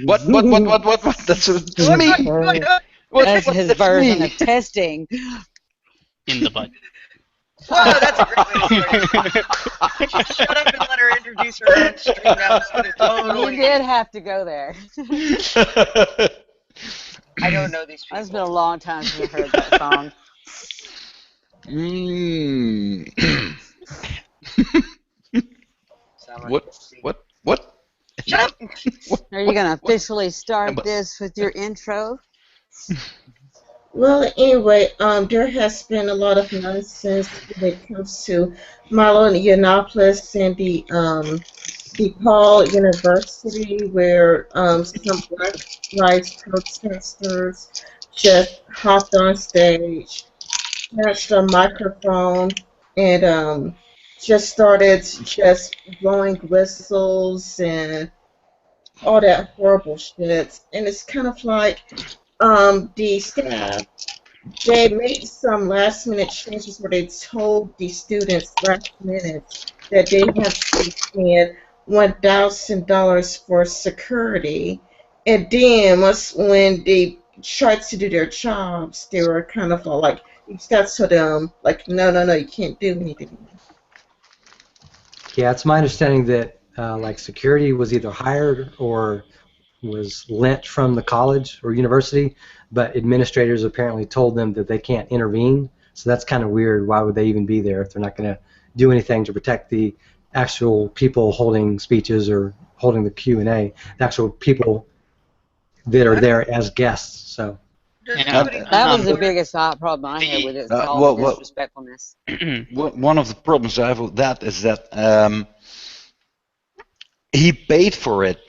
What? That's funny. That's his version of testing. In the butt. Whoa, that's a great way to start it. Just shut up and let her introduce her own stream. That was totally. He did have to go there. I don't know these people. It's been a long time since I heard that song. What? Shut up! Are you going to officially start this with your intro? Well, anyway, there has been a lot of nonsense when it comes to Milo Yiannopoulos and the DePaul University, where some Black rights protesters just hopped on stage, snatched a microphone, and just started just blowing whistles and all that horrible shit. And it's kind of like the staff, they made some last minute changes where they told the students last minute that they have to spend $1,000 for security. And then when they tried to do their jobs, they were kind of like, that's to them, like, no, you can't do anything. Yeah, it's my understanding that like security was either hired or was lent from the college or university, but administrators apparently told them that they can't intervene. So that's kind of weird. Why would they even be there if they're not going to do anything to protect the actual people holding speeches or holding the Q&A, the actual people that are there as guests? So that was the biggest problem I had with it. All the disrespectfulness. One of the problems I have with that is that he paid for it.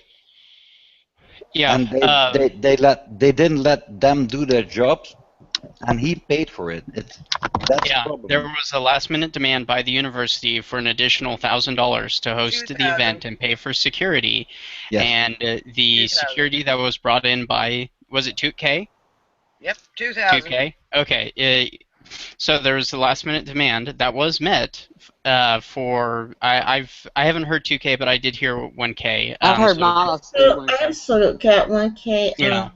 Yeah, and they didn't let them do their jobs, and he paid for it. That's the problem. There was a last-minute demand by the university for an additional $1,000 to host the event and pay for security. Yes. And the security that was brought in by, was it 2K? Yep, 2,000. 2K. Okay. So there was a last-minute demand that was met. I haven't heard 2K, but I did hear 1K. I've heard Milo say 1K. I also got 1K. Yeah.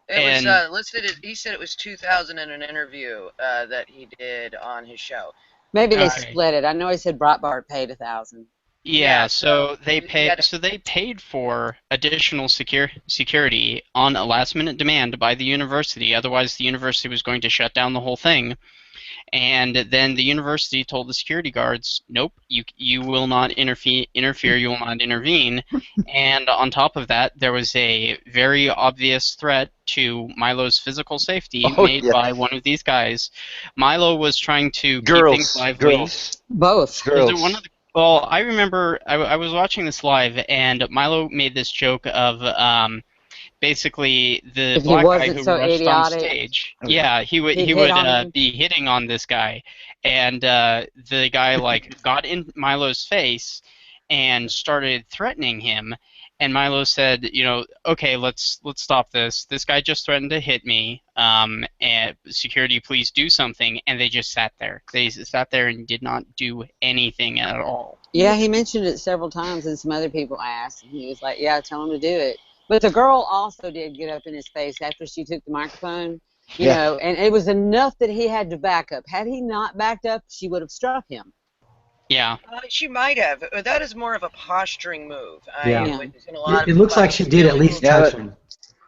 It was listed. He said it was 2,000 in an interview that he did on his show. Maybe they split it. I know he said Breitbart paid 1,000. Yeah, so they paid for additional security on a last-minute demand by the university. Otherwise, the university was going to shut down the whole thing. And then the university told the security guards, "Nope, you will not interfere. You will not intervene." And on top of that, there was a very obvious threat to Milo's physical safety made by one of these guys. Milo was trying to keep things lively. Both. Girls. Well, I remember I was watching this live, and Milo made this joke of basically the black guy who rushed on stage. Yeah, he would be hitting on this guy, and the guy got in Milo's face and started threatening him. And Milo said, okay, let's stop this. This guy just threatened to hit me. And security, please do something. And they just sat there. They sat there and did not do anything at all. Yeah, he mentioned it several times, and some other people asked, and he was like, "Yeah, tell him to do it." But the girl also did get up in his face after she took the microphone, you know, and it was enough that he had to back up. Had he not backed up, she would have struck him. Yeah. She might have. That is more of a posturing move. It looks like she did at least touch him.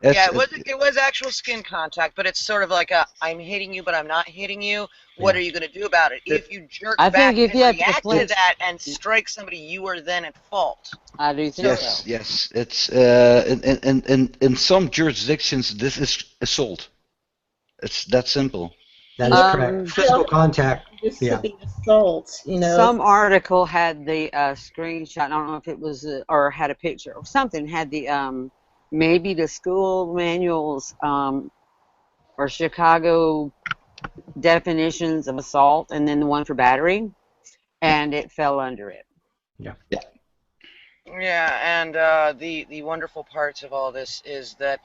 Yeah, it was actual skin contact, but it's sort of like I'm hitting you, but I'm not hitting you. What are you going to do about it? If you jerk back and react to that and strike somebody, you are then at fault. I do think so. Yes. It's in some jurisdictions this is assault. It's that simple. That is correct. Physical contact. Assault, Some article had the screenshot. I don't know if it was or had a picture or something. Had the maybe the school manuals or Chicago definitions of assault, and then the one for battery, and it fell under it. Yeah. And the wonderful parts of all this is that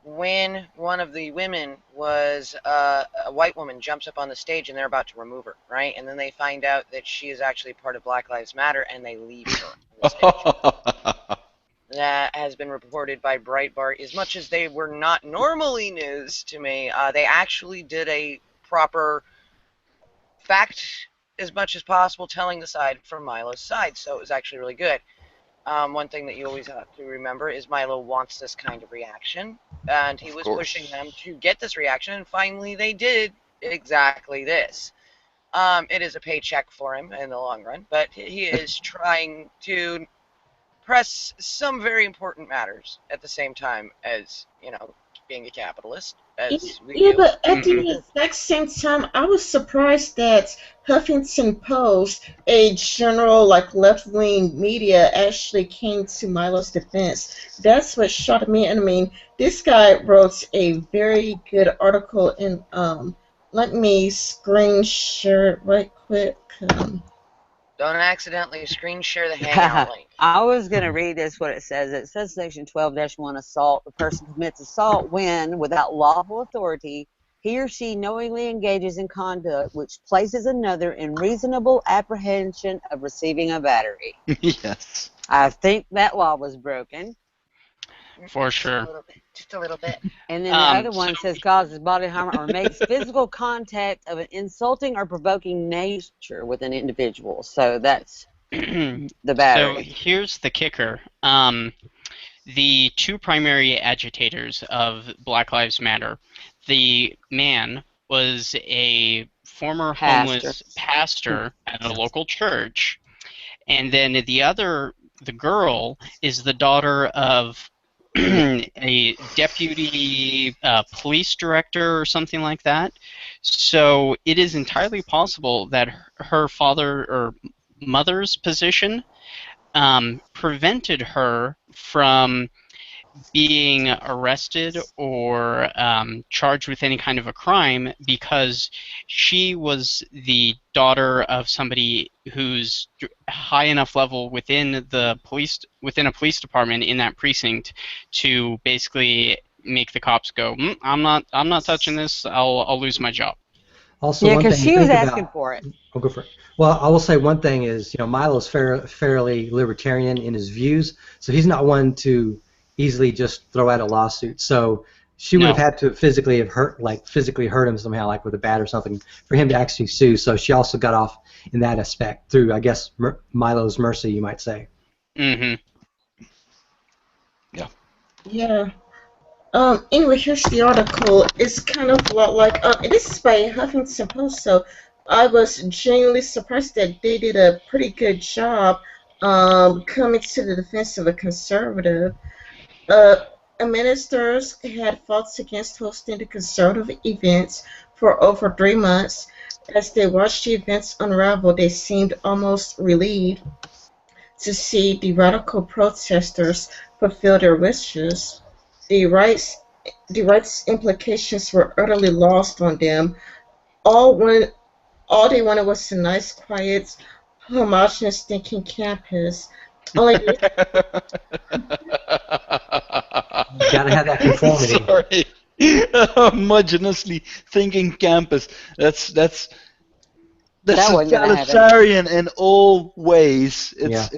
when one of the women was a white woman jumps up on the stage and they're about to remove her, right? And then they find out that she is actually part of Black Lives Matter, and they leave her on the stage. that has been reported by Breitbart, as much as they were not normally news to me, they actually did a proper fact as much as possible, telling the side from Milo's side, so it was actually really good. One thing that you always have to remember is Milo wants this kind of reaction, and he was pushing them to get this reaction, and finally they did exactly this. It is a paycheck for him in the long run, but he is trying to press some very important matters at the same time as, you know, being a capitalist. Yeah, but at the exact same time, I was surprised that Huffington Post, a general like left-wing media, actually came to Milo's defense. That's what shocked me. And I mean, this guy wrote a very good article in. Let me screen share it right quick. Don't accidentally screen share the Hangout link. I was going to read this, what it says. It says Section 12-1 assault. The person commits assault when, without lawful authority, he or she knowingly engages in conduct which places another in reasonable apprehension of receiving a battery. Yes. I think that law was broken. For sure. Just a little bit. And then the other one says causes bodily harm or makes physical contact of an insulting or provoking nature with an individual. So that's the battery. So here's the kicker. The two primary agitators of Black Lives Matter, the man was a former homeless pastor at a local church, and then the girl is the daughter of a deputy police director or something like that. So it is entirely possible that her father or mother's position prevented her from being arrested or charged with any kind of a crime because she was the daughter of somebody who's high enough level within a police department in that precinct to basically make the cops go, I'm not touching this. I'll lose my job. Also, yeah, because she was asking for it. I'll go for it. Well, I will say one thing is, Milo's fairly libertarian in his views, so he's not one to easily just throw out a lawsuit. So she would have had to physically hurt him somehow, like with a bat or something, for him to actually sue. So she also got off in that aspect through, I guess, Milo's mercy, you might say. Mm-hmm. Yeah. Yeah. Anyway, here's the article. It's kind of a lot like, this is by Huffington Post, so I was genuinely surprised that they did a pretty good job coming to the defense of a conservative. Ministers had fought against hosting the conservative events for over 3 months. As they watched the events unravel, they seemed almost relieved to see the radical protesters fulfill their wishes. The rights implications were utterly lost on them. All they wanted was a nice, quiet, homogeneous thinking campus. Gotta have that conformity. Sorry. Homogeneously thinking campus. That's egalitarian in all ways. It's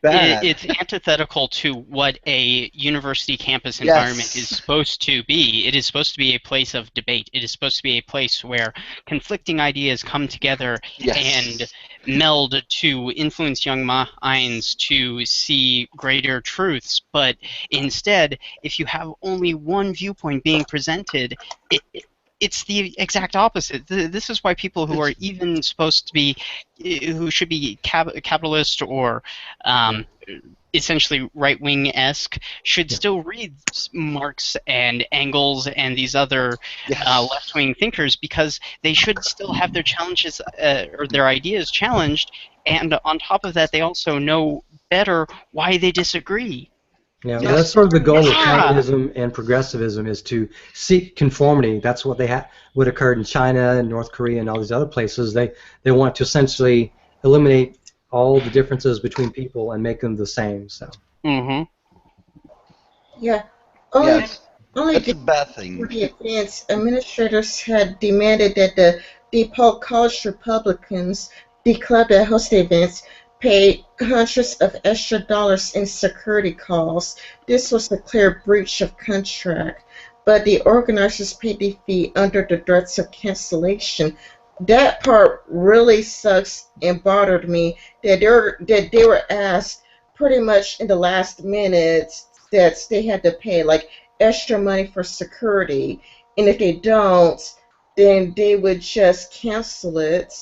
bad. It's antithetical to what a university campus environment is supposed to be. It is supposed to be a place of debate. It is supposed to be a place where conflicting ideas come together and meld to influence young minds to see greater truths. But instead, if you have only one viewpoint being presented, it's the exact opposite. This is why people who are even supposed to be, who should be capitalist or essentially right-wing-esque, should still read Marx and Engels and these other left-wing thinkers, because they should still have their challenges or their ideas challenged, and on top of that, they also know better why they disagree. Yeah, well, that's sort of the goal of communism and progressivism, is to seek conformity. That's what what occurred in China and North Korea and all these other places. They want to essentially eliminate all the differences between people and make them the same. So. Only that's a bad thing. For the events, administrators had demanded that the DePaul College Republicans, the club that hosts the events, paid hundreds of extra dollars in security costs. This was a clear breach of contract, but the organizers paid the fee under the threats of cancellation. That part really sucks and bothered me, that they were asked pretty much in the last minutes that they had to pay like extra money for security, and if they don't, then they would just cancel it.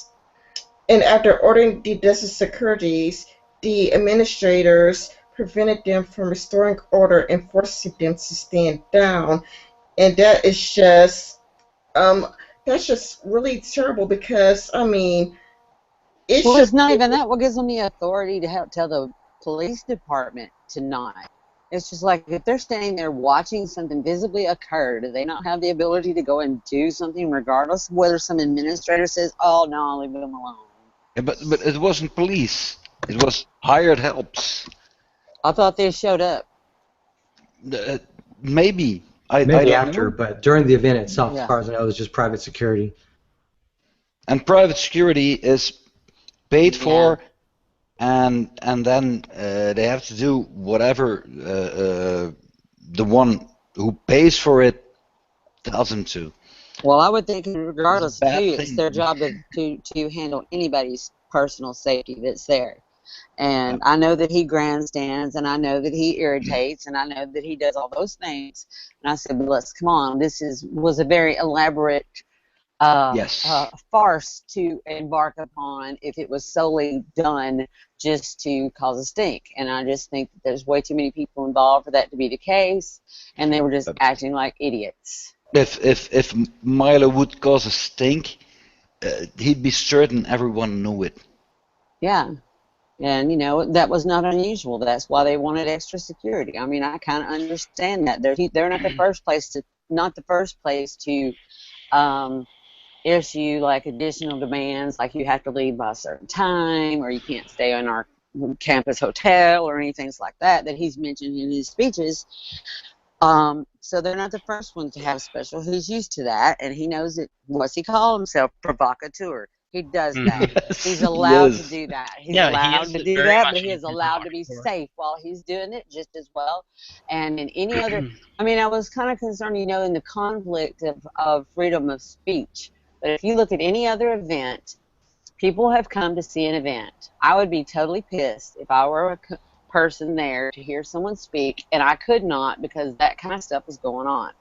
And after ordering the dozen securities, the administrators prevented them from restoring order and forcing them to stand down. And that is just that's just really terrible, because I mean, it's not even that. What gives them the authority to tell the police department to not? It's just like, if they're standing there watching something visibly occur, do they not have the ability to go and do something regardless of whether some administrator says, "Oh no, leave them alone"? Yeah, but it wasn't police. It was hired helps. I thought they showed up. Maybe. I Maybe don't after, know. but during the event itself, Yeah. as far as I know, it was just private security. And private security is paid for, and then they have to do whatever the one who pays for it tells them to. Well, I would think regardless It's a of who, bad it's thing. their job to handle anybody's personal safety that's there. And I know that he grandstands, and I know that he irritates, and I know that he does all those things. And I said, but let's come on. This was a very elaborate farce to embark upon if it was solely done just to cause a stink. And I just think that there's way too many people involved for that to be the case, and they were just acting like idiots. If Milo would cause a stink, he'd be certain everyone knew it. Yeah. And, you know, that was not unusual. That's why they wanted extra security. I mean, I kind of understand that. They're not the first place to issue like additional demands, like you have to leave by a certain time, or you can't stay in our campus hotel, or anything like that he's mentioned in his speeches. So they're not the first ones to have special. He's used to that, and he knows it. What's he call himself? Provocateur. He does that. Yes, He's allowed yes. to do that. He's Yeah, allowed he to is do very that, much but he a is allowed to be provocateur. safe while he's doing it just as well. And in any other, I mean, I was kind of concerned, you know, in the conflict of freedom of speech. But if you look at any other event, people have come to see an event. I would be totally pissed if I were a person there to hear someone speak, and I could not, because that kind of stuff was going on.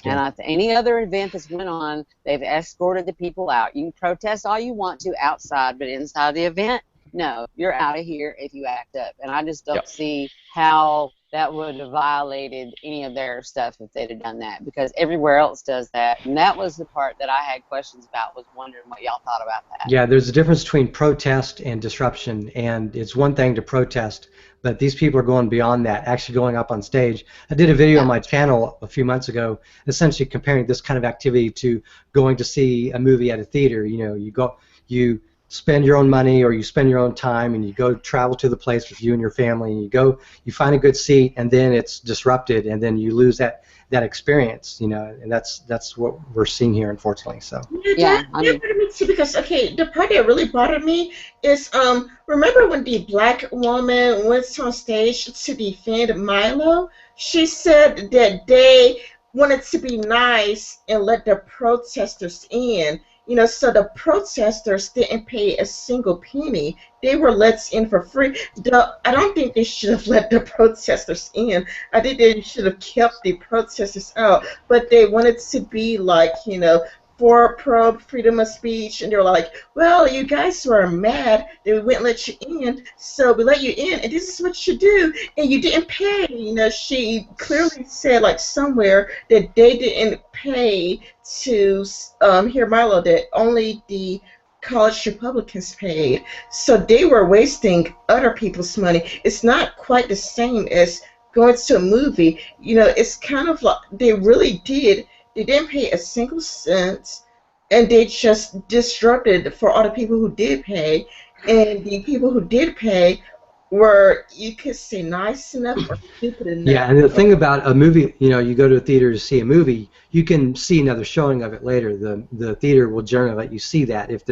Yeah. And any other event that's went on, they've escorted the people out. You can protest all you want to outside, but inside the event, no, you're out of here if you act up. And I just don't see how that would have violated any of their stuff if they'd have done that, because everywhere else does that. And that was the part that I had questions about, was wondering what y'all thought about that. Yeah, there's a difference between protest and disruption, and it's one thing to protest, but these people are going beyond that, actually going up on stage. I did a video on my channel a few months ago, essentially comparing this kind of activity to going to see a movie at a theater. You know, you spend your own money, or you spend your own time, and you go travel to the place with you and your family, and you find a good seat, and then it's disrupted, and then you lose that experience, you know, and that's what we're seeing here, unfortunately. So that bothered me too, because the part that really bothered me is remember when the black woman went on stage to defend Milo? She said that they wanted to be nice and let the protesters in. You know, so the protesters didn't pay a single penny. They were let in for free. I don't think they should have let the protesters in. I think they should have kept the protesters out. But they wanted to be like, you know, for freedom of speech, and they're like, well, you guys were mad that we wouldn't let you in, so we let you in, and this is what you do, and you didn't pay. You know, she clearly said, like, somewhere that they didn't pay to hear Milo, that only the college Republicans paid. So they were wasting other people's money. It's not quite the same as going to a movie. You know, it's kind of like they really did. They didn't pay a single cent, and they just disrupted for all the people who did pay. And the people who did pay were, you could say, nice enough or stupid enough. Yeah, and the thing about a movie, you know, you go to a theater to see a movie, you can see another showing of it later. The theater will generally let you see that if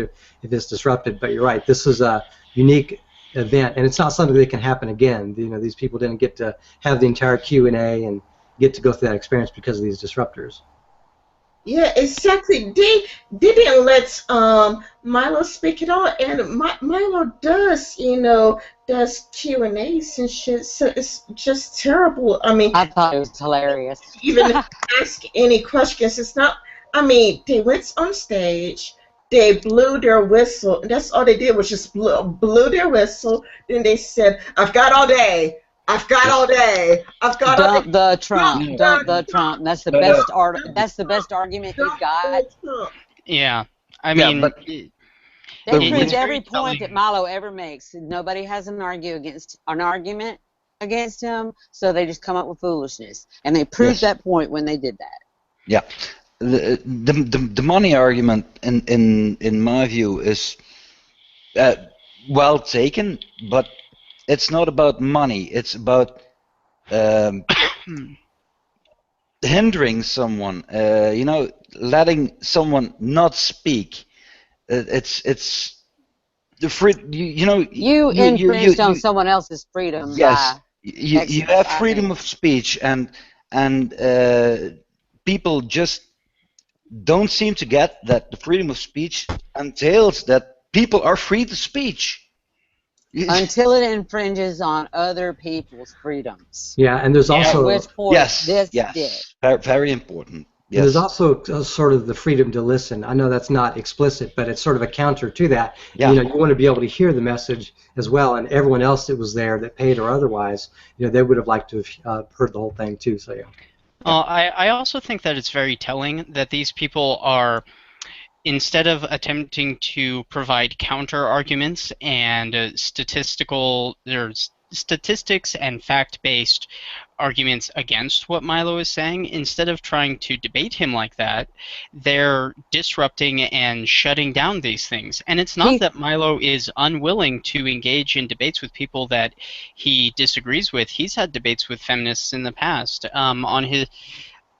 it's disrupted. But you're right, this is a unique event, and it's not something that can happen again. You know, these people didn't get to have the entire Q&A and get to go through that experience because of these disruptors. Yeah, exactly. They didn't let Milo speak at all, and Milo does, does Q&As and shit. So it's just terrible. I mean, I thought it was hilarious. Even ask any questions. It's not. I mean, they went on stage. They blew their whistle. And that's all they did was just blew their whistle. Then they said, "I've got all day. I've got all day. I've got all day." Dump the Trump. Dump the Trump. That's the best That's the best argument you've got. Yeah, I mean, but they proved every point that Milo ever makes. Nobody has an argument against him, so they just come up with foolishness, and they proved that point when they did that. Yeah, the money argument, in my view, is well taken, but it's not about money. It's about hindering someone. Letting someone not speak. It's the free. You infringed on someone else's freedom. Yes, you have freedom of speech, and people just don't seem to get that the freedom of speech entails that people are free to speech. Until it infringes on other people's freedoms. Yeah, and there's also very important. Yes. And there's also sort of the freedom to listen. I know that's not explicit, but it's sort of a counter to that. Yeah. You want to be able to hear the message as well, and everyone else that was there, that paid or otherwise, they would have liked to have heard the whole thing too. So yeah. Well, I also think that it's very telling that these people are, instead of attempting to provide counter arguments and statistics and fact-based arguments against what Milo is saying, instead of trying to debate him like that, they're disrupting and shutting down these things. And it's not that Milo is unwilling to engage in debates with people that he disagrees with. He's had debates with feminists in the past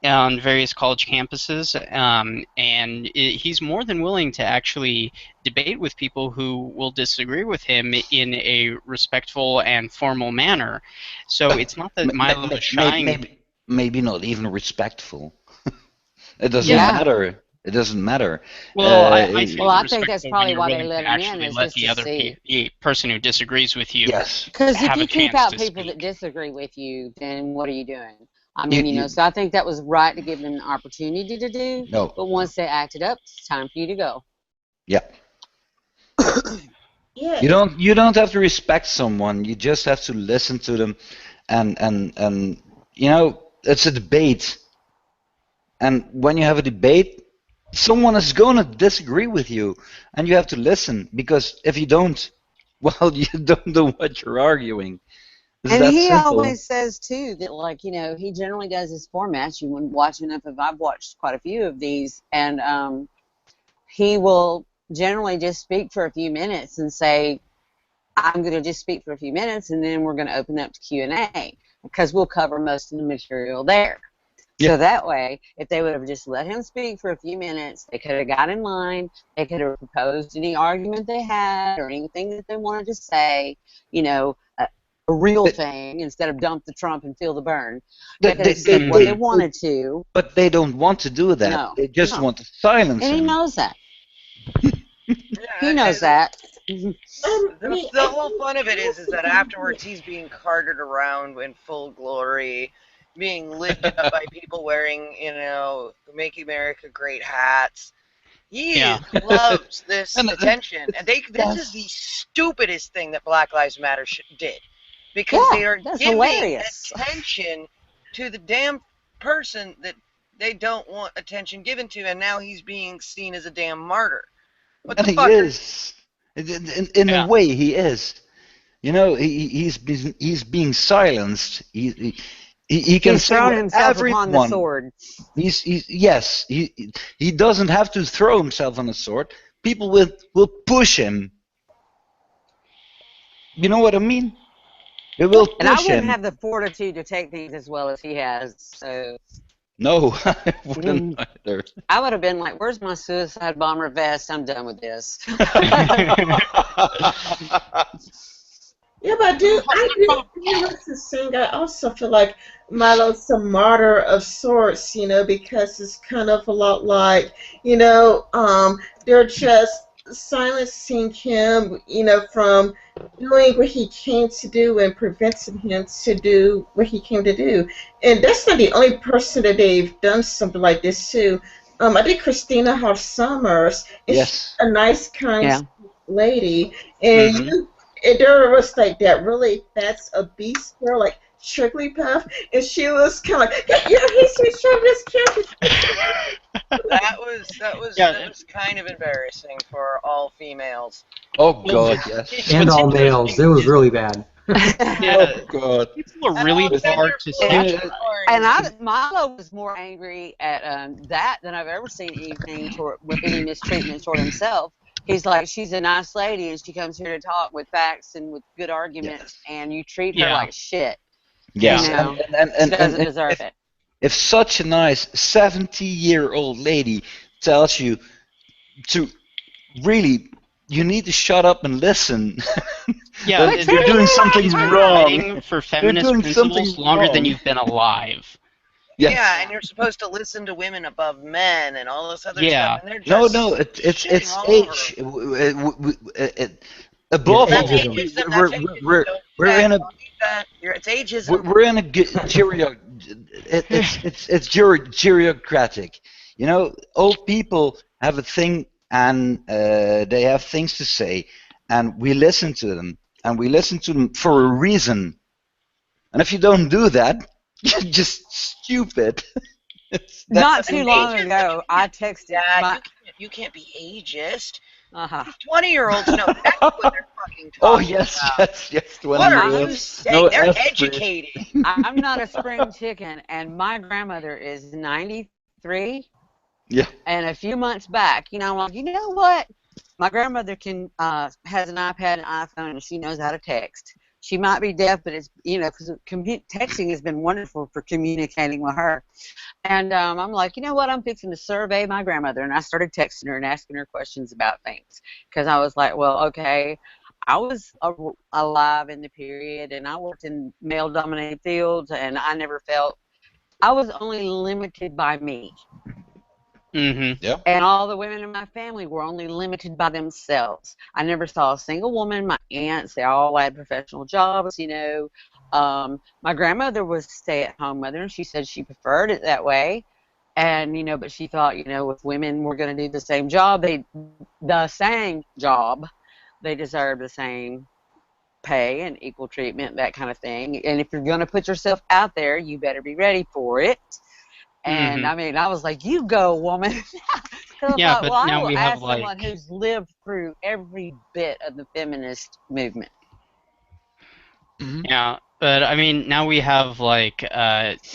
on various college campuses, and he's more than willing to actually debate with people who will disagree with him in a respectful and formal manner. So it's not that Milo is shying. Maybe not even respectful. It doesn't matter. It doesn't matter. Well, I think that's probably why they let him in. Is let the other person who disagrees with you. Yes. Because if you keep out people that disagree with you, then what are you doing? I mean, so I think that was right to give them an opportunity to do. No. But once they acted up, it's time for you to go. Yeah. Yeah. You don't have to respect someone. You just have to listen to them, and it's a debate. And when you have a debate, someone is going to disagree with you, and you have to listen, because if you don't, well, you don't know what you're arguing. And he always says, too, that, he generally does his formats. You wouldn't watch enough of, I've watched quite a few of these, and he will generally just speak for a few minutes and say, I'm going to just speak for a few minutes, and then we're going to open up to Q&A, because we'll cover most of the material there. Yeah. So that way, if they would have just let him speak for a few minutes, they could have got in line, they could have proposed any argument they had or anything that they wanted to say, a real thing, instead of dump the Trump and feel the burn. They said what they wanted to. But they don't want to do that. No, they just want to silence him. And he knows that. He knows that. The whole fun of it is that afterwards he's being carted around in full glory, being lifted up by people wearing, Make America Great hats. He loves this attention. And this is the stupidest thing that Black Lives Matter did. Because they are giving attention to the damn person that they don't want attention given to, and now he's being seen as a damn martyr. What the fuck? He is. In a way, he is. He's being silenced. He can say himself upon the sword. He doesn't have to throw himself on the sword. People will push him. You know what I mean? It will push him. And I wouldn't have the fortitude to take these as well as he has. So. No, I wouldn't either. I would have been like, "Where's my suicide bomber vest? I'm done with this." Yeah, but I do like to sing. I also feel like Milo's a martyr of sorts, because it's kind of a lot like, they're just silencing him, from doing what he came to do and preventing him to do what he came to do. And that's not the only person that they've done something like this to. I think Christina Hoff Summers is Yes. a nice, kind lady, and there was like that really that's a beast girl, like Jigglypuff, and she was kind of like, he's this character. That was kind of embarrassing for all females. Oh God, yes. And all males. It was really bad. Oh God. People are really hard to see. And Milo was more angry at that than I've ever seen anything with any mistreatment toward himself. He's like, she's a nice lady, and she comes here to talk with facts and with good arguments, and you treat her like shit. Yeah, she doesn't deserve it. If such a nice 70-year-old lady tells you to really, you need to shut up and listen. Yeah, you're doing something wrong. For feminist principles longer than you've been alive. Yes. Yeah, and you're supposed to listen to women above men and all this other stuff. And they're just it's age. Above all, we're in a. It's ageism. We're in a it's geriocratic. Old people have a thing, and they have things to say, and we listen to them, for a reason. And if you don't do that, you're just stupid. Not too long ago, I texted. Dad, you can't be ageist. 20-year-olds know exactly what they're fucking talking about. Yes, 20-year-olds. They're educated. I'm not a spring chicken, and my grandmother is 93. Yeah. And a few months back, I'm like, you know what? My grandmother has an iPad and iPhone, and she knows how to text. She might be deaf, but it's, because texting has been wonderful for communicating with her. And I'm like, you know what? I'm fixing to survey my grandmother. And I started texting her and asking her questions about things. Because I was like, well, okay, I was alive in the period, and I worked in male-dominated fields, and I never felt I was only limited by me. Mm-hmm. Yep. And all the women in my family were only limited by themselves. I never saw a single woman. My aunts, they all had professional jobs, My grandmother was a stay-at-home mother, and she said she preferred it that way. And, but she thought, if women were going to do the same job, they deserve the same pay and equal treatment, that kind of thing. And if you're going to put yourself out there, you better be ready for it. And I was like, "You go, woman." Yeah, but now we have someone who's lived through every bit of the feminist movement. Mm-hmm. Yeah, but now we have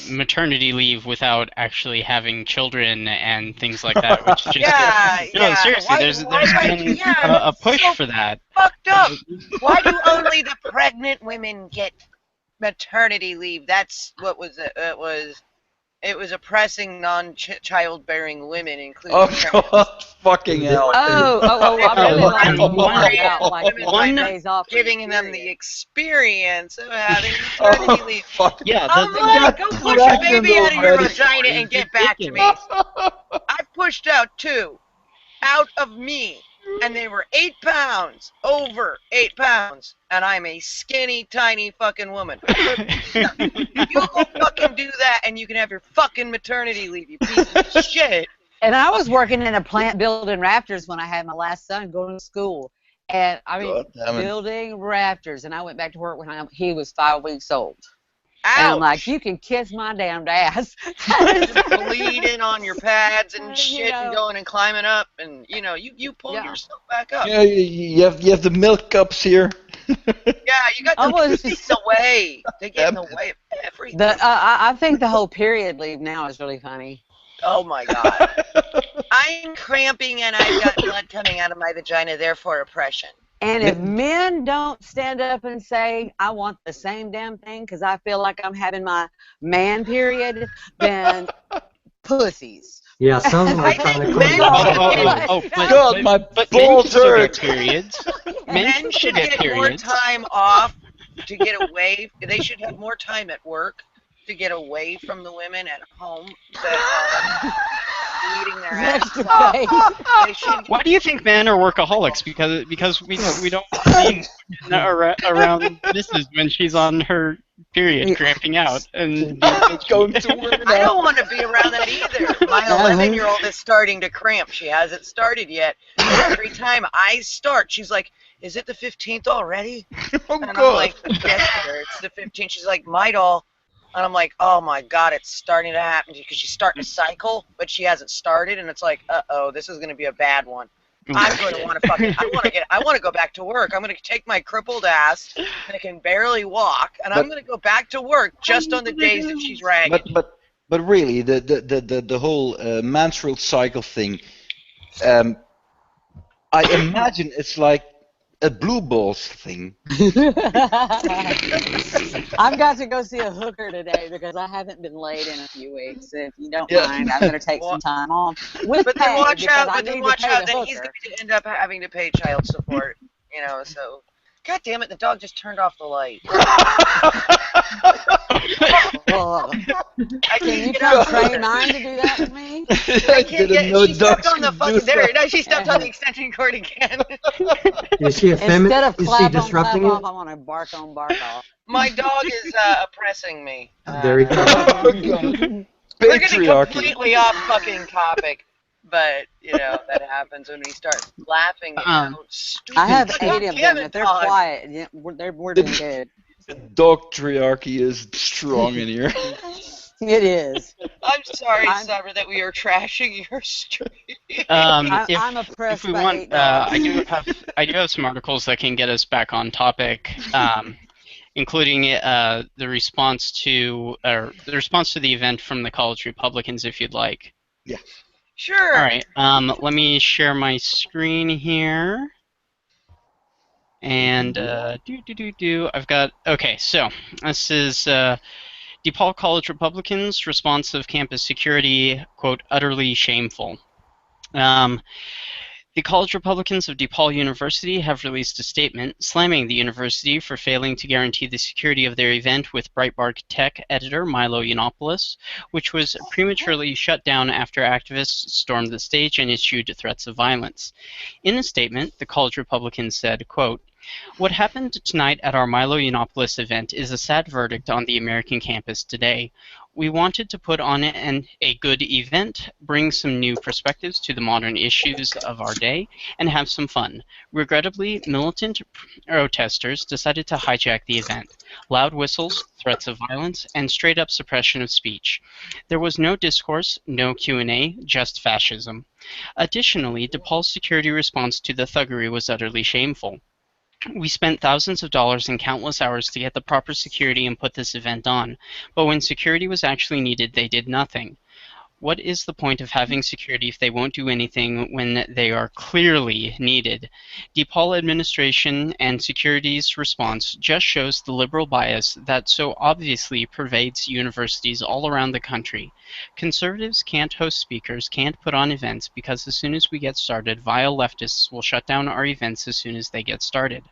maternity leave without actually having children and things like that, which just seriously, there's been a push for that. Fucked up. Why do only the pregnant women get maternity leave? That's what was it? It was oppressing non-childbearing women, including. Oh God, fucking hell! I really like one days off, giving them the experience of having maternity leave. Yeah, go push a baby out of your vagina and get back to me. I pushed out 2, out of me, and they were 8 pounds, over 8 pounds, and I'm a skinny, tiny fucking woman. You go fucking do that, and you can have your fucking maternity leave, you piece of shit. And I was working in a plant building rafters when I had my last son going to school, and building rafters, and I went back to work when he was 5 weeks old. Ouch. And I'm like, you can kiss my damned ass. Bleeding on your pads and shit, and going and climbing up, and you pull yourself back up. Yeah, you have the milk cups here. Yeah, you got the in the way. They get in the way of everything. I think the whole period leave now is really funny. Oh my God. I'm cramping and I've got blood coming out of my vagina, therefore oppression. And if men don't stand up and say, I want the same damn thing because I feel like I'm having my man period, then pussies. Yeah, some of them are trying to clean God, my balls hurt. Periods. Men should get more time off to get away. They should have more time at work to get away from the women at home that are eating their asses off. Why do you think men are workaholics? Because we don't see around Mrs. when she's on her period, cramping out and going to work. I don't want to be around that either. My 11-year-old is starting to cramp. She hasn't started yet. Every time I start, she's like, "Is it the 15th already?" And I'm like, "Yes, dear, it's the 15th." She's like, "My doll." And I'm like, "Oh my God, it's starting to happen," because she's starting to cycle, but she hasn't started, and it's like, uh-oh, this is going to be a bad one. I'm going to want to I want to go back to work. I'm going to take my crippled ass that can barely walk, and I'm going to go back to work just on the days that she's ragged. But really, the whole menstrual cycle thing, I imagine it's like a blue balls thing. I've got to go see a hooker today because I haven't been laid in a few weeks. If you don't mind, I'm going to take some time off. But then watch out. Then he's going to end up having to pay child support. You know, so. God damn it! The dog just turned off the light. Can you come train mine to do that with me? She stepped on the fucking. There, no, she stepped on the extension cord again. Is she a feminine? Instead of clap disrupting on, clap off, I want to bark on, bark off. My dog is oppressing me. There you go. We're getting completely off fucking topic. But, you know, that happens when we start laughing at stupid. I have 8 of them. If they're quiet, we're doing good. The dog triarchy is strong in here. It is. I'm sorry, Summer, that we are trashing your stream. I'm oppressed if we by want, 8 dogs. I do have some articles that can get us back on topic, including the response to the event from the college Republicans, if you'd like. Yeah. Sure. All right. Let me share my screen here. And I've got. Okay, so this is DePaul College Republicans' response of campus security, quote, utterly shameful. The College Republicans of DePaul University have released a statement slamming the university for failing to guarantee the security of their event with Breitbart tech editor Milo Yiannopoulos, which was prematurely shut down after activists stormed the stage and issued threats of violence. In a statement, the College Republicans said, quote, "What happened tonight at our Milo Yiannopoulos event is a sad verdict on the American campus today. We wanted to put on a good event, bring some new perspectives to the modern issues of our day, and have some fun. Regrettably, militant protesters decided to hijack the event. Loud whistles, threats of violence, and straight-up suppression of speech. There was no discourse, no Q&A, just fascism. Additionally, DePaul's security response to the thuggery was utterly shameful. We spent thousands of dollars and countless hours to get the proper security and put this event on, but when security was actually needed, they did nothing. What is the point of having security if they won't do anything when they are clearly needed? DePaul administration and security's response just shows the liberal bias that so obviously pervades universities all around the country. Conservatives can't host speakers, can't put on events, because as soon as we get started, vile leftists will shut down our events as soon as they get started.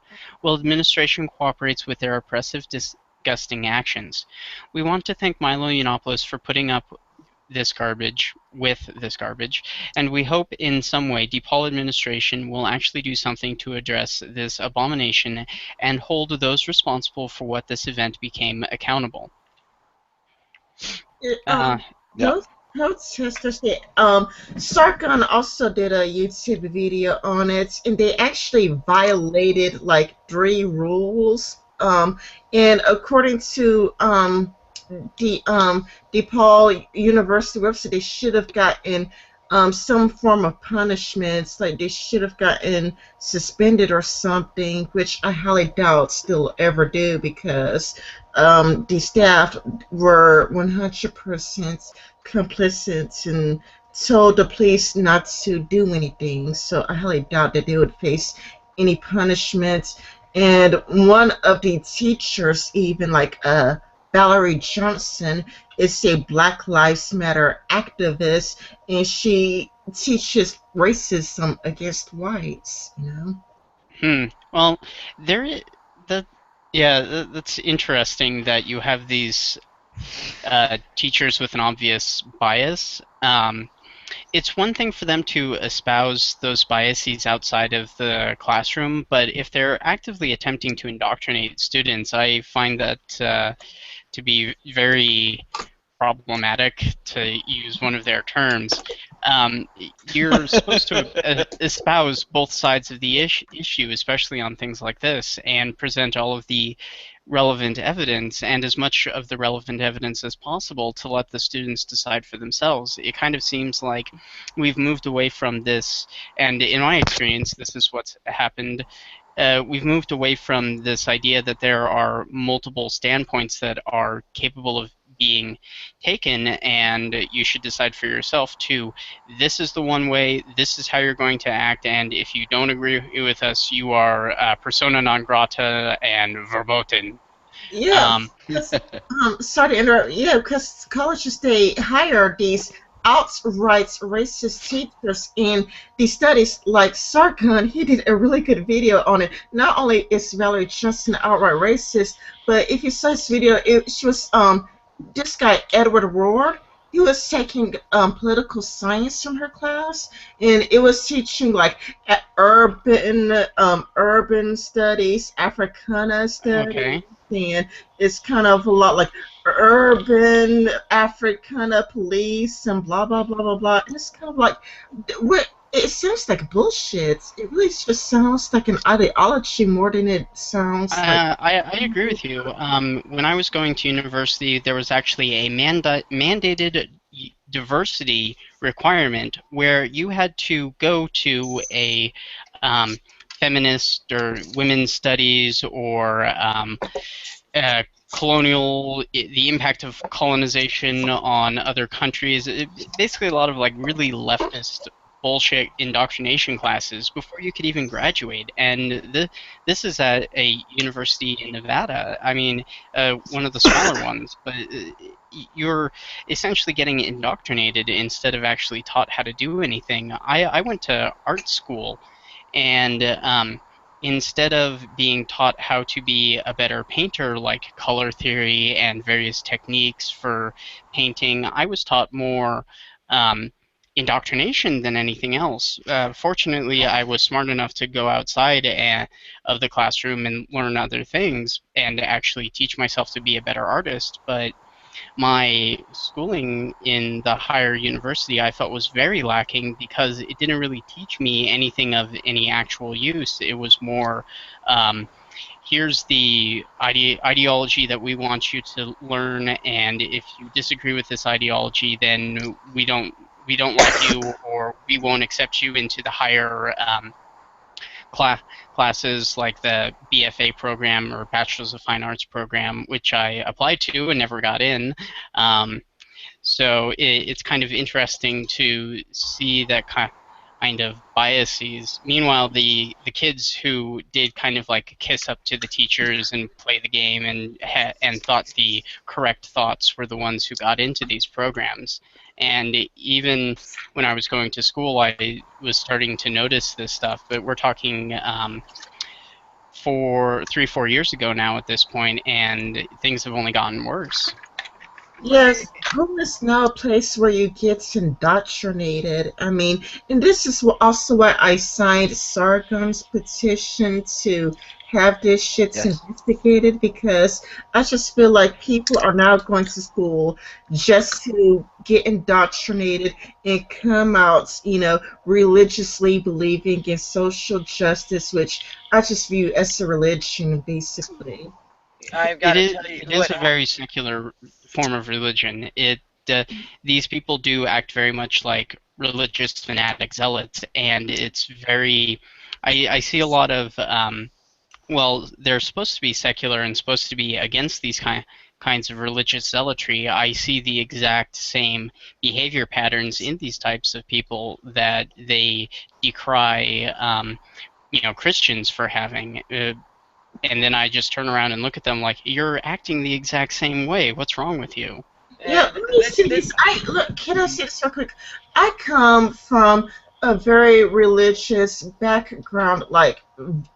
Well, administration cooperates with their oppressive, disgusting actions. We want to thank Milo Yiannopoulos for putting up this garbage, and we hope in some way DePaul administration will actually do something to address this abomination and hold those responsible for what this event became accountable. Sargon also did a YouTube video on it, and they actually violated like 3 rules. And according to the DePaul University website, they should have gotten some form of punishments, like they should have gotten suspended or something, which I highly doubt they'll ever do, because the staff were 100% complicit and told the police not to do anything, so I highly doubt that they would face any punishment. And one of the teachers, even like Valerie Johnson, is a Black Lives Matter activist, and she teaches racism against whites, you know? Well, Yeah, that's interesting that you have these teachers with an obvious bias. It's one thing for them to espouse those biases outside of the classroom, but if they're actively attempting to indoctrinate students, I find that to be very problematic, to use one of their terms. You're supposed to espouse both sides of the issue, especially on things like this, and present all of the relevant evidence and as much of the relevant evidence as possible to let the students decide for themselves. It kind of seems like we've moved away from this, and in my experience, this is what's happened. We've moved away from this idea that there are multiple standpoints that are capable of being taken, and you should decide for yourself to, this is the one way, this is how you're going to act, and if you don't agree with us, you are persona non grata and verboten. Yeah, sorry to interrupt. Yeah, because colleges, they hire these outright racist teachers in these studies. Like Sargon, he did a really good video on it. Not only is Valerie just an outright racist, but if you saw this video, she was this guy Edward Ward. He was taking political science from her class, and it was teaching like urban studies, Africana studies. Okay. And it's kind of a lot like urban Africana police and blah blah blah blah blah. And it's kind of like what it sounds like bullshit. It really just sounds like an ideology more than it sounds like. I agree with you. When I was going to university, there was actually a mandated diversity requirement where you had to go to a feminist or women's studies or the impact of colonization on other countries. Basically, a lot of like really leftist bullshit indoctrination classes before you could even graduate. And this is at a university in Nevada. I mean, one of the smaller ones, but you're essentially getting indoctrinated instead of actually taught how to do anything. I went to art school, and instead of being taught how to be a better painter, like color theory and various techniques for painting, I was taught more indoctrination than anything else. Fortunately, I was smart enough to go outside of the classroom and learn other things and actually teach myself to be a better artist, but my schooling in the higher university I felt was very lacking because it didn't really teach me anything of any actual use. It was more, here's the ideology that we want you to learn, and if you disagree with this ideology, then we don't like you, or we won't accept you into the higher classes like the BFA program or Bachelor's of Fine Arts program, which I applied to and never got in. So it's kind of interesting to see that kind of biases. Meanwhile, the kids who did kind of like kiss up to the teachers and play the game and thought the correct thoughts were the ones who got into these programs. And even when I was going to school, I was starting to notice this stuff. But we're talking 4 years ago now at this point, and things have only gotten worse. Yes, home is now a place where you get indoctrinated. I mean, and this is also why I signed Sargon's petition to have this shit investigated, because I just feel like people are now going to school just to get indoctrinated and come out, religiously believing in social justice, which I just view as a religion, basically. It is a very secular form of religion. These people do act very much like religious fanatic zealots, and it's very. I see a lot of. They're supposed to be secular and supposed to be against these kinds of religious zealotry. I see the exact same behavior patterns in these types of people that they decry, Christians for having. And then I just turn around and look at them like, you're acting the exact same way. What's wrong with you? Yeah, let me see this. Can I say this real quick? I come from a very religious background, like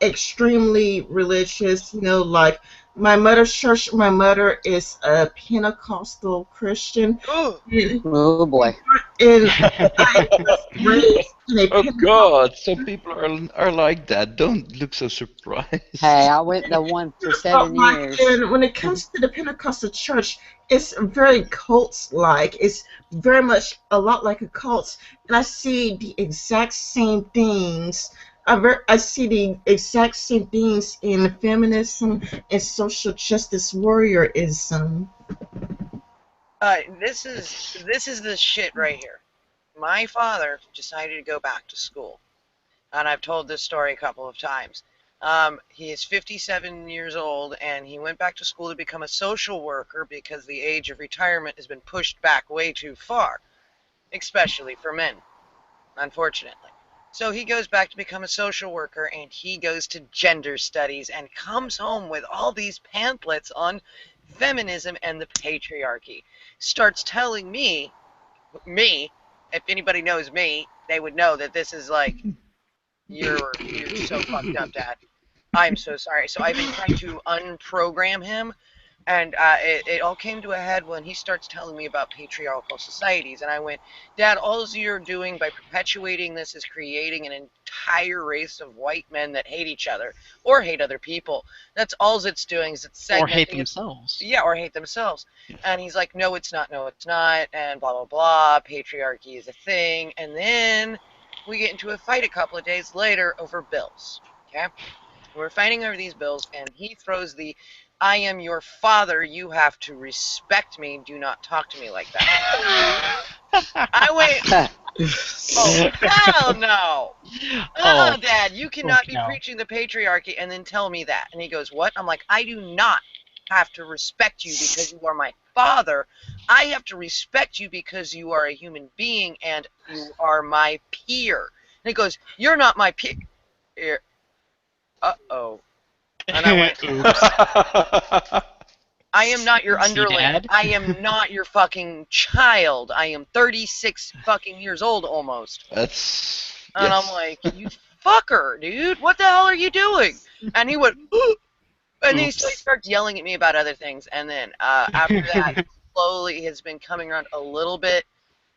extremely religious, like my mother's church. My mother is a Pentecostal Christian. Oh boy. And I was raised in a Oh God, some people are like that. Don't look so surprised. Hey, I went the one for 7 years. And when it comes to the Pentecostal church, it's very cult-like. It's very much a lot like a cult. And I see the exact same things. I see the exact same things in feminism and social justice warriorism. This is the shit right here. My father decided to go back to school, and I've told this story a couple of times. He is 57 years old, and he went back to school to become a social worker because the age of retirement has been pushed back way too far, especially for men, unfortunately. So he goes back to become a social worker, and he goes to gender studies and comes home with all these pamphlets on feminism and the patriarchy. Starts telling me, if anybody knows me, they would know that this is like, you're so fucked up, Dad. I'm so sorry. So I've been trying to unprogram him, and it all came to a head when he starts telling me about patriarchal societies. And I went, Dad, all you're doing by perpetuating this is creating an entire race of white men that hate each other or hate other people. That's all it's doing, is it's segmenting. Or hate themselves. Yeah, or hate themselves. And he's like, no, it's not, and blah, blah, blah. Patriarchy is a thing. And then we get into a fight a couple of days later over bills. Okay? We're fighting over these bills, and he throws the, I am your father, you have to respect me, do not talk to me like that. I went, oh, hell no. Dad, you cannot be preaching the patriarchy and then tell me that. And he goes, what? I'm like, I do not have to respect you because you are my father. I have to respect you because you are a human being and you are my peer. And he goes, you're not my peer. Uh-oh. And I went, I am not your underling. I am not your fucking child. I am 36 fucking years old almost. That's... And yes. I'm like, you fucker, dude. What the hell are you doing? And he went, and he starts yelling at me about other things. And then after that, slowly has been coming around a little bit.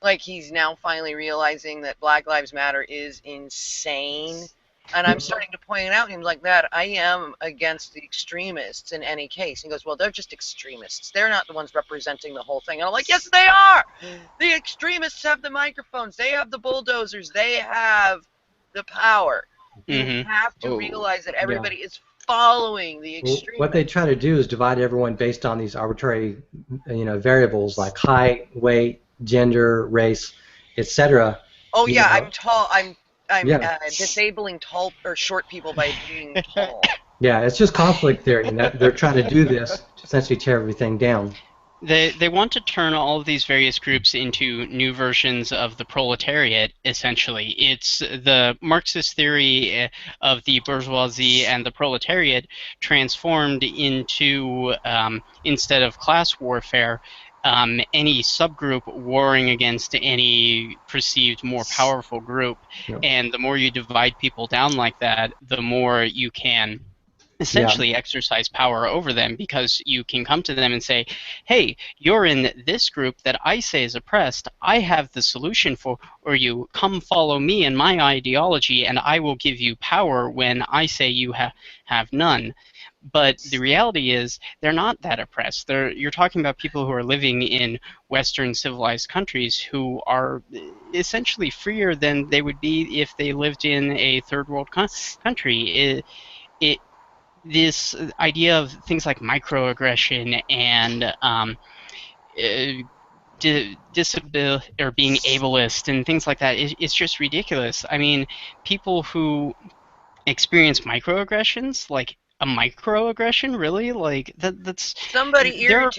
Like, he's now finally realizing that Black Lives Matter is insane. And I'm starting to point out to him like that, I am against the extremists in any case. He goes, well, they're just extremists. They're not the ones representing the whole thing. And I'm like, yes, they are! The extremists have the microphones. They have the bulldozers. They have the power. You have to realize that everybody is following the extremists. What they try to do is divide everyone based on these arbitrary, variables like height, weight, gender, race, etc. Oh, yeah, I'm tall. I'm disabling tall or short people by being tall. Yeah, it's just conflict theory, and they're trying to do this to essentially tear everything down. They want to turn all of these various groups into new versions of the proletariat, essentially. It's the Marxist theory of the bourgeoisie and the proletariat transformed into, instead of class warfare, any subgroup warring against any perceived more powerful group. Yeah. And the more you divide people down like that, the more you can essentially exercise power over them, because you can come to them and say, hey, you're in this group that I say is oppressed. I have the solution for you. Come follow me and my ideology, and I will give you power when I say you have none. But the reality is they're not that oppressed. You're talking about people who are living in Western civilized countries who are essentially freer than they would be if they lived in a third world country. This idea of things like microaggression and disability or being ableist and things like that, it's just ridiculous. I mean, people who experience microaggressions, like a microaggression, really? Like that's somebody. There are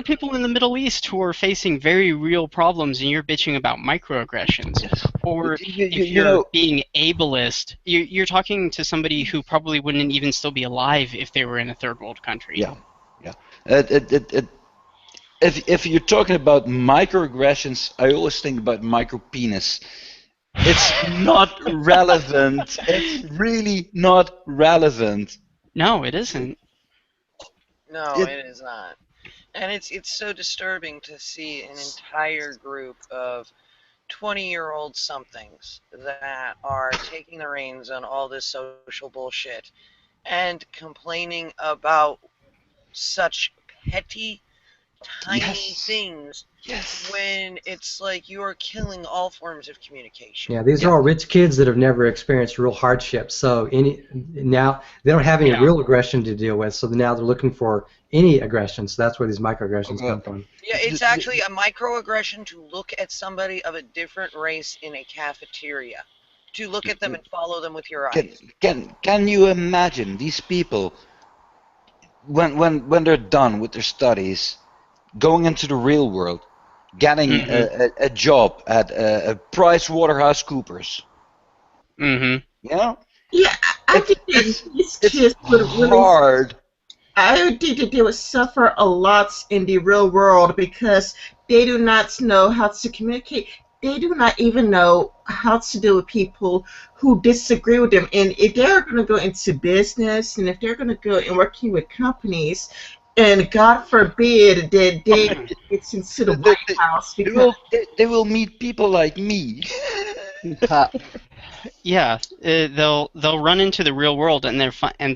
people in the Middle East who are facing very real problems, and you're bitching about microaggressions. Or if you're being ableist, you're talking to somebody who probably wouldn't even still be alive if they were in a third world country. Yeah. If you're talking about microaggressions, I always think about micropenis. It's not relevant. It's really not relevant. No, it isn't. No, it is not. And it's so disturbing to see an entire group of 20-year-old somethings that are taking the reins on all this social bullshit and complaining about such petty, tiny things when it's like you are killing all forms of communication. Yeah, these are all rich kids that have never experienced real hardship. So now they don't have any real aggression to deal with. So now they're looking for any aggression. So that's where these microaggressions come from. Yeah, it's actually a microaggression to look at somebody of a different race in a cafeteria, to look at them and follow them with your eyes. Can you imagine these people when they're done with their studies, going into the real world, getting a job at PricewaterhouseCoopers? Yeah, I think these kids would really hard. I think that they would suffer a lot in the real world because they do not know how to communicate. They do not even know how to deal with people who disagree with them. And if they're going to go into business and if they're going to go and working with companies, and God forbid that they get into the White House, because they will meet people like me. Yeah, they'll run into the real world and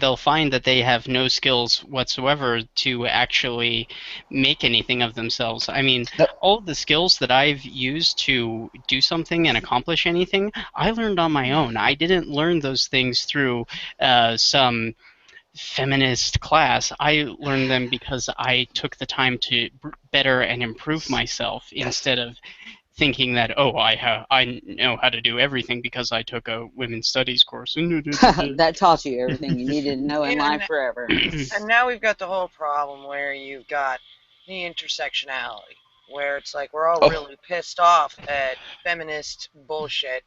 they'll find that they have no skills whatsoever to actually make anything of themselves. I mean, all of the skills that I've used to do something and accomplish anything, I learned on my own. I didn't learn those things through some feminist class. I learned them because I took the time to better and improve myself instead of thinking that, oh, I know how to do everything because I took a women's studies course. That taught you everything you needed to know in life forever. And now we've got the whole problem where you've got the intersectionality, where it's like we're all really pissed off at feminist bullshit,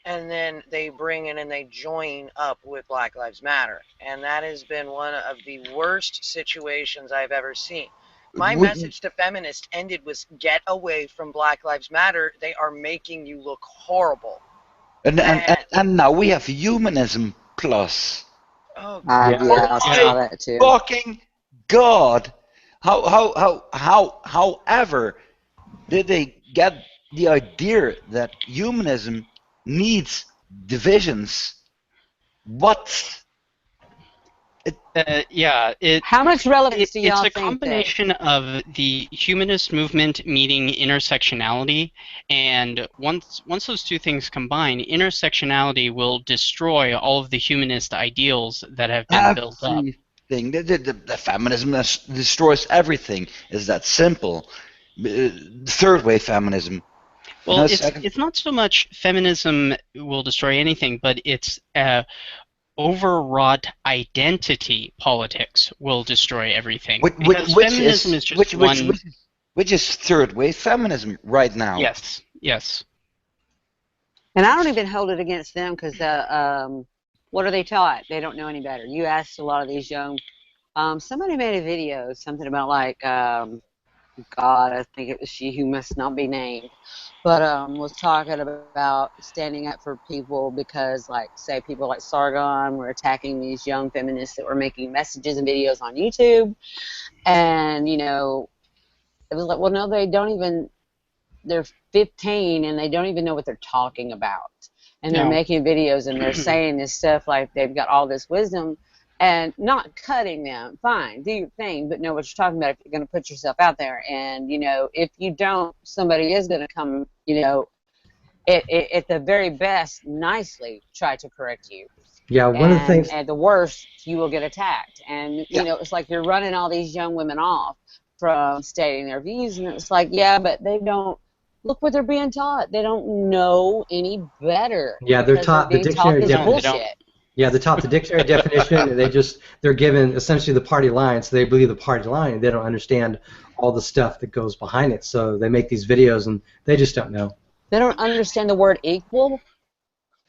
and then they bring in and they join up with Black Lives Matter. And that has been one of the worst situations I've ever seen. My message to feminists ended with get away from Black Lives Matter. They are making you look horrible. And now we have humanism plus. Oh, yeah, I saw that too. Fucking God! However did they get the idea that humanism needs divisions? What? How much relevance do y'all think? It's a combination of the humanist movement meeting intersectionality, and once those two things combine, intersectionality will destroy all of the humanist ideals that have been built up. The feminism destroys everything. Is that simple? Third wave feminism. Well, it's not so much feminism will destroy anything, but it's overwrought identity politics will destroy everything. Feminism is just which is third wave feminism right now. Yes, yes. And I don't even hold it against them because what are they taught? They don't know any better. You asked a lot of these young. Somebody made a video, something about like God, I think it was she who must not be named. But was talking about standing up for people because, like, say people like Sargon were attacking these young feminists that were making messages and videos on YouTube. And, you know, it was like, well, no, they don't even, they're 15 and they don't even know what they're talking about. And they're making videos and they're saying this stuff like they've got all this wisdom and not cutting them. Fine, do your thing, but know what you're talking about if you're going to put yourself out there. And, you know, if you don't, somebody is going to come, you know, at the very best, nicely try to correct you. Yeah, one of the things. At the worst, you will get attacked. And, you know, it's like you're running all these young women off from stating their views. And it's like, yeah, but they don't. Look what they're being taught. They don't know any better. Yeah, they're taught the dictionary definition. Yeah, they're taught the dictionary definition, and they're given essentially the party line, so they believe the party line, and they don't understand all the stuff that goes behind it. So they make these videos, and they just don't know. They don't understand the word equal?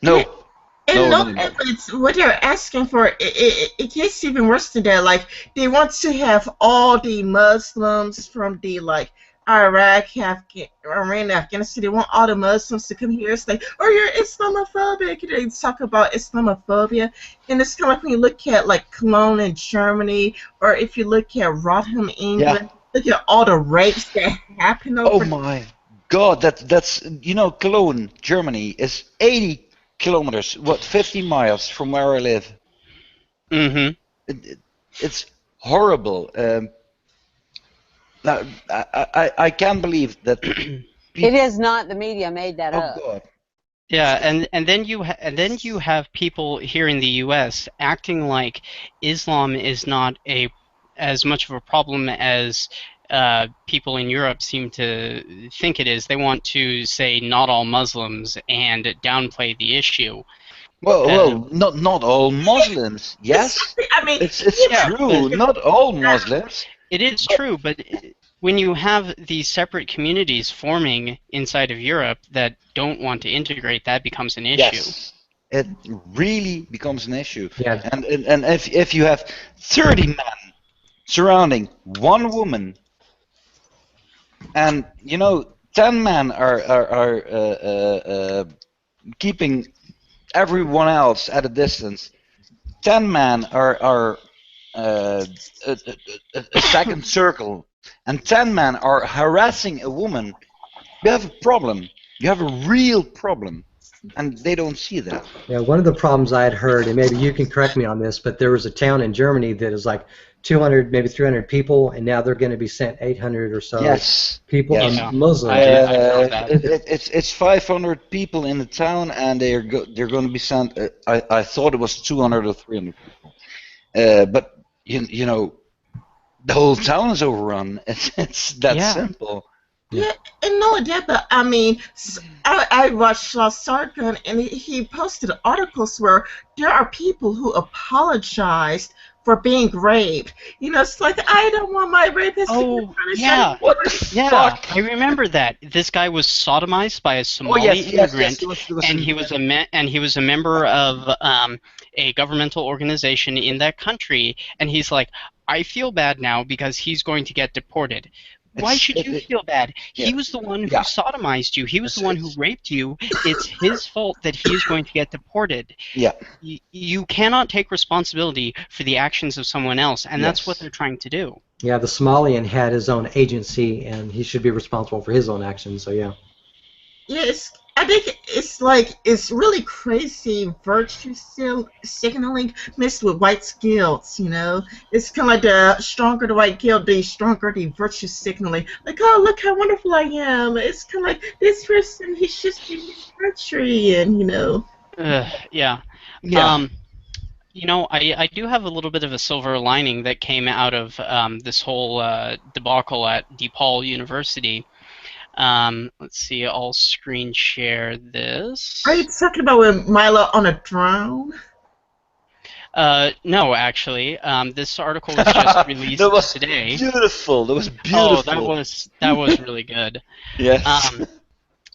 No. And it's what they're asking for. It gets even worse than that. Like, they want to have all the Muslims from the, like, Iraq, Iran, Afghanistan, they want all the Muslims to come here and say, "Oh, you're Islamophobic." They talk about Islamophobia, and it's kind of like when you look at like Cologne in Germany, or if you look at Rotherham, England, look at all the rapes that happen over. Oh my God, that's Cologne, Germany is 80 kilometers, 50 miles from where I live. Mm-hmm. It's horrible. Now, I can't believe that. It is not the media made that up. Oh God. Yeah, and then you have people here in the U.S. acting like Islam is not as much of a problem as people in Europe seem to think it is. They want to say not all Muslims and downplay the issue. Well, not all Muslims. Yes, I mean, it's true. Not all Muslims. It is true, but when you have these separate communities forming inside of Europe that don't want to integrate, that becomes an issue. Yes, it really becomes an issue. Yeah. And if you have 30 men surrounding one woman, and 10 men are keeping everyone else at a distance, 10 men are a second circle, and 10 men are harassing a woman, you have a problem. You have a real problem, and they don't see that. Yeah, one of the problems I had heard, and maybe you can correct me on this, but there was a town in Germany that is like 200, maybe 300 people, and now they're going to be sent 800 or so people, and Muslims. It's 500 people in the town, and they're going to be sent. I thought it was 200 or 300 people, but the whole town is overrun. It's that simple. Yeah, and no, that, but I mean, I watched Sargon, and he posted articles where there are people who apologized for being raped. It's like, I don't want my rapist to be punished. Yeah. What the fuck? I remember that. This guy was sodomized by a Somali immigrant, and he was a member of a governmental organization in that country, and he's like, I feel bad now because he's going to get deported. Why should you feel bad? He was the one who sodomized you. He was the one who raped you. It's his fault that he is going to get deported. Yeah. You cannot take responsibility for the actions of someone else, and that's what they're trying to do. Yeah, the Somalian had his own agency, and he should be responsible for his own actions, so yeah. Yes, I think it's really crazy virtue signaling mixed with white guilt. It's kind of like the stronger the white guilt, the stronger the virtue signaling. Like, oh, look how wonderful I am. It's kind of like this person, he's just in his country, and Yeah. I do have a little bit of a silver lining that came out of this whole debacle at DePaul University. Let's see, I'll screen share this. Are you talking about with Milo on a drone? No, actually. This article was just released today. Beautiful. That was beautiful. Oh, that was really good. Yes.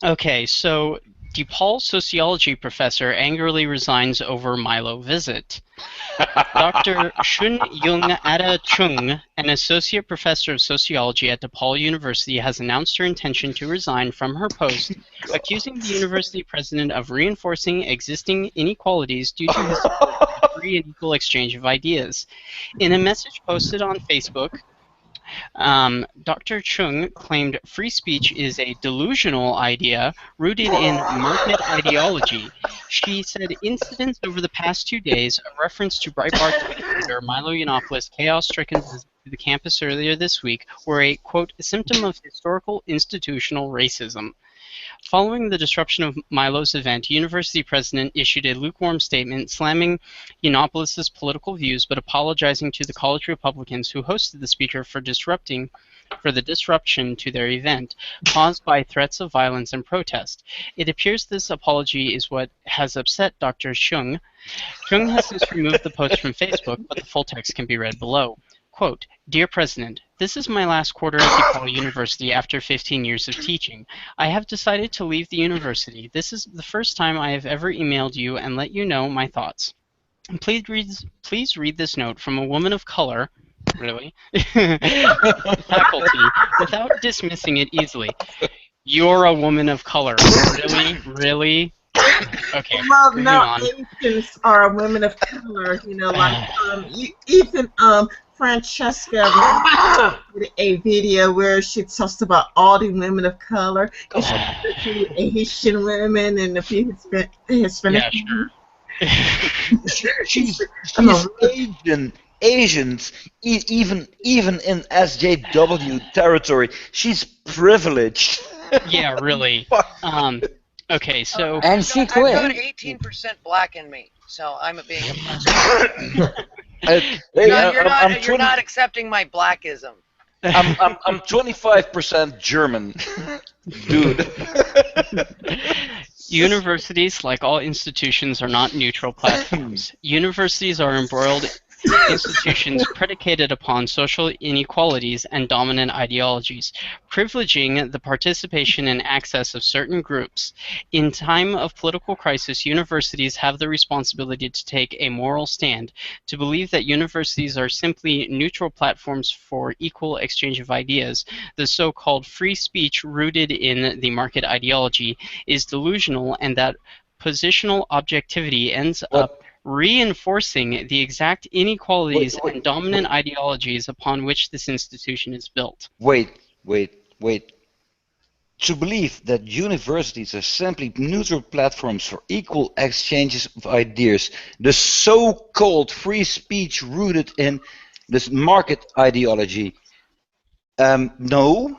Okay, so DePaul sociology professor angrily resigns over Milo visit. Dr. Shun Yung Ada Chung, an associate professor of sociology at DePaul University, has announced her intention to resign from her post, accusing the university president of reinforcing existing inequalities due to his support for free and equal exchange of ideas. In a message posted on Facebook, Dr. Chung claimed free speech is a delusional idea rooted in market ideology. She said incidents over the past 2 days, a reference to Breitbart editor Milo Yiannopoulos' chaos-stricken visit to the campus earlier this week, were a, quote, symptom of historical institutional racism. Following the disruption of Milo's event, university president issued a lukewarm statement slamming Yiannopoulos' political views but apologizing to the college Republicans who hosted the speaker for the disruption to their event, caused by threats of violence and protest. It appears this apology is what has upset Dr. Chung. Chung has since removed the post from Facebook, but the full text can be read below. Quote, Dear President, this is my last quarter at DePaul University after 15 years of teaching. I have decided to leave the university. This is the first time I have ever emailed you and let you know my thoughts. Please read this note from a woman of color, Really? Faculty, without dismissing it easily. You're a woman of color. Really? Really? Okay, Well, moving no, on. Asians are women of color. You know, like even Francesca did a video where she talks about all the women of color, especially Haitian women and a few Hispanic women. She's Asians, even in SJW territory, she's privileged. Yeah, really. Okay, so and she quit. I've got 18% black in me, so I'm being you're not accepting my blackism. I'm 25% German, dude. Universities, like all institutions, are not neutral platforms. Universities are embroiled institutions predicated upon social inequalities and dominant ideologies, privileging the participation and access of certain groups. In time of political crisis, universities have the responsibility to take a moral stand. To believe that universities are simply neutral platforms for equal exchange of ideas, the so-called free speech rooted in the market ideology, is delusional, and that positional objectivity ends up reinforcing the exact inequalities and dominant ideologies upon which this institution is built. Wait. To believe that universities are simply neutral platforms for equal exchanges of ideas, the so-called free speech rooted in this market ideology. No,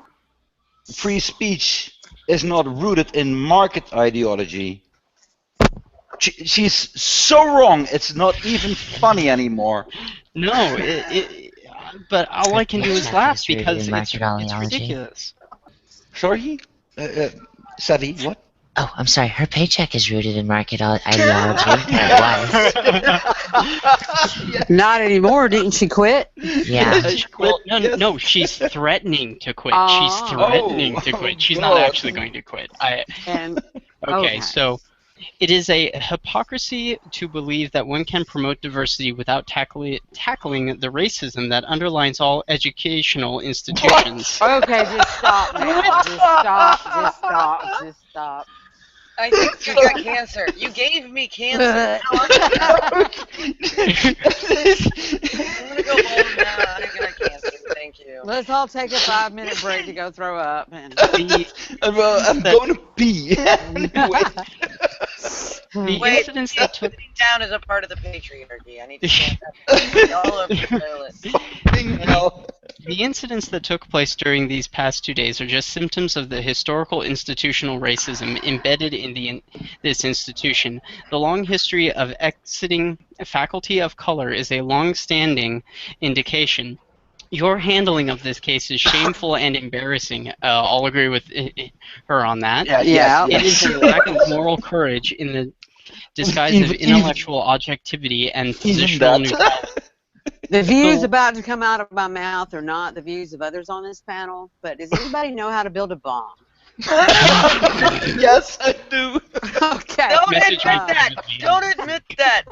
free speech is not rooted in market ideology. She's so wrong, it's not even funny anymore. No, but all I can do is laugh because it's ridiculous. Sorry? Savvy, what? Oh, I'm sorry. Her paycheck is rooted in market ideology. Not anymore. Didn't she quit? Yeah. Well, no, she's threatening to quit. She's threatening to quit. She's not actually going to quit. Okay, so it is a hypocrisy to believe that one can promote diversity without tackling the racism that underlines all educational institutions. Okay, just stop now. Just stop. I think you got cancer. You gave me cancer. I'm gonna go home now. I got cancer. Thank you. Let's all take a 5-minute break to go throw up. And I'm going to pee. Anyway. The incidents that took down as a part of the patriarchy. I need to stand up all over the toilet. The incidents that took place during these past 2 days are just symptoms of the historical institutional racism embedded in this institution. The long history of exiting faculty of color is a long-standing indication. Your handling of this case is shameful and embarrassing. I'll agree with her on that. Yeah. It is a lack of moral courage in the disguise of intellectual objectivity and positional neutrality. The views about to come out of my mouth are not the views of others on this panel, but does anybody know how to build a bomb? Yes, I do. Okay. Don't admit that.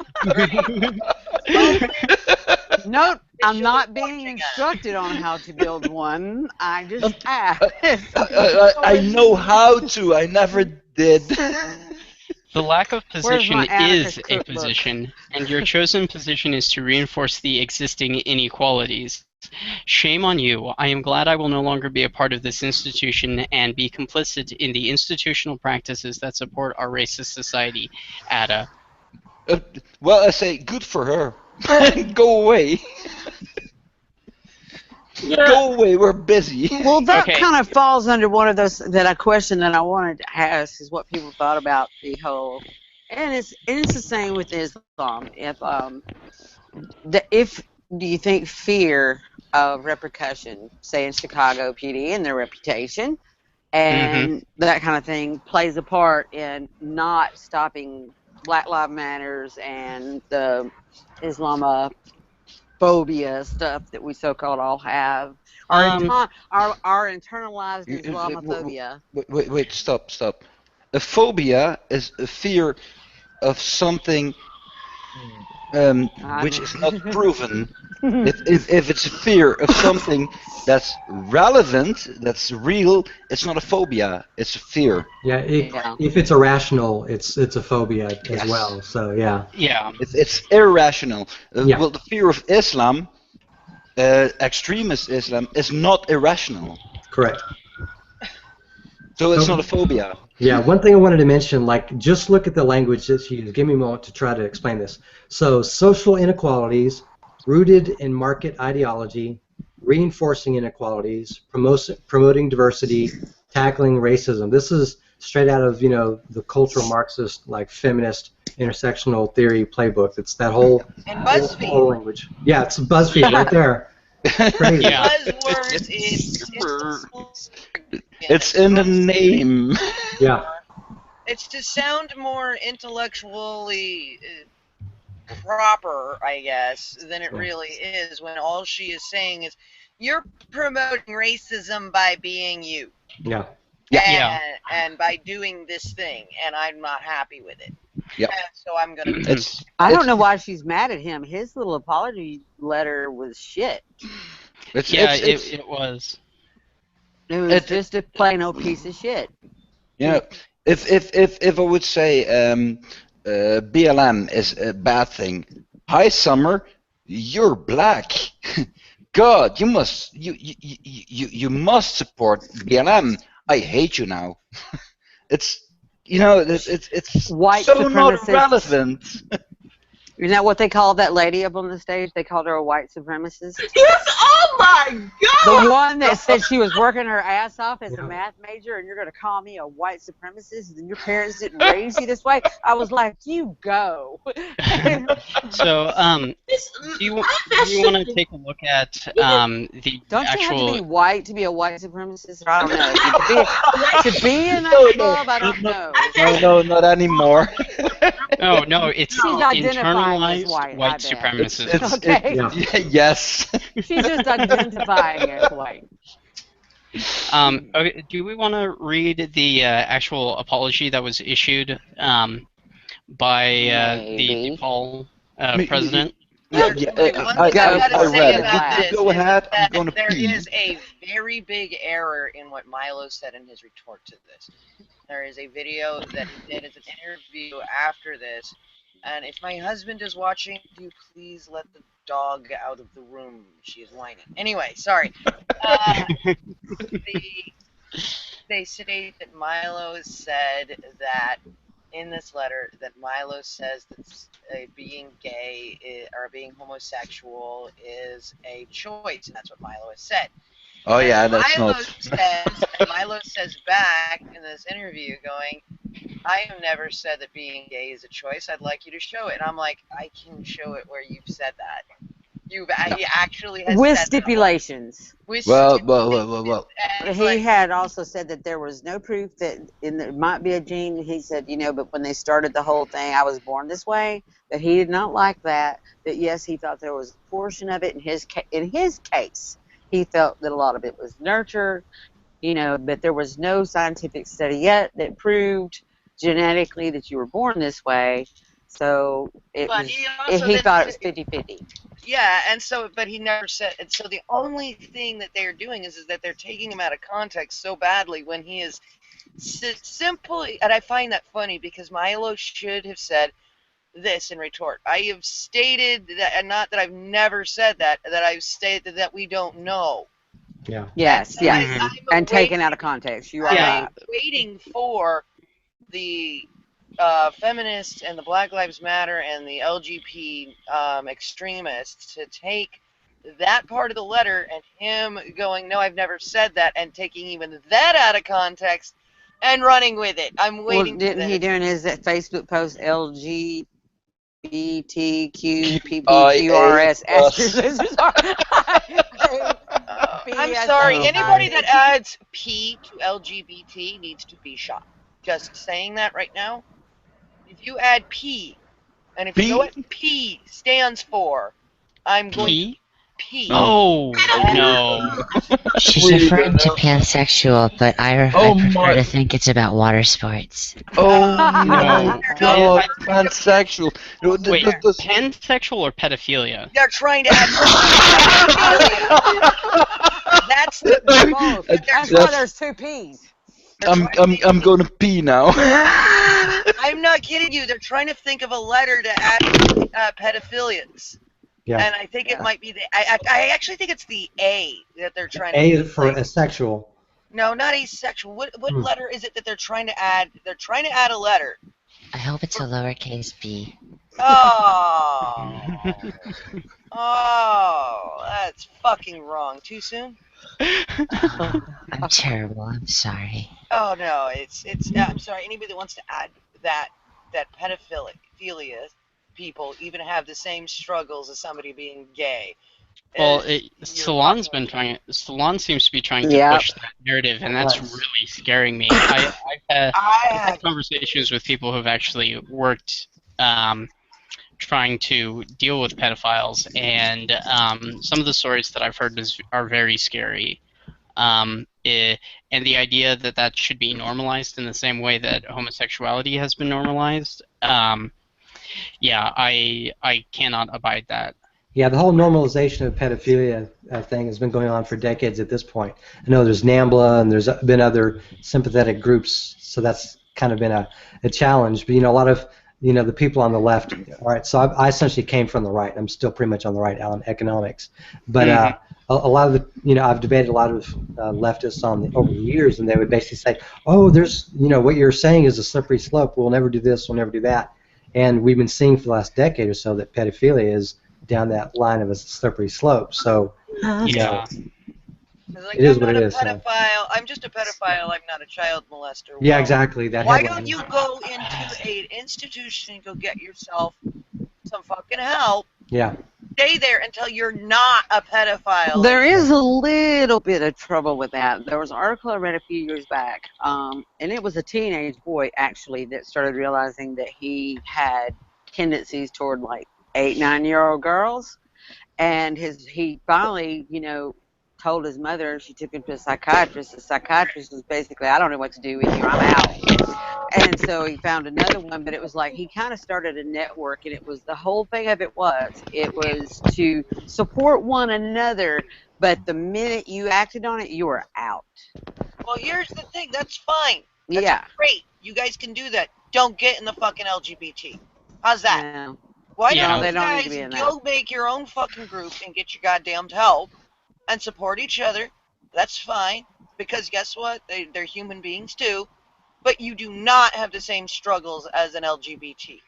Nope, I'm not being instructed on how to build one. I just asked. I know how to. I never did. The lack of position is a position, and your chosen position is to reinforce the existing inequalities. Shame on you. I am glad I will no longer be a part of this institution and be complicit in the institutional practices that support our racist society. Ada. Well, I say good for her. Go away. Go away, we're busy. Well, that kind of falls under one of those that a question that I wanted to ask is what people thought about the whole, and it's the same with Islam. If do you think fear of repercussion, say in Chicago PD and their reputation, and that kind of thing plays a part in not stopping Black Lives Matters and the Islamophobia stuff that we so-called all have, our internalized Islamophobia. Wait, stop. A phobia is a fear of something which is not proven. If it's a fear of something that's relevant, that's real, it's not a phobia, it's a fear. Yeah, if it's irrational, it's a phobia as well. So yeah. Yeah. It's irrational. Well, the fear of Islam, extremist Islam, is not irrational. Correct. So it's not a phobia. Yeah, one thing I wanted to mention, like, just look at the language that she used. Give me a moment to try to explain this. So, social inequalities rooted in market ideology, reinforcing inequalities, promoting diversity, tackling racism. This is straight out of, the cultural Marxist, like, feminist intersectional theory playbook. It's that whole language. Yeah, it's BuzzFeed right there. Crazy. Yeah. Buzzwords it's in the name. Yeah. It's to sound more intellectually proper, I guess, than it really is, when all she is saying is, you're promoting racism by being you. Yeah. And by doing this thing, and I'm not happy with it. Yep. And so I'm going to... I don't know why she's mad at him. His little apology letter was shit. It was. It was just a plain old piece of shit. If I would say BLM is a bad thing, hi Summer, you're black. God, you must support BLM. I hate you now. It's white so supremacist. Not relevant. Isn't that what they called that lady up on the stage? They called her a white supremacist. Yes! Oh my God! The one that said she was working her ass off as a math major, and you're going to call me a white supremacist, and your parents didn't raise you this way? I was like, you go. So, do you want to take a look at the Don't actual... you have to be white to be a white supremacist? I don't know. To be in that club, I don't know. No, not anymore. No, it's internalized white supremacism. Okay. Yes. She's just identifying as white. Okay, do we want to read the actual apology that was issued by the DePaul president? I read it. Go ahead. I'm going to there pee. is a very big error in what Milo said in his retort to this. There is a video that he did as an interview after this, and if my husband is watching, do you please let the dog out of the room? She is whining. Anyway, sorry. They state that Milo said that in this letter that Milo says that being gay or being homosexual is a choice, and that's what Milo has said. Oh yeah, that's Milo not. Milo says back in this interview, going, I have never said that being gay is a choice. I'd like you to show it. And I'm like, I can show it where you've said that. He actually has with said stipulations. Well. He had also said that there was no proof that there might be a gene. He said, but when they started the whole thing, I was born this way. That he did not like that. That yes, he thought there was a portion of it in his case. He felt that a lot of it was nurture, but there was no scientific study yet that proved genetically that you were born this way. So he thought it was 50-50. Yeah, but he never said. And so the only thing that they're doing is that they're taking him out of context so badly when he is simply. And I find that funny because Milo should have said this in retort. I have stated that, and not that I've never said that I've stated that we don't know. Yeah. Yes, and taken out of context. You are right. Waiting for the feminists and the Black Lives Matter and the LGBT extremists to take that part of the letter and him going, no, I've never said that, and taking even that out of context and running with it. I'm waiting for didn't he during his Facebook post LGBTQPBQRS? I'm sorry, anybody that adds P to LGBT needs to be shot. Just saying that right now. If you add P, and if you know what P stands for, I'm going to... P. Oh, no. She's referring to pansexual, but I prefer to think it's about water sports. Oh No. God, pansexual. Wait, pansexual or pedophilia? They're trying to add pedophilia. That's the both. That's why there's two P's. I'm going to pee now. I'm not kidding you. They're trying to think of a letter to add pedophilias. Yeah. And I think it might be the. I actually think it's the A that they're trying to. A for asexual. No, not asexual. What letter is it that they're trying to add? They're trying to add a letter. I hope it's a lowercase b. Oh. Oh, that's fucking wrong. Too soon? Oh, I'm terrible. I'm sorry. Oh no, it's. I'm sorry. Anybody that wants to add that pedophilia people even have the same struggles as somebody being gay. Well, Salon seems to be trying to push that narrative, and that's really scaring me. I've had conversations with people who have actually worked trying to deal with pedophiles, and some of the stories that I've heard are very scary. And the idea that should be normalized in the same way that homosexuality has been normalized, yeah, I cannot abide that. Yeah, the whole normalization of pedophilia thing has been going on for decades at this point. I know there's NAMBLA and there's been other sympathetic groups, so that's kind of been a challenge. But, a lot of, the people on the left, all right, so I essentially came from the right. I'm still pretty much on the right on economics. But a lot of the, I've debated a lot of leftists over the years, and they would basically say, oh, there's, what you're saying is a slippery slope. We'll never do this, we'll never do that. And we've been seeing for the last decade or so that pedophilia is down that line of a slippery slope. So, yeah. Like, it is what it is. Pedophile. I'm just a pedophile. I'm not a child molester. Yeah, well, exactly. Why don't you go into an institution and go get yourself some fucking help? Yeah. Stay there until you're not a pedophile. There is a little bit of trouble with that. There was an article I read a few years back, and it was a teenage boy, actually, that started realizing that he had tendencies toward, 8, 9-year-old girls. And he finally, told his mother, she took him to a psychiatrist. The psychiatrist was basically, I don't know what to do with you, I'm out. And so he found another one, but it was like he kind of started a network, and it was the whole thing of it was to support one another, but the minute you acted on it, you were out. Well, here's the thing, that's fine. That's great. You guys can do that. Don't get in the fucking LGBT. How's that? Yeah. Why don't you guys go make your own fucking group and get your goddamn help and support each other? That's fine, because guess what? They're human beings too, but you do not have the same struggles as an LGBT.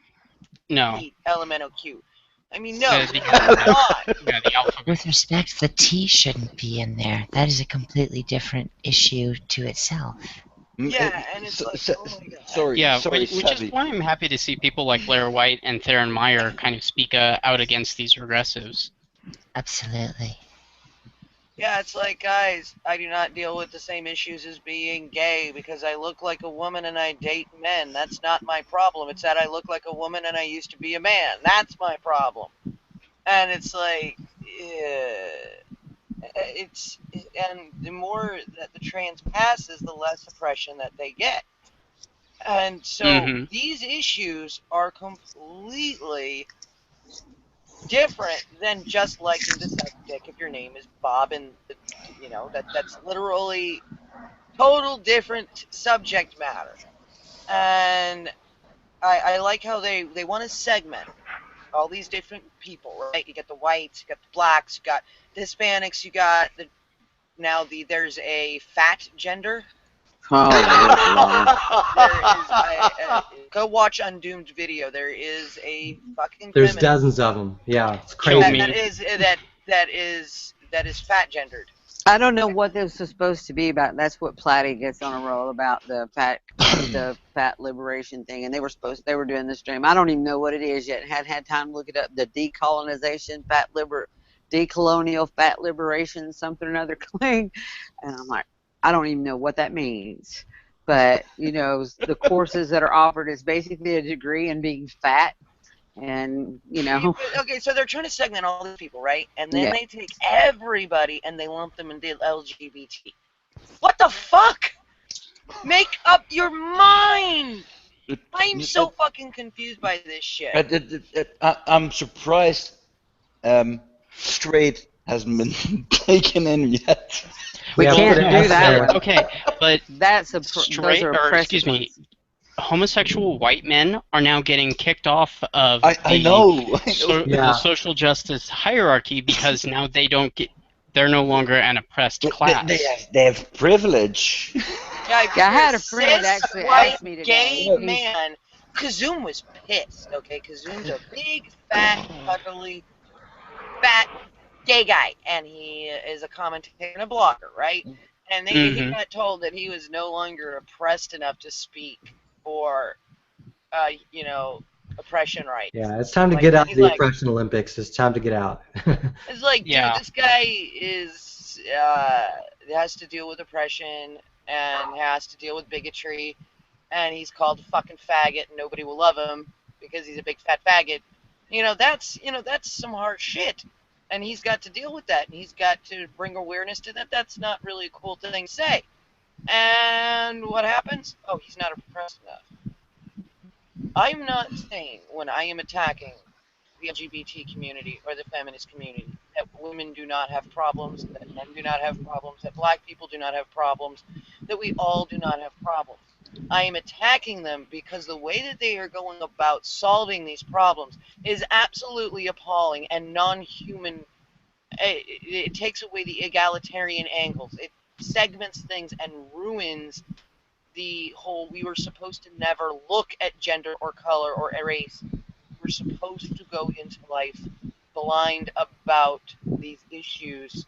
No. Elemental Q. I mean, no, not. With respect, the T shouldn't be in there. That is a completely different issue to itself. Yeah, and it's oh my God. Sorry, which is why I'm happy to see people like Blair White and Theron Meyer kind of speak out against these regressives. Absolutely. Yeah, it's like, guys, I do not deal with the same issues as being gay because I look like a woman and I date men. That's not my problem. It's that I look like a woman and I used to be a man. That's my problem. And it's like, and the more that the trans passes, the less oppression that they get. And so these issues are completely different than just liking the sex dick if your name is Bob, and that's literally total different subject matter. And I like how they want to segment all these different people, right? You got the whites, you got the blacks, you got the Hispanics, you got there's a fat gender. Oh, go watch Undoomed video. There is a fucking. There's dozens of them. Yeah, it's crazy. That is fat gendered. I don't know what this is supposed to be about. That's what Platty gets on a roll about, the fat liberation thing. And they were doing the stream. I don't even know what it is yet. Hadn't had time to look it up. The decolonization decolonial fat liberation something or another claim. And I'm like, I don't even know what that means. But, the courses that are offered is basically a degree in being fat. And, you know. Okay, so they're trying to segment all these people, right? And then they take everybody and they lump them into LGBT. What the fuck? Make up your mind! I'm so fucking confused by this shit. I'm surprised straight hasn't been taken in yet. We can't do that. Okay, but that's straight, or excuse me, homosexual white men are now getting kicked off of the social justice hierarchy because now they're no longer an oppressed class. They have privilege. Yeah, I had a friend actually ask me today. Gay man. Kazum was pissed. Okay, Kazum's a big, fat, cuddly, fat gay guy, and he is a commentator and a blogger, right? And he got told that he was no longer oppressed enough to speak for, you know, oppression rights. Yeah, it's time to get out of the oppression Olympics. It's time to get out. It's like, dude, this guy is has to deal with oppression and has to deal with bigotry, and he's called a fucking faggot, and nobody will love him because he's a big fat faggot. That's some hard shit. And he's got to deal with that, and he's got to bring awareness to that. That's not really a cool thing to say. And what happens? Oh, he's not oppressed enough. I'm not saying when I am attacking the LGBT community or the feminist community that women do not have problems, that men do not have problems, that black people do not have problems, that we all do not have problems. I am attacking them because the way that they are going about solving these problems is absolutely appalling and non-human. It takes away the egalitarian angles. It segments things and ruins the whole, we were supposed to never look at gender or color or race. We're supposed to go into life blind about these issues.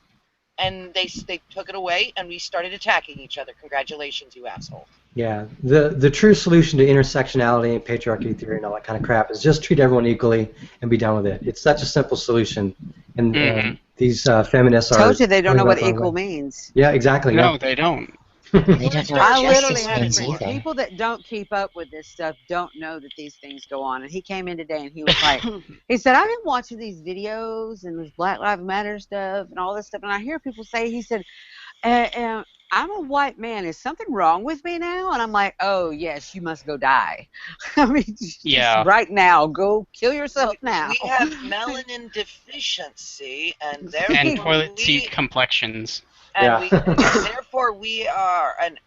And they took it away, and we started attacking each other. Congratulations, you asshole. Yeah, the true solution to intersectionality and patriarchy theory and all that kind of crap is just treat everyone equally and be done with it. It's such a simple solution, and these feminists are. Told you they don't know what equal means. Yeah, exactly. No, they don't. I literally had people that don't keep up with this stuff don't know that these things go on. And he came in today and he was like, he said, I've been watching these videos and this Black Lives Matter stuff and all this stuff. And I hear people say, he said, I'm a white man. Is something wrong with me now? And I'm like, oh, yes, you must go die. I mean, just right now, go kill yourself now. We have melanin deficiency and therefore and toilet seat complexions. And therefore, we are an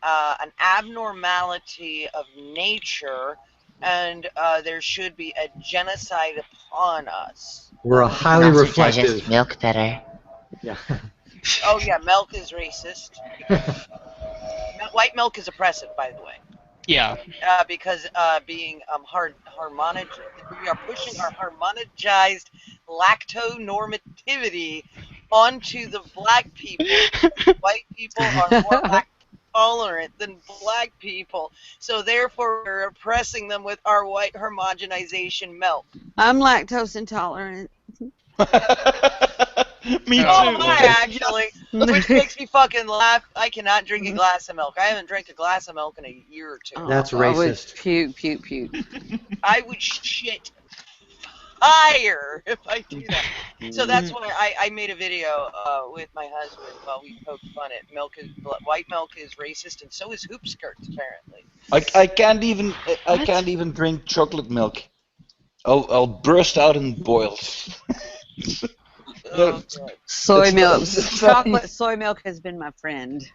abnormality of nature, and there should be a genocide upon us. We're a highly reflective. Digest milk better. Yeah. Oh yeah, milk is racist. White milk is oppressive, by the way. Yeah. Because being harmonized, we are pushing our harmonized lactonormativity onto the black people. White people are more lactose tolerant than black people, so therefore we're oppressing them with our white homogenization milk. I'm lactose intolerant. Me too. Oh my, actually, which makes me fucking laugh. I cannot drink a glass of milk. I haven't drank a glass of milk in a year or two. That's racist. I would puke. I would shit fire if I do that. So that's why I made a video with my husband while we poked fun at white milk is racist, and so is hoop skirts apparently. I can't even drink chocolate milk. I'll burst out in boils. Soy milk. Chocolate soy milk has been my friend.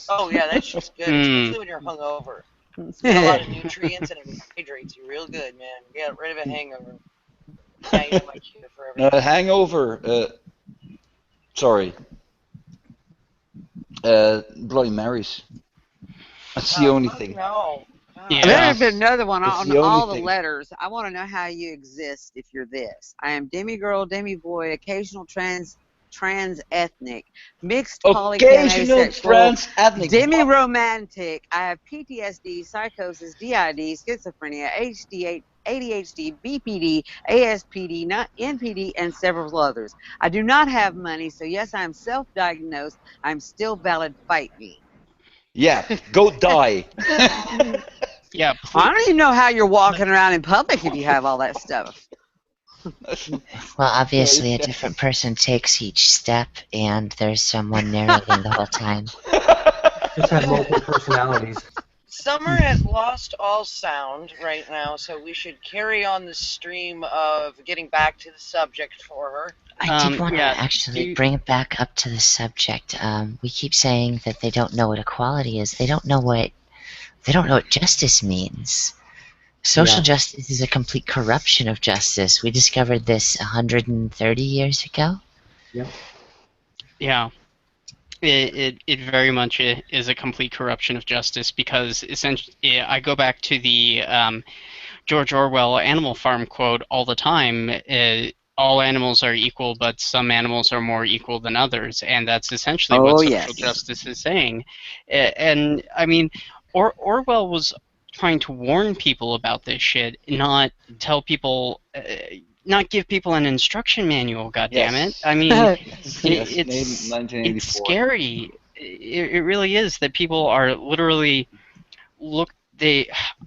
Oh yeah, that's just good, especially when you're hungover. It's got a lot of nutrients and it hydrates you real good, man. Get rid of a hangover. Hangover. Sorry. Bloody Marys. That's the only thing. No. Yeah. There's another one on all the letters. I want to know how you exist if you're this. I am demi-girl, demi-boy, occasional trans-ethnic, mixed polycam asexual, demi-romantic. I have PTSD, psychosis, DID, schizophrenia, ADHD, BPD, ASPD, NPD, and several others. I do not have money, so yes, I am self-diagnosed. I'm still valid. Fight me. Yeah, go die. Yeah. I don't even know how you're walking around in public if you have all that stuff. Well, obviously a different person takes each step, and there's someone narrating the whole time. Just have multiple personalities. Summer has lost all sound right now, so we should carry on the stream of getting back to the subject for her. I did want to actually bring it back up to the subject. We keep saying that they don't know what equality is. They don't know what justice means. Social justice is a complete corruption of justice. We discovered this 130 years ago. Yep. Yeah. It very much is a complete corruption of justice, because essentially I go back to the George Orwell Animal Farm quote all the time. All animals are equal, but some animals are more equal than others, and that's essentially what social justice is saying. And I mean, Orwell was trying to warn people about this shit, not tell people. Not give people an instruction manual, goddammit. I mean, it's scary. It really is that people are literally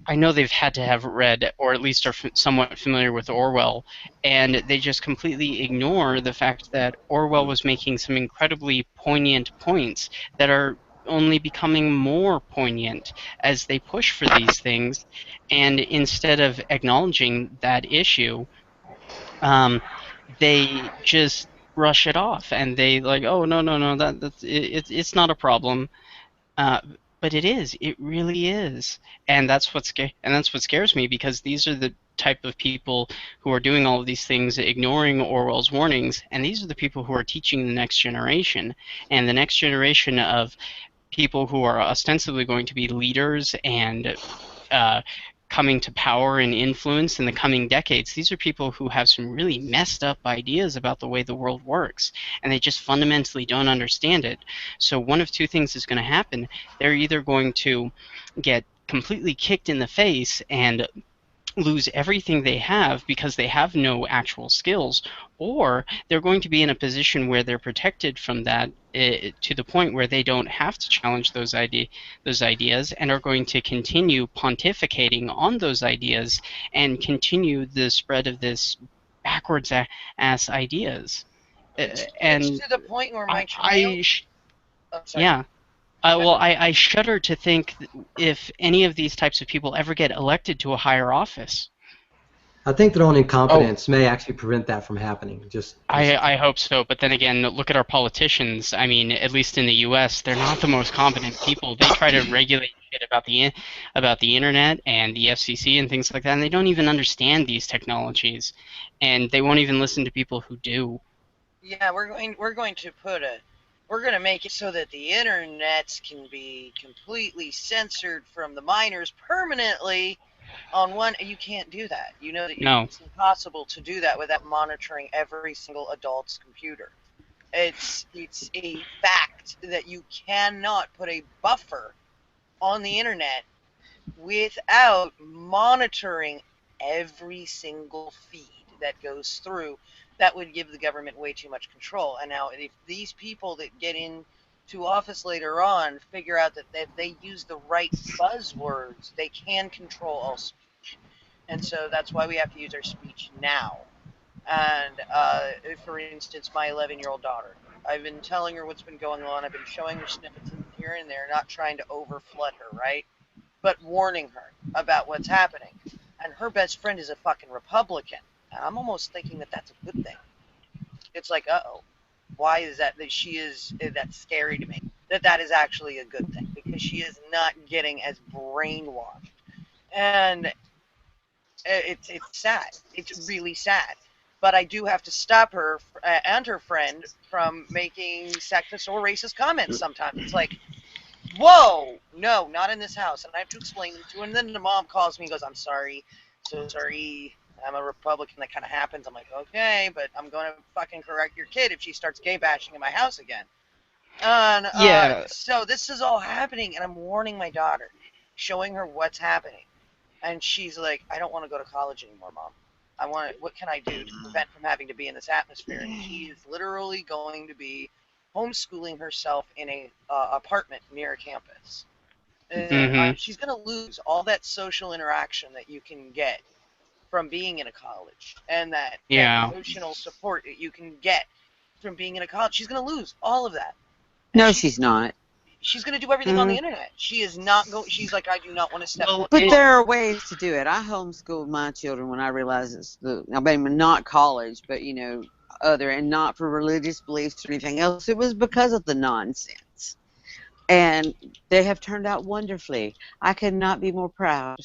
I know they've had to have read, or at least are somewhat familiar with Orwell, and they just completely ignore the fact that Orwell was making some incredibly poignant points that are only becoming more poignant as they push for these things, and instead of acknowledging that issue, they just brush it off, and they like, oh no, it's not a problem. But it is. It really is, and that's what scares me, because these are the type of people who are doing all of these things, ignoring Orwell's warnings, and these are the people who are teaching the next generation, and the next generation of people who are ostensibly going to be leaders and coming to power and influence in the coming decades. These are people who have some really messed up ideas about the way the world works, and they just fundamentally don't understand it. So one of two things is going to happen. They're either going to get completely kicked in the face and lose everything they have because they have no actual skills, or they're going to be in a position where they're protected from that to the point where they don't have to challenge those ideas, and are going to continue pontificating on those ideas and continue the spread of this backwards ass ideas. And it's to the point where my child... yeah. Well, I shudder to think if any of these types of people ever get elected to a higher office. I think their own incompetence may actually prevent that from happening. I hope so, but then again, look at our politicians. I mean, at least in the U.S., they're not the most competent people. They try to regulate shit about the internet and the FCC and things like that, and they don't even understand these technologies, and they won't even listen to people who do. Yeah, we're going to make it so that the internets can be completely censored from the minors permanently. On one, you can't do that. You know that it's impossible to do that without monitoring every single adult's computer. It's a fact that you cannot put a buffer on the internet without monitoring every single feed that goes through. That would give the government way too much control. And now if these people that get into office later on figure out that if they use the right buzzwords, they can control all speech. And so that's why we have to use our speech now. And for instance, my 11-year-old daughter, I've been telling her what's been going on. I've been showing her snippets here and there, not trying to overflood her, right? But warning her about what's happening. And her best friend is a fucking Republican. And I'm almost thinking that that's a good thing. It's like, uh-oh, why is that that's scary to me, that is actually a good thing, because she is not getting as brainwashed. And it's sad. It's really sad. But I do have to stop her and her friend from making sexist or racist comments sometimes. It's like, whoa, no, not in this house. And I have to explain them to her. And then the mom calls me and goes, I'm sorry, so sorry, I'm a Republican, that kind of happens. I'm like, okay, but I'm going to fucking correct your kid if she starts gay bashing in my house again. And so this is all happening, and I'm warning my daughter, showing her what's happening. And she's like, I don't want to go to college anymore, Mom. What can I do to prevent from having to be in this atmosphere? And she is literally going to be homeschooling herself in a apartment near a campus. She's going to lose all that social interaction that you can get from being in a college, and that emotional support that you can get from being in a college. She's going to lose all of that. And no, she's not. She's going to do everything on the internet. She is not going. She's like, I do not want to step. But there are ways to do it. I homeschooled my children when I realized it's I mean, not college, but you know, other, and not for religious beliefs or anything else. It was because of the nonsense, and they have turned out wonderfully. I could not be more proud.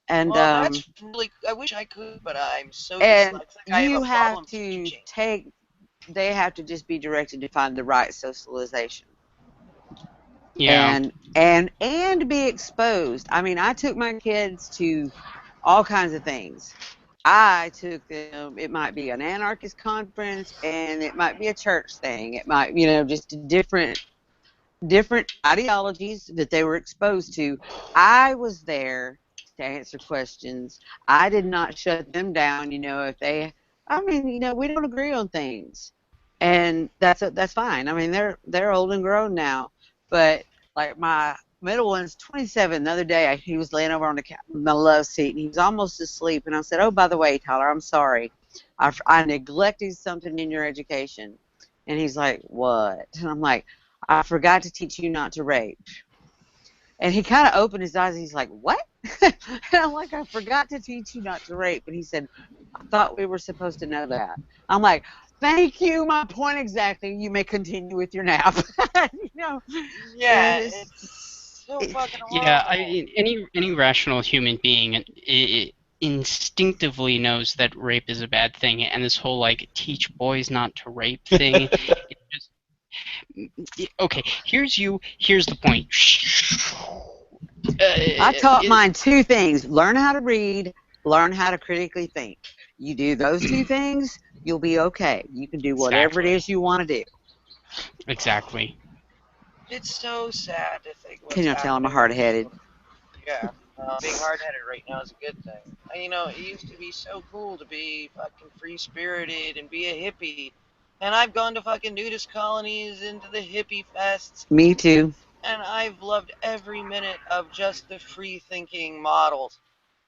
And well, that's really. I wish I could, but I'm so and dyslexic. I you have have to take. They have to just be directed to find the right socialization. Yeah. And be exposed. I mean, I took my kids to all kinds of things. I took them, it might be an anarchist conference, and it might be a church thing. It might, you know, just different ideologies that they were exposed to. I was there to answer questions. I did not shut them down, you know, if they, I mean, you know, we don't agree on things. And that's fine. I mean, they're old and grown now. But like my middle one's 27. The other day, he was laying over on my love seat, and he was almost asleep. And I said, "Oh, by the way, Tyler, I'm sorry. I neglected something in your education." And he's like, "What?" And I'm like, "I forgot to teach you not to rape." And he kind of opened his eyes, and he's like, "What?" And I'm like, "I forgot to teach you not to rape." And he said, "I thought we were supposed to know that." I'm like, "Thank you, my point exactly. You may continue with your nap." You know? Yeah, it's so fucking horrible. Yeah, any rational human being instinctively knows that rape is a bad thing, and this whole like teach boys not to rape thing. It just, okay, here's the point. I taught mine two things: learn how to read, learn how to critically think. You do those two things, you'll be okay. You can do whatever it is you want to do. Exactly. It's so sad to think what's Can you tell I'm hard-headed? Yeah, being hard-headed right now is a good thing. And, you know, it used to be so cool to be fucking free-spirited and be a hippie. And I've gone to fucking nudist colonies, into the hippie fests. Me too. And I've loved every minute of just the free-thinking models.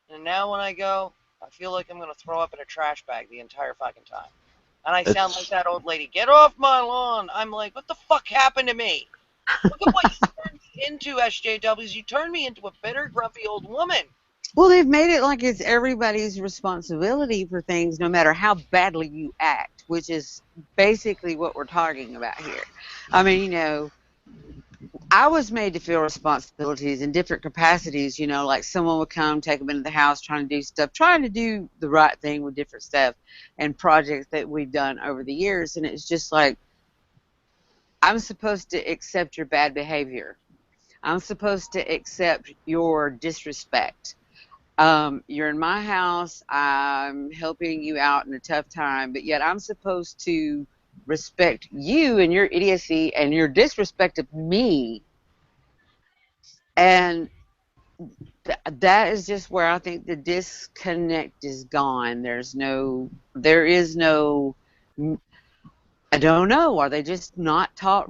And now when I go, I feel like I'm going to throw up in a trash bag the entire fucking time. And I sound like that old lady, "Get off my lawn." I'm like, what the fuck happened to me? Look at what you turned me into, SJWs. You turned me into a bitter, grumpy old woman. Well, they've made it like it's everybody's responsibility for things, no matter how badly you act, which is basically what we're talking about here. I mean, you know, I was made to feel responsibilities in different capacities, you know, like someone would come, take them into the house, trying to do stuff, trying to do the right thing with different stuff and projects that we've done over the years. And it's just like, I'm supposed to accept your bad behavior. I'm supposed to accept your disrespect. You're in my house. I'm helping you out in a tough time, but yet I'm supposed to respect you and your idiocy and your disrespect of me. And that is just where I think the disconnect is gone. There is no, I don't know. Are they just not taught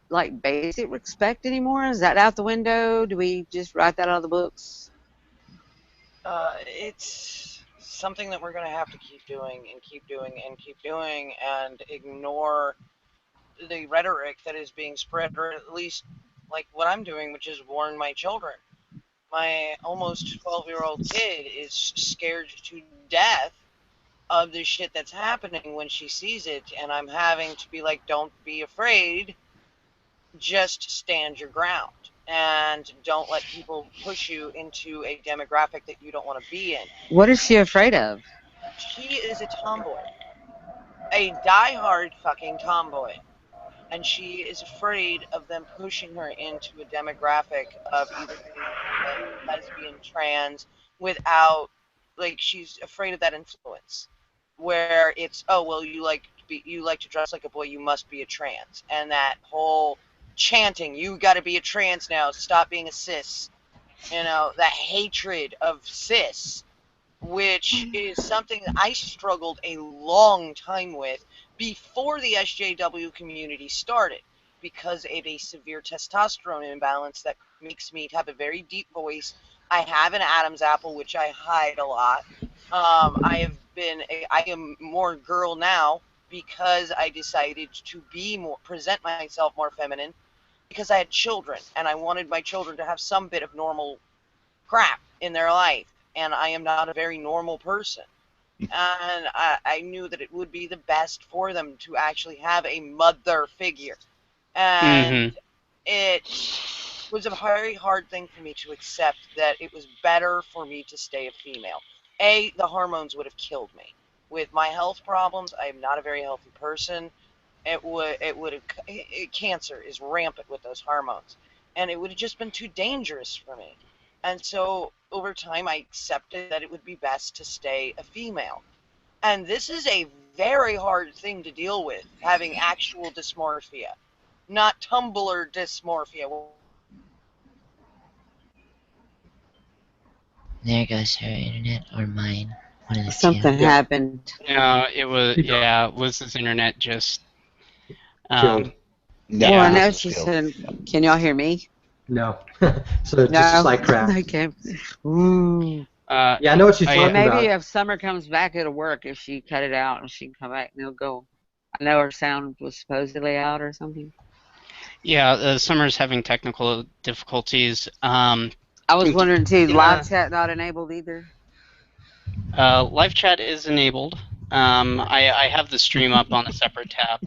like basic respect anymore? Is that out the window? Do we just write that out of the books? It's something that we're going to have to keep doing and keep doing and keep doing, and ignore the rhetoric that is being spread, or at least like what I'm doing, which is warn my children. My almost 12-year-old kid is scared to death of the shit that's happening when she sees it, and I'm having to be like, don't be afraid, just stand your ground, and don't let people push you into a demographic that you don't want to be in. What is she afraid of? She is a tomboy, a diehard fucking tomboy, and she is afraid of them pushing her into a demographic of either being lesbian, trans, without, like, she's afraid of that influence, where it's, oh well, you like to dress like a boy, you must be a trans, and that whole chanting, you got to be a trans now, stop being a cis, you know, that hatred of cis, which is something that I struggled a long time with before the SJW community started, because of a severe testosterone imbalance that makes me have a very deep voice. I have an Adam's apple, which I hide a lot, I am more girl now because I decided to present myself more feminine because I had children and I wanted my children to have some bit of normal crap in their life, and I am not a very normal person. And I knew that it would be the best for them to actually have a mother figure. And it was a very hard thing for me to accept that it was better for me to stay a female. The hormones would have killed me. With my health problems, I am not a very healthy person. Cancer is rampant with those hormones. And it would have just been too dangerous for me. And so over time, I accepted that it would be best to stay a female. And this is a very hard thing to deal with, having actual dysmorphia, not Tumblr dysmorphia. There goes her internet or mine. One of the Something two. happened. No, it was his internet just killed. Yeah, well, I know she said, can y'all hear me? No. So it's just like crap. Okay. Yeah, I know what she's talking about. Maybe if Summer comes back, it'll work. If she cut it out and she can come back and it'll go. I know her sound was supposedly out or something. Yeah, Summer's having technical difficulties. I was wondering too, live chat not enabled either? Live chat is enabled. I have the stream up on a separate tab.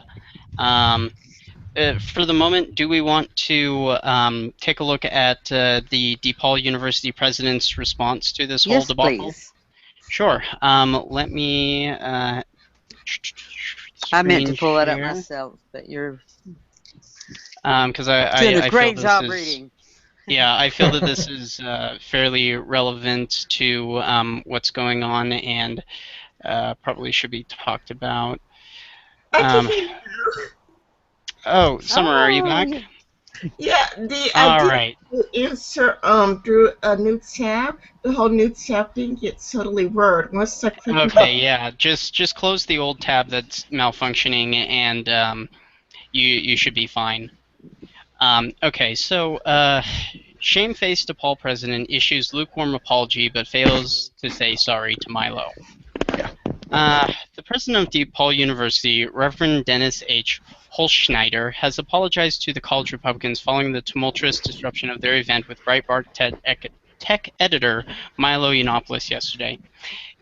For the moment, do we want to take a look at the DePaul University president's response to this whole debacle? Please. Sure. Let me. I meant to pull that up myself, but you're. Because I doing a great feel job reading. Yeah, I feel that this is fairly relevant to what's going on and probably should be talked about. Oh, Summer, are you back? Yeah, I did insert through a new tab. The whole new tab didn't get totally word. Once I click yeah, just close the old tab that's malfunctioning, and you should be fine. Okay, so shamefaced DePaul president issues lukewarm apology but fails to say sorry to Milo. The president of DePaul University, Reverend Dennis H. Holzschneider, has apologized to the college Republicans following the tumultuous disruption of their event with Breitbart tech editor Milo Yiannopoulos yesterday.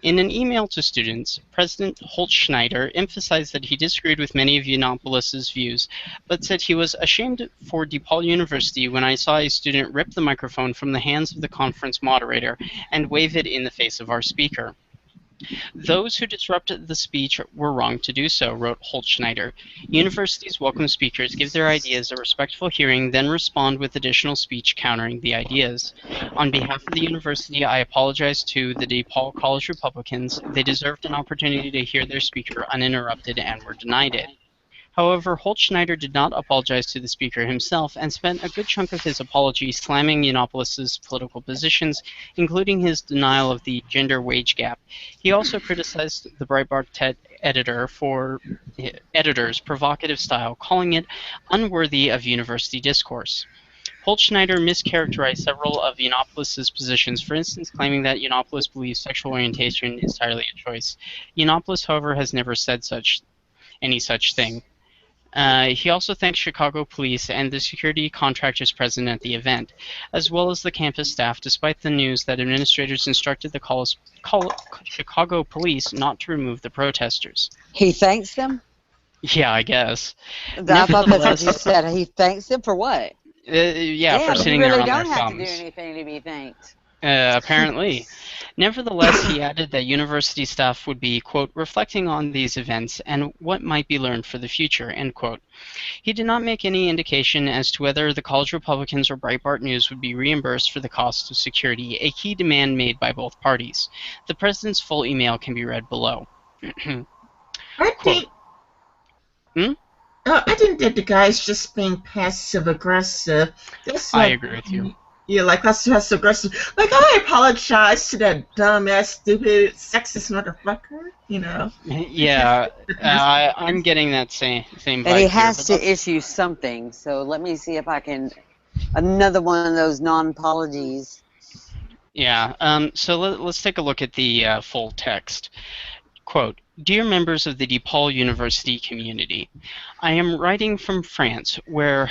In an email to students, President Holzschneider emphasized that he disagreed with many of Yiannopoulos' views, but said he was ashamed for DePaul University when I saw a student rip the microphone from the hands of the conference moderator and wave it in the face of our speaker. Those who disrupted the speech were wrong to do so, wrote Holzschneider. Universities welcome speakers, give their ideas a respectful hearing, then respond with additional speech countering the ideas. On behalf of the university, I apologize to the DePaul College Republicans. They deserved an opportunity to hear their speaker uninterrupted and were denied it. However, Holzschneider did not apologize to the speaker himself and spent a good chunk of his apology slamming Yiannopoulos' political positions, including his denial of the gender wage gap. He also criticized the Breitbart editor for editor's provocative style, calling it unworthy of university discourse. Holzschneider mischaracterized several of Yiannopoulos' positions, for instance claiming that Yiannopoulos believes sexual orientation is entirely a choice. Yiannopoulos, however, has never said any such thing. He also thanked Chicago police and the security contractors present at the event, as well as the campus staff, despite the news that administrators instructed the Chicago police not to remove the protesters. He thanks them? Yeah, I guess. I thought that's what you said. He thanks them for what? For sitting there on their thumbs. You really don't have to do anything to be thanked. Apparently. Nevertheless, he added that university staff would be, quote, reflecting on these events and what might be learned for the future, end quote. He did not make any indication as to whether the college Republicans or Breitbart News would be reimbursed for the cost of security, a key demand made by both parties. The president's full email can be read below. I think that the guy's just being passive-aggressive. I agree with you. Yeah, like that's aggressive. Like, I apologize to that dumbass, stupid, sexist motherfucker. You know. Yeah, I'm getting that same vibe. And he has to issue something. So let me see if I can. Another one of those non-apologies. Yeah. So let's take a look at the full text. Quote, "Dear members of the DePaul University community, I am writing from France, where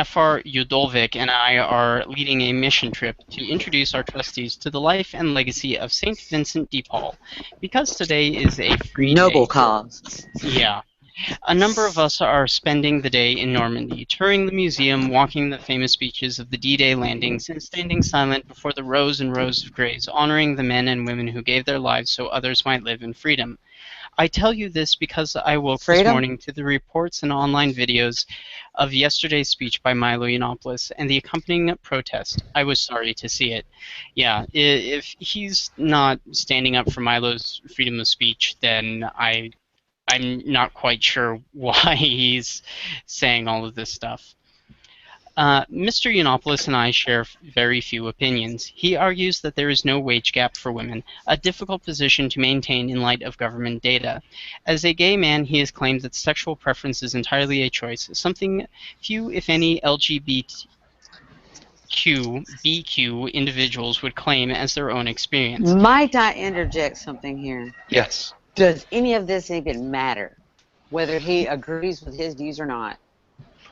Fr. Yudovic and I are leading a mission trip to introduce our trustees to the life and legacy of St. Vincent de Paul, because today is a free Noble day." cause. Yeah. "A number of us are spending the day in Normandy, touring the museum, walking the famous beaches of the D-Day landings, and standing silent before the rows and rows of graves, honoring the men and women who gave their lives so others might live in freedom. I tell you this because I woke this morning to the reports and online videos of yesterday's speech by Milo Yiannopoulos and the accompanying protest. I was sorry to see it." Yeah, if he's not standing up for Milo's freedom of speech, then I'm not quite sure why he's saying all of this stuff. Mr. Yiannopoulos and I share very few opinions. He argues that there is no wage gap for women, a difficult position to maintain in light of government data. As a gay man, he has claimed that sexual preference is entirely a choice, something few, if any, BQ individuals would claim as their own experience. Might I interject something here? Yes. Does any of this even matter? Whether he agrees with his views or not?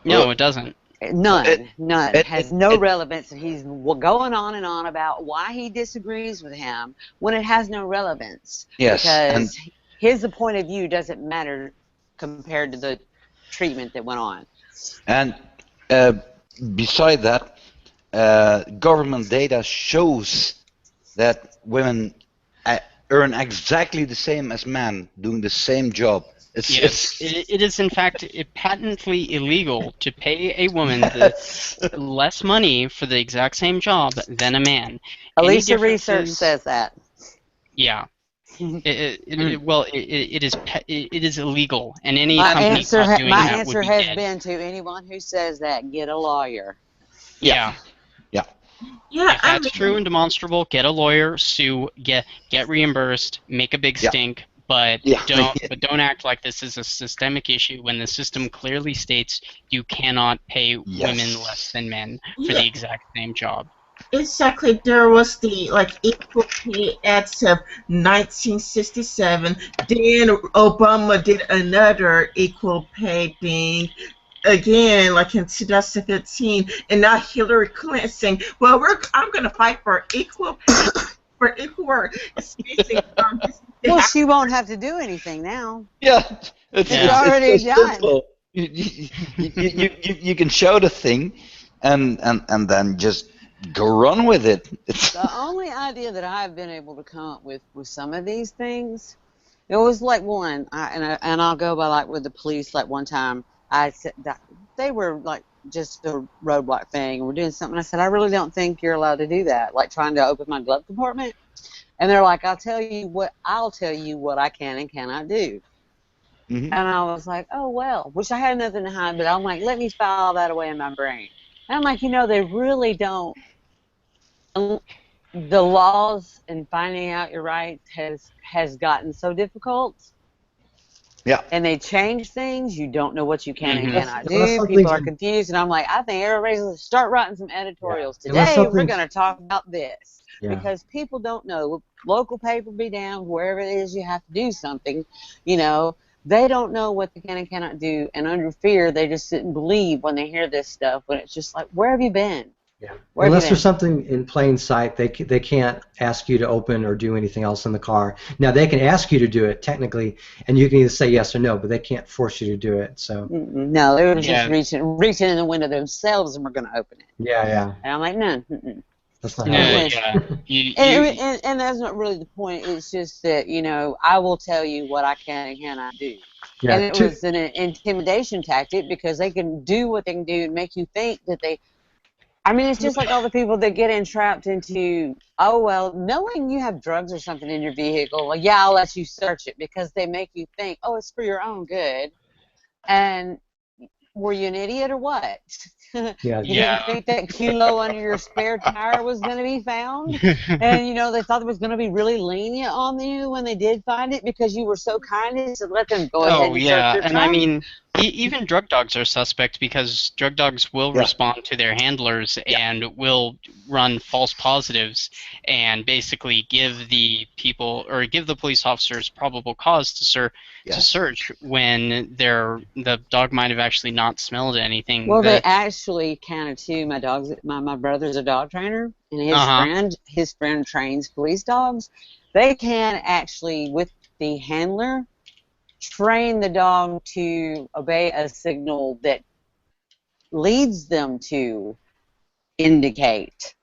No, it doesn't. None. None. It has no relevance. And he's going on and on about why he disagrees with him when it has no relevance. Yes. Because his point of view doesn't matter compared to the treatment that went on. And beside that, government data shows that women earn exactly the same as men doing the same job. It is in fact patently illegal to pay a woman less money for the exact same job than a man. At least the research says that. Yeah. It is illegal, and any my company answer, caught doing my that answer would be has dead. been to anyone who says that, get a lawyer. Yeah. Yeah, if that's true and demonstrable, get a lawyer, sue, get reimbursed, make a big stink, but don't act like this is a systemic issue when the system clearly states you cannot pay women less than men for the exact same job. Exactly. There was the Equal Pay Act of 1967. Then Obama did another equal pay thing again, in 2015, and now Hillary Clinton saying, "Well, I'm going to fight for equal pay, for equal work." Well, she won't have to do anything now. Yeah, it's already done. You can show the thing, and then just go run with it. The only idea that I've been able to come up with some of these things, it was one, and I'll go by with the police. One time, I said that they were just a roadblock thing, and we're doing something. I said, I really don't think you're allowed to do that. Trying to open my glove compartment, and they're like, I'll tell you what I can and cannot do. Mm-hmm. And I was like, oh well, which I had nothing to hide, but I'm like, let me file that away in my brain. And I'm like, they really don't. The laws and finding out your rights has gotten so difficult. Yeah. And they change things. You don't know what you can and cannot do. People are confused. And I'm like, I think everybody's going to start writing some editorials. Today we're going to talk about this. Yeah. Because people don't know. Local paper be down, wherever it is you have to do something, they don't know what they can and cannot do. And under fear, they just sit and believe when they hear this stuff. When it's just where have you been? Yeah. Unless there's something in plain sight, they can't ask you to open or do anything else in the car. Now, they can ask you to do it technically, and you can either say yes or no, but they can't force you to do it. So no, they were just reaching in the window themselves and we're going to open it. Yeah. And I'm like, no. That's not how it works. And that's not really the point. It's just that, I will tell you what I can and cannot do. Yeah, and it was an intimidation tactic because they can do what they can do and make you think that they... it's just like all the people that get entrapped into, knowing you have drugs or something in your vehicle, I'll let you search it because they make you think, it's for your own good. And were you an idiot or what? Yeah. You didn't think that kilo under your spare tire was going to be found? And, they thought it was going to be really lenient on you when they did find it because you were so kind as to let them go ahead and search your trunk? And Even drug dogs are suspect because drug dogs will respond to their handlers and will run false positives and basically give the people or give the police officers probable cause to search when the dog might have actually not smelled anything. Well, they actually counted too. My brother's a dog trainer, and his friend trains police dogs. They can actually, with the handler, train the dog to obey a signal that leads them to indicate.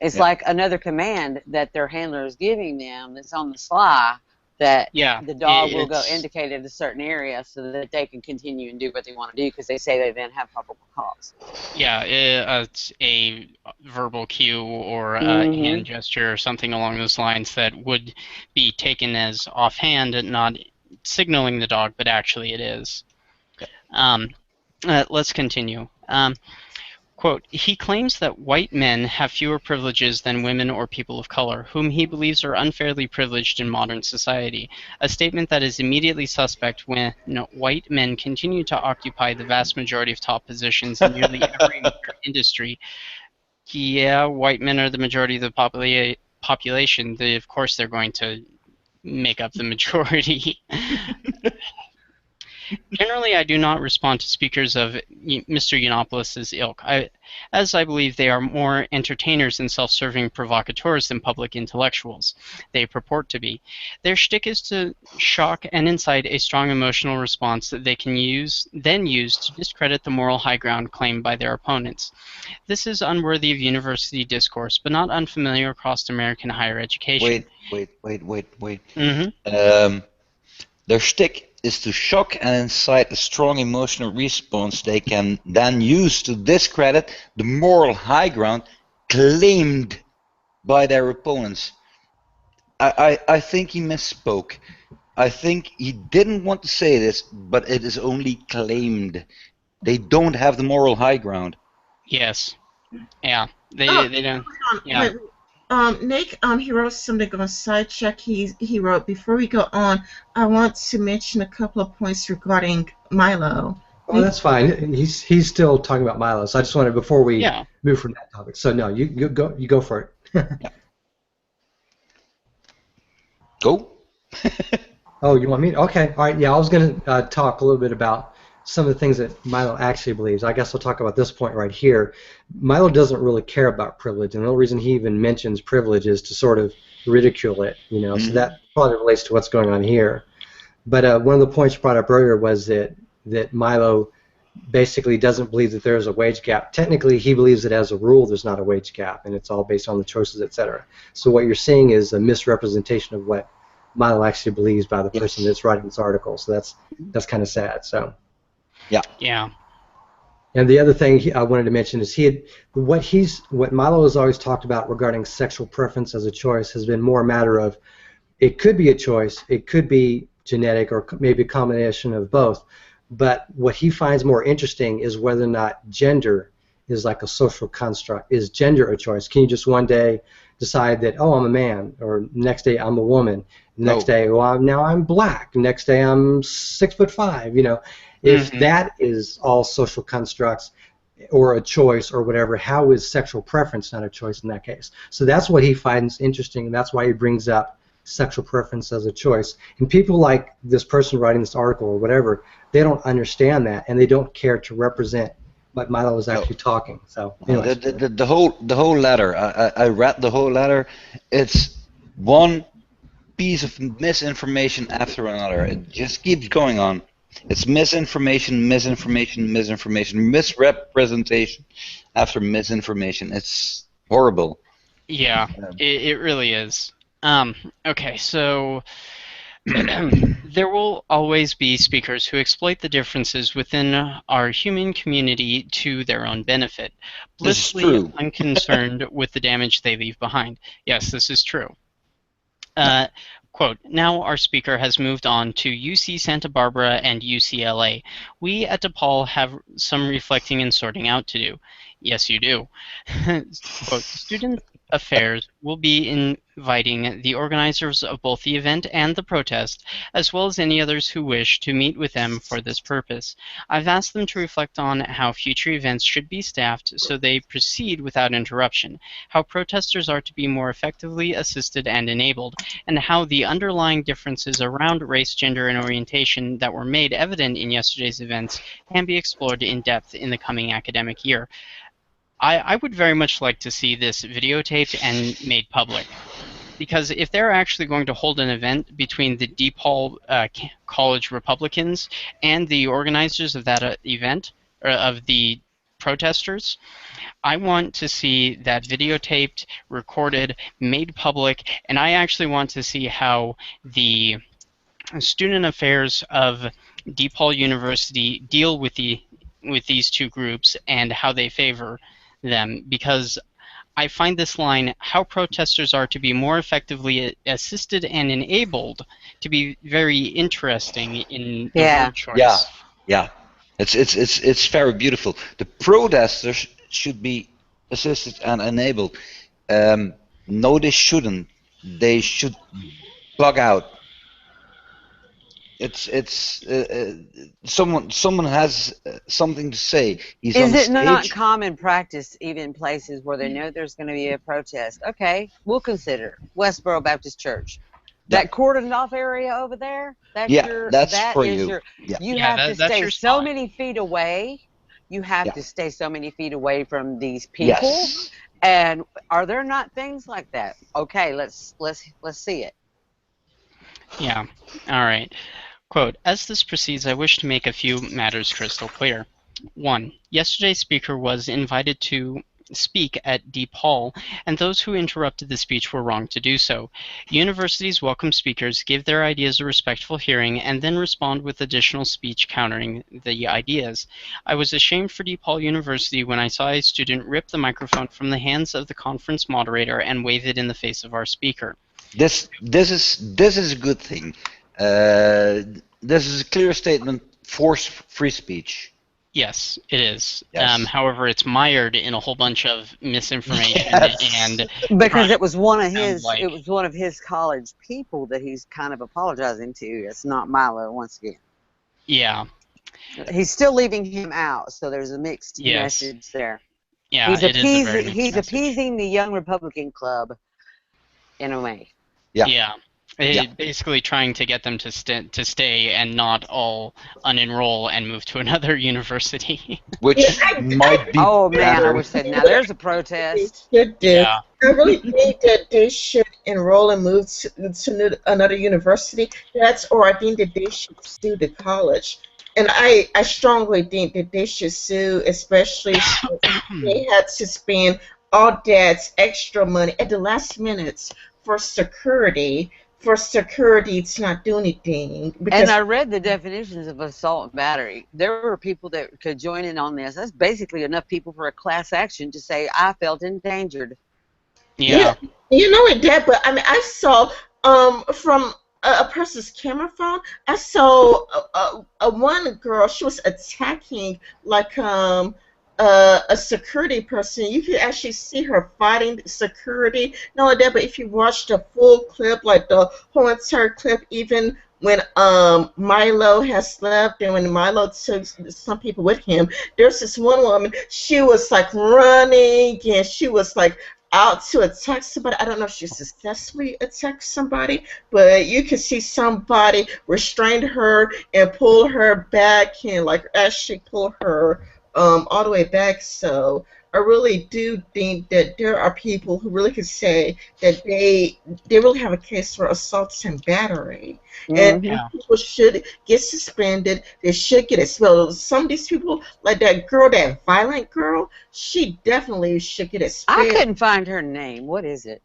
It's like another command that their handler is giving them that's on the sly, that the dog will go indicate at a certain area so that they can continue and do what they want to do because they say they then have probable cause. Yeah, it's a verbal cue or a hand gesture or something along those lines that would be taken as offhand and not signaling the dog, but actually it is. Let's continue. Quote, he claims that white men have fewer privileges than women or people of color, whom he believes are unfairly privileged in modern society, a statement that is immediately suspect when white men continue to occupy the vast majority of top positions in nearly every industry. Yeah, white men are the majority of the population. Of course they're going to make up the majority. Generally, I do not respond to speakers of Mr. Yiannopoulos' ilk, as I believe they are more entertainers and self-serving provocateurs than public intellectuals. They purport to be. Their shtick is to shock and incite a strong emotional response that they can then use to discredit the moral high ground claimed by their opponents. This is unworthy of university discourse, but not unfamiliar across American higher education. Wait. Their shtick is to shock and incite a strong emotional response they can then use to discredit the moral high ground claimed by their opponents. I think he misspoke. I think he didn't want to say this, but it is only claimed. They don't have the moral high ground. Yes. Yeah. They don't. Yeah. Nick, he wrote something on side check. He wrote, before we go on, I want to mention a couple of points regarding Milo. Oh, that's fine. He's still talking about Milo, so I just wanted, before we move from that topic. So no, you go for it. Go. Oh, you want me? Okay, all right. Yeah, I was going to talk a little bit about some of the things that Milo actually believes. I guess I'll talk about this point right here. Milo doesn't really care about privilege, and the only reason he even mentions privilege is to sort of ridicule it, So that probably relates to what's going on here. But one of the points brought up earlier was that Milo basically doesn't believe that there is a wage gap. Technically, he believes that as a rule there's not a wage gap, and it's all based on the choices, etc. So what you're seeing is a misrepresentation of what Milo actually believes by the person that's writing this article. So that's kind of sad. So. Yeah. And the other thing I wanted to mention is what Milo has always talked about regarding sexual preference as a choice has been more a matter of it could be a choice, it could be genetic, or maybe a combination of both. But what he finds more interesting is whether or not gender is like a social construct. Is gender a choice? Can you just one day decide that, oh, I'm a man, or next day I'm a woman, next day, well, now I'm black, next day I'm 6'5", If that is all social constructs or a choice or whatever, how is sexual preference not a choice in that case? So that's what he finds interesting, and that's why he brings up sexual preference as a choice. And people like this person writing this article or whatever, they don't understand that, and they don't care to represent what Milo is actually talking. So anyway. The whole letter, I read the whole letter. It's one piece of misinformation after another. It just keeps going on. It's misinformation, misrepresentation after misinformation. It's horrible. Yeah, it really is. Okay, so there will always be speakers who exploit the differences within our human community to their own benefit, blissfully unconcerned with the damage they leave behind. Yes, this is true. Quote, now our speaker has moved on to UC Santa Barbara and UCLA. We at DePaul have some reflecting and sorting out to do. Yes, you do. Quote, students Affairs will be inviting the organizers of both the event and the protest, as well as any others who wish to meet with them for this purpose. I've asked them to reflect on how future events should be staffed so they proceed without interruption, how protesters are to be more effectively assisted and enabled, and how the underlying differences around race, gender, and orientation that were made evident in yesterday's events can be explored in depth in the coming academic year. I would very much like to see this videotaped and made public, because if they're actually going to hold an event between the DePaul College Republicans and the organizers of that event, or of the protesters, I want to see that videotaped, recorded, made public, and I actually want to see how the student affairs of DePaul University deal with these two groups and how they favor them, because I find this line, how protesters are to be more effectively assisted and enabled, to be very interesting in the word choice. Yeah. It's very beautiful. The protesters should be assisted and enabled. No, they shouldn't. They should bug out. Someone has something to say. He's on Is it stage. not common practice, even places where they know there's going to be a protest? Okay, we'll consider Westboro Baptist Church. That cordoned off area over there. That's for you. You have to stay so many feet away. You have to stay so many feet away from these people. Yes. And are there not things like that? Okay, let's see it. Yeah. All right. Quote, as this proceeds, I wish to make a few matters crystal clear. 1. Yesterday's speaker was invited to speak at DePaul, and those who interrupted the speech were wrong to do so. Universities welcome speakers, give their ideas a respectful hearing, and then respond with additional speech countering the ideas. I was ashamed for DePaul University when I saw a student rip the microphone from the hands of the conference moderator and wave it in the face of our speaker. This is a good thing. This is a clear statement for free speech. Yes, it is. Yes. However, it's mired in a whole bunch of misinformation and because it was one of his college people that he's kind of apologizing to. It's not Milo once again. Yeah. He's still leaving him out, so there's a mixed message there. Yeah, he's appeasing the young Republican club in a way. Yeah. Basically trying to get them to stay and not all unenroll and move to another university. Which might be Oh man, I wish that now there's a protest. I really think that they should enroll and move to another university. Or I think that they should sue the college. And I strongly think that they should sue, especially if they had to spend all that extra money at the last minutes for security to not do anything. And I read the definitions of assault and battery. There were people that could join in on this. That's basically enough people for a class action to say, I felt endangered. Yeah. You know it, Dad, but I mean, I saw from a person's camera phone, I saw one girl, she was attacking like a security person. You could actually see her fighting security. Not only that, but if you watch the full clip, like the whole entire clip, even when Milo has left and when Milo took some people with him, there's this one woman, she was like running and she was like out to attack somebody. I don't know if she successfully attacked somebody, but you can see somebody restrained her and pull her back and like actually pull her all the way back. So I really do think that there are people who really could say that they really have a case for assault and battery. And people should get suspended. They should get expelled. Some of these people, like that girl, that violent girl, she definitely should get expelled. I couldn't find her name. What is it?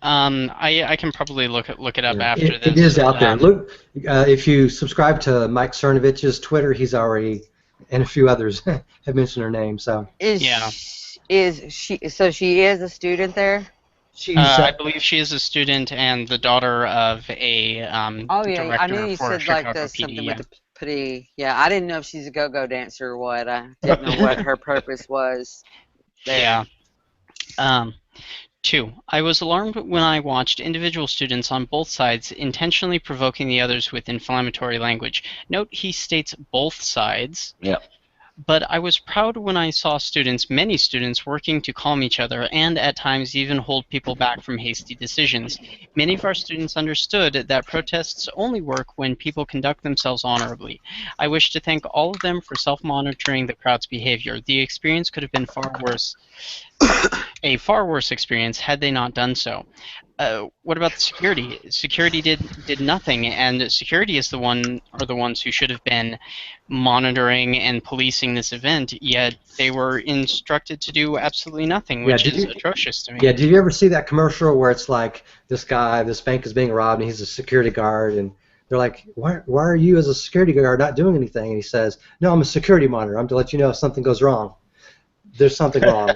I can probably look it up after this. It is out there. Look, if you subscribe to Mike Cernovich's Twitter, he's already, and a few others have mentioned her name. So is she? So she is a student there. I believe she is a student and the daughter of a director I knew you said Chicago like PD, something with the pretty. Yeah, I didn't know if she's a go-go dancer or what. I didn't know what her purpose was there. Yeah. 2. I was alarmed when I watched individual students on both sides intentionally provoking the others with inflammatory language. Note he states both sides. Yeah. But I was proud when I saw students, many students, working to calm each other and at times even hold people back from hasty decisions. Many of our students understood that protests only work when people conduct themselves honorably. I wish to thank all of them for self-monitoring the crowd's behavior. The experience could have been far worse. A far worse experience had they not done so. What about the security? Security did nothing, and security is the ones who should have been monitoring and policing this event. Yet they were instructed to do absolutely nothing, which is atrocious to me. Yeah, did you ever see that commercial where it's like this bank is being robbed, and he's a security guard, and they're like, why are you as a security guard not doing anything? And he says, no, I'm a security monitor. I'm to let you know if something goes wrong. There's something wrong.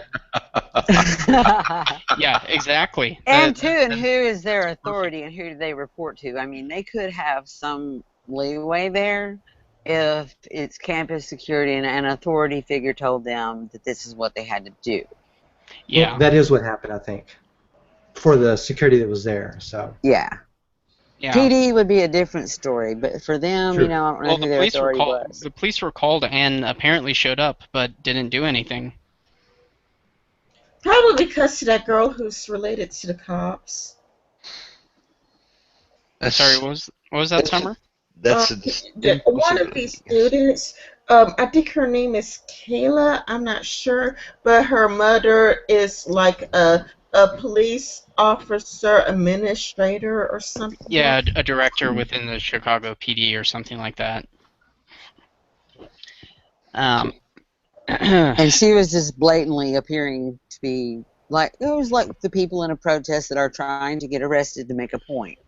Yeah, exactly. And who is their authority and who do they report to? I mean, they could have some leeway there if it's campus security and an authority figure told them that this is what they had to do. Yeah. Well, that is what happened, I think, for the security that was there. So. Yeah. Yeah. PD would be a different story, but for them, Sure. you know, I don't know who their authority was. The police were called and apparently showed up, but didn't do anything. Probably because of that girl who's related to the cops. Sorry, what was that, Summer? That's one of these students. I think her name is Kayla. I'm not sure, but her mother is like a police officer, administrator, or something. Yeah, a director within the Chicago PD or something like that. And she was just blatantly appearing to be like, it was like the people in a protest that are trying to get arrested to make a point.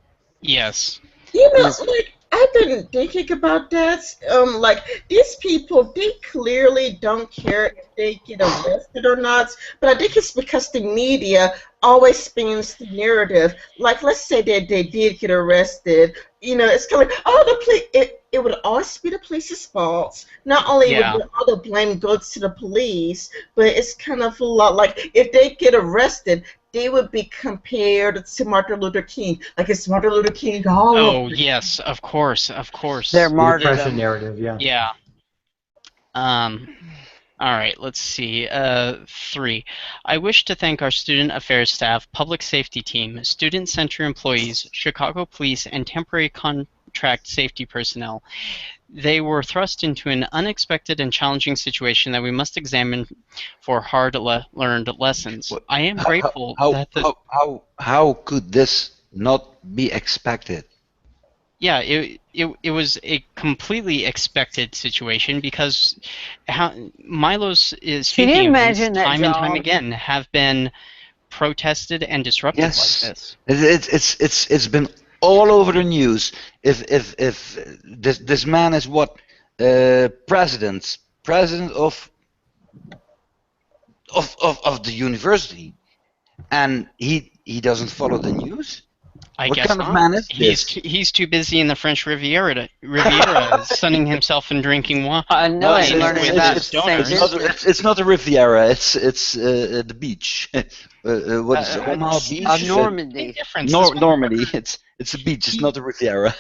Yes. You know, like, I've been thinking about that. Like, these people, they clearly don't care if they get arrested or not, but I think it's because the media always spins the narrative. Like, let's say that they did get arrested. You know, it's kind of like, oh, the police, it would always be the police's fault. Not only would all the blame go to the police, but it's kind of a lot like, if they get arrested, they would be compared to Martin Luther King. Like, it's Martin Luther King all over. Oh, yes, of course, of course. Their martyrdom. Repression narrative, yeah. Yeah. All right, let's see. 3. I wish to thank our student affairs staff, public safety team, student center employees, Chicago police, and temporary contract safety personnel. They were thrust into an unexpected and challenging situation that we must examine for hard-learned lessons. I am grateful that how could this not be expected? Yeah, it was a completely expected situation because Milo's speaking events time and time again have been protested and disrupted like this. It's been all over the news. If this man is what president of the university, and he doesn't follow the news. I what guess kind not. of man is this? He's too busy in the French Riviera sunning himself and drinking wine. No, it's not a Riviera. It's the beach. What is it? Omaha Beach? Normandy. Normandy. It's a beach. It's not a Riviera.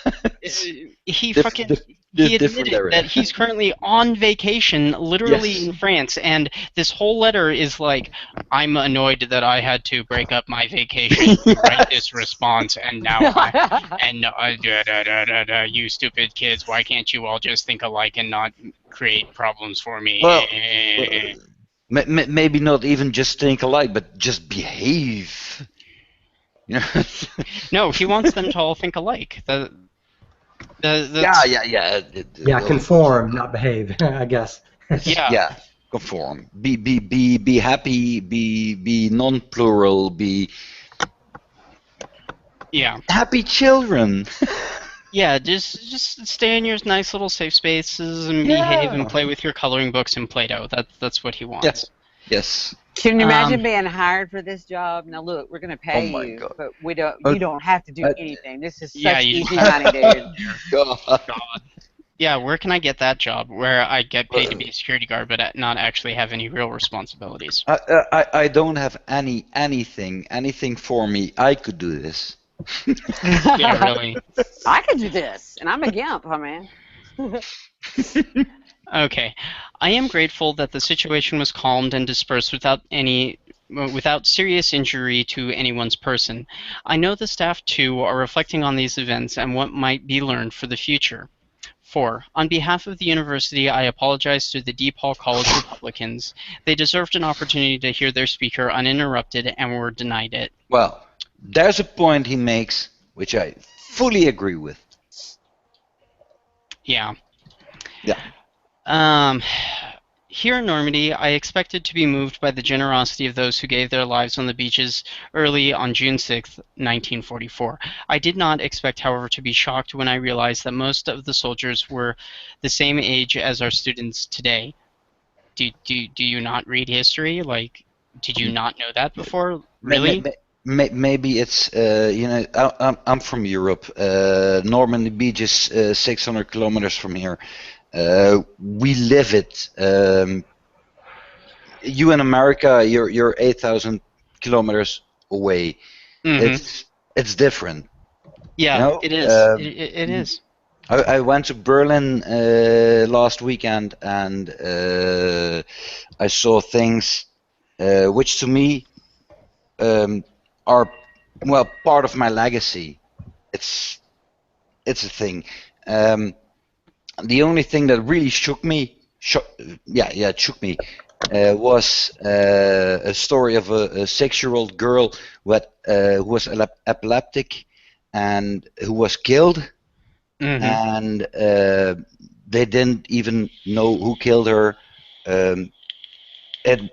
He admitted that he's currently on vacation, literally in France, and this whole letter is like, I'm annoyed that I had to break up my vacation to write this response, and now you stupid kids, why can't you all just think alike and not create problems for me? Well, maybe not even just think alike, but just behave. No, he wants them to all think alike. Conform, not behave, I guess. Yeah, conform. Be happy. Be non-plural. Be happy children. Yeah, just stay in your nice little safe spaces and behave and play with your coloring books and Play-Doh. That's what he wants. Yes. Can you imagine being hired for this job? Now look, we're gonna pay you, but you don't have to do anything. This is such easy money, dude. God. Yeah, where can I get that job where I get paid to be a security guard but not actually have any real responsibilities? I don't have anything for me. I could do this. Yeah, really. I could do this, and I'm a gimp, huh, man? Okay. I am grateful that the situation was calmed and dispersed without serious injury to anyone's person. I know the staff, too, are reflecting on these events and what might be learned for the future. 4. On behalf of the university, I apologize to the DePaul College Republicans. They deserved an opportunity to hear their speaker uninterrupted and were denied it. Well, there's a point he makes, which I fully agree with. Yeah. Yeah. Here in Normandy, I expected to be moved by the generosity of those who gave their lives on the beaches early on June 6, 1944. I did not expect, however, to be shocked when I realized that most of the soldiers were the same age as our students today. Do you not read history? Like, did you not know that before? Really? Maybe it's, I'm from Europe. Normandy Beach is 600 kilometers from here. We live it. You in America, you're 8,000 kilometers away. Mm-hmm. It's different. Yeah, you know? It is. It is. I went to Berlin last weekend, and I saw things which to me are, well, part of my legacy. It's a thing. The only thing that really shook me, it shook me, was a story of a 6-year-old girl who was epileptic and who was killed. Mm-hmm. And they didn't even know who killed her. It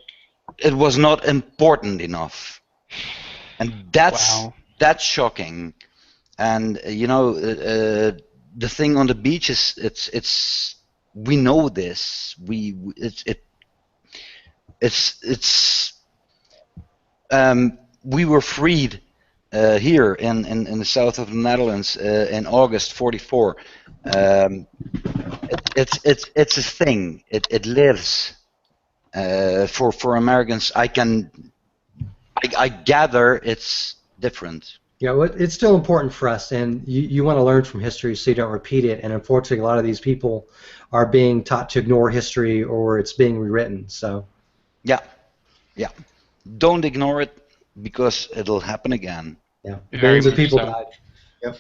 was not important enough, and that's shocking. And the thing on the beach is it's we know this. We were freed here in the south of the Netherlands in August '44. It's a thing. It lives for Americans. I gather it's different. Yeah, well, it's still important for us, and you want to learn from history so you don't repeat it. And unfortunately, a lot of these people are being taught to ignore history, or it's being rewritten. So. Yeah. Don't ignore it, because it'll happen again. Yeah. Billions of people died. Yep.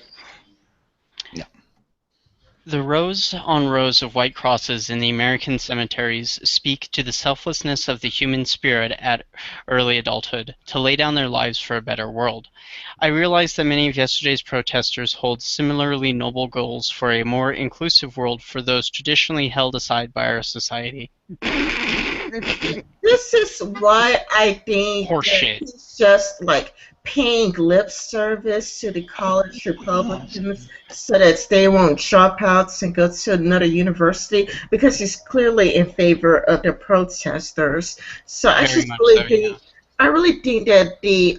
Yeah. The rows on rows of white crosses in the American cemeteries speak to the selflessness of the human spirit at early adulthood to lay down their lives for a better world. I realize that many of yesterday's protesters hold similarly noble goals for a more inclusive world for those traditionally held aside by our society. This is why I think it's just like paying lip service to the college Republicans so that they won't drop out and go to another university, because he's clearly in favor of the protesters. So I really think that the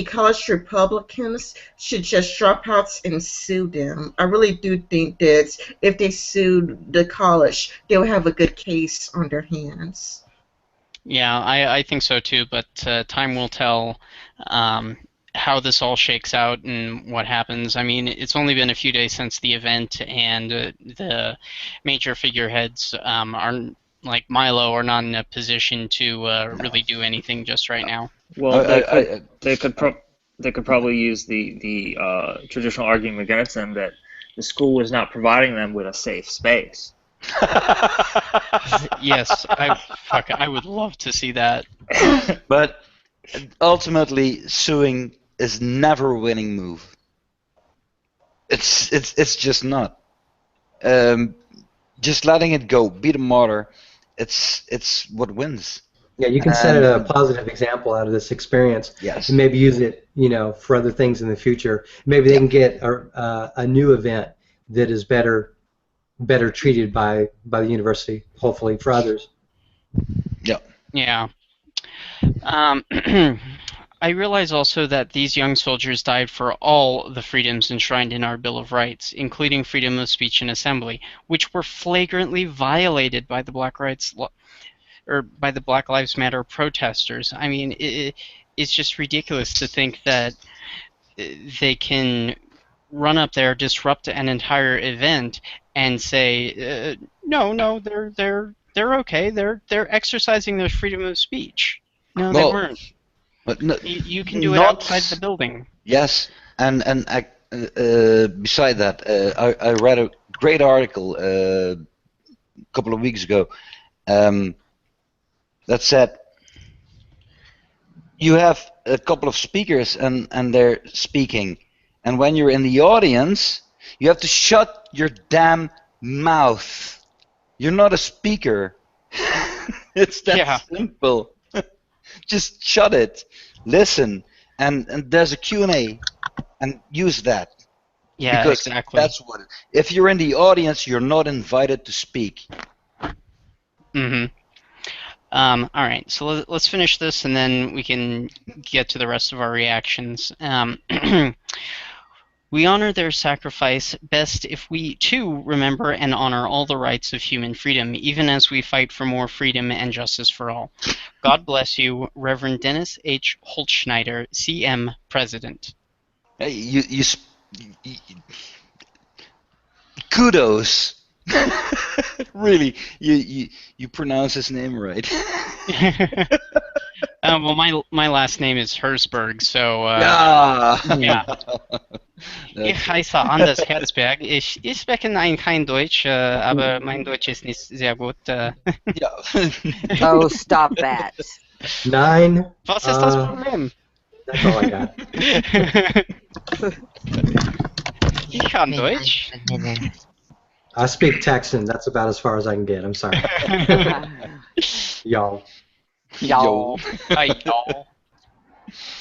college Republicans should just drop out and sue them. I really do think that if they sued the college, they will have a good case on their hands. Yeah, I think so too, but time will tell how this all shakes out and what happens. I mean, it's only been a few days since the event, and the major figureheads like Milo are not in a position to really do anything just right now. Well, they could probably use the traditional argument against them that the school was not providing them with a safe space. Yes, I would love to see that. But ultimately, suing is never a winning move. It's just not. Just letting it go, be the martyr. It's what wins. Yeah, you can set a positive example out of this experience. Yes. And maybe use it, for other things in the future. Maybe they can get a new event that is better treated by the university, hopefully, for others. Yeah. Yeah. I realize also that these young soldiers died for all the freedoms enshrined in our Bill of Rights, including freedom of speech and assembly, which were flagrantly violated by the Black Lives Matter protesters. I mean, it's just ridiculous to think that they can run up there, disrupt an entire event, and say, no, they're okay. They're exercising their freedom of speech. No, they weren't. But no, you can do it outside the building. Yes, and beside that, I read a great article a couple of weeks ago that said you have a couple of speakers and they're speaking, and when you're in the audience, you have to shut your damn mouth. You're not a speaker. It's that simple. Just shut it. Listen, and there's a Q&A, and use that. Yeah, because exactly. That's what. If you're in the audience, you're not invited to speak. Mm-hmm. All right, so let's finish this, and then we can get to the rest of our reactions. We honor their sacrifice best if we, too, remember and honor all the rights of human freedom, even as we fight for more freedom and justice for all. God bless you, Reverend Dennis H. Holtschneider, CM President. Hey, kudos. Really, you pronounce his name right. Well, my last name is Herzberg, so yeah. Ich heiße Anders Herzberg. Ich spreche kein Deutsch, aber mein Deutsch ist nicht sehr gut. Oh, stop that. Nine. Was ist das Problem? That's all I got. Ich kann Deutsch. I speak Texan. That's about as far as I can get. I'm sorry. Y'all. Y'all.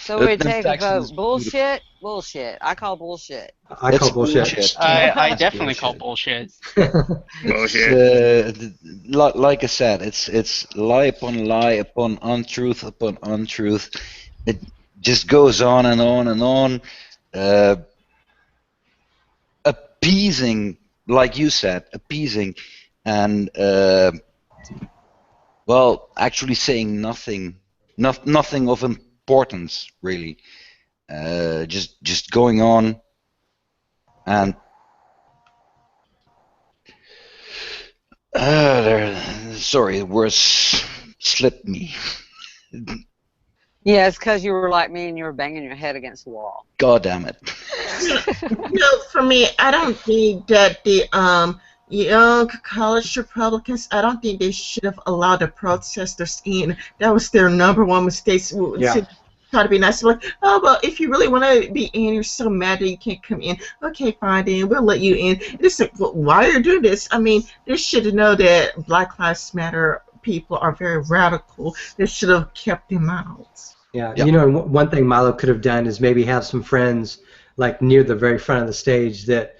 So we take a vote. Bullshit? Bullshit. I call bullshit. I call bullshit. I definitely call bullshit. Bullshit. Like I said, it's lie upon lie upon untruth upon untruth. It just goes on and on and on. Appeasing, like you said, appeasing, and well, actually saying nothing of importance, really. Just going on, and sorry, the words slipped me. Yeah, it's because you were like me and you were banging your head against the wall. God damn it. For me, I don't think that the young college Republicans, I don't think they should have allowed the protesters in. That was their number one mistake. To try to be nice. Like, oh, well, if you really want to be in, you're so mad that you can't come in. Okay, fine, then we'll let you in. Listen, why are you doing this? I mean, they should know that Black Lives Matter people are very radical. They should have kept them out. Yeah, you know, one thing Milo could have done is maybe have some friends like near the very front of the stage that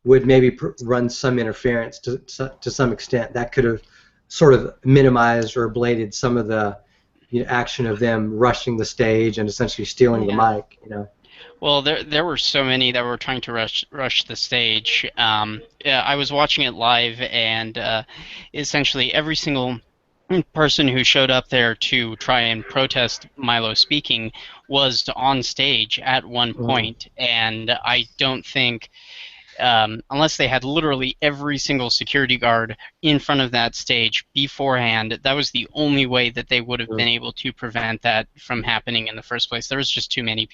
would maybe run some interference to some extent. That could have sort of minimized or bladed some of the action of them rushing the stage and essentially stealing the mic. Well, there were so many that were trying to rush the stage. I was watching it live, and essentially every single person who showed up there to try and protest Milo speaking was on stage at one point, and I don't think, unless they had literally every single security guard in front of that stage beforehand, that was the only way that they would have been able to prevent that from happening in the first place. There was just too many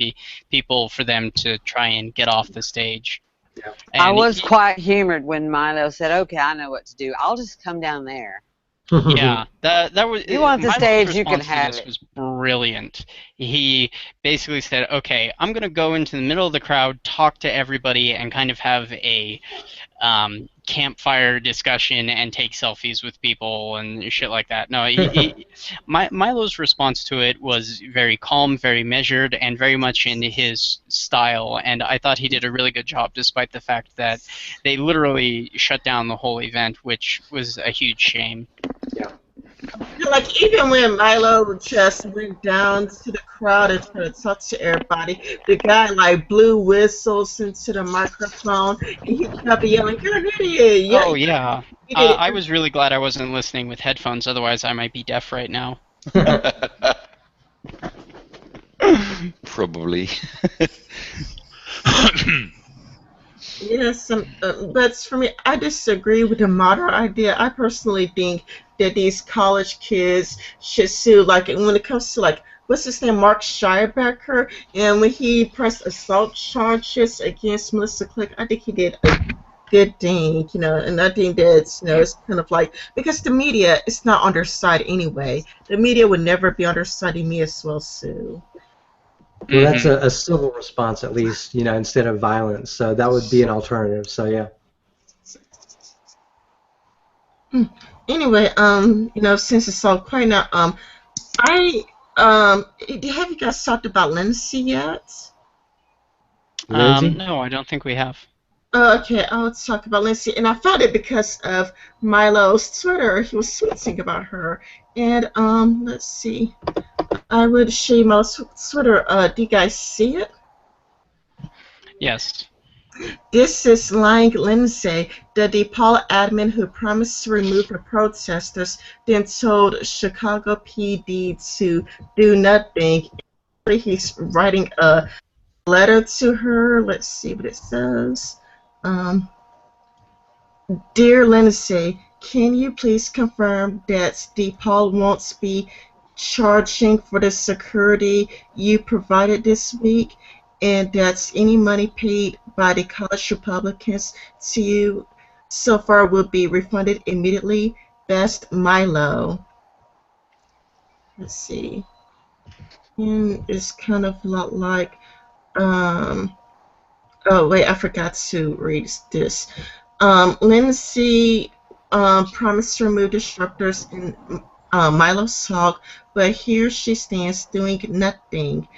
people for them to try and get off the stage. Yeah. I was quite humored when Milo said, "Okay, I know what to do. I'll just come down there." Yeah, that was. You want the stage, you can have it. Was brilliant. He basically said, "Okay, I'm gonna go into the middle of the crowd, talk to everybody, and kind of have a campfire discussion and take selfies with people and shit like that." No, Milo's response to it was very calm, very measured, and very much in his style. And I thought he did a really good job, despite the fact that they literally shut down the whole event, which was a huge shame. Yeah. Like, even when Milo just went down to the crowd and tried to talk to everybody, the guy like blew whistles into the microphone and he kept yelling, "You're an idiot!" Yeah, Oh yeah. he did it. I was really glad I wasn't listening with headphones, otherwise I might be deaf right now. Probably. Yes, but for me, I disagree with the modern idea. I personally think that these college kids should sue, like when it comes to like, what's his name, Mark Schreiber, and when he pressed assault charges against Melissa Click, I think he did a good thing, and I think that, it's kind of like, because the media is not on their side anyway. The media would never be on their side, and me as well sue. Well, that's a civil response, at least, instead of violence. So that would be an alternative. So yeah. Anyway, since it's all quiet now, have you guys talked about Lindsay yet? No, I don't think we have. Okay, I'll talk about Lindsay, and I found it because of Milo's Twitter. He was tweeting about her, and let's see. I would show you Milo's Twitter. Do you guys see it? Yes. This is Lying Lindsay, the DePaul admin who promised to remove the protesters, then told Chicago PD to do nothing. He's writing a letter to her. Let's see what it says. Dear Lindsay, can you please confirm that DePaul won't be charging for the security you provided this week, and that any money paid by the college Republicans to you so far will be refunded immediately? Best, Milo. Let's see. And it's kind of a lot like, oh wait, I forgot to read this. Lindsay promised to remove disruptors in Milo's talk, but here she stands doing nothing.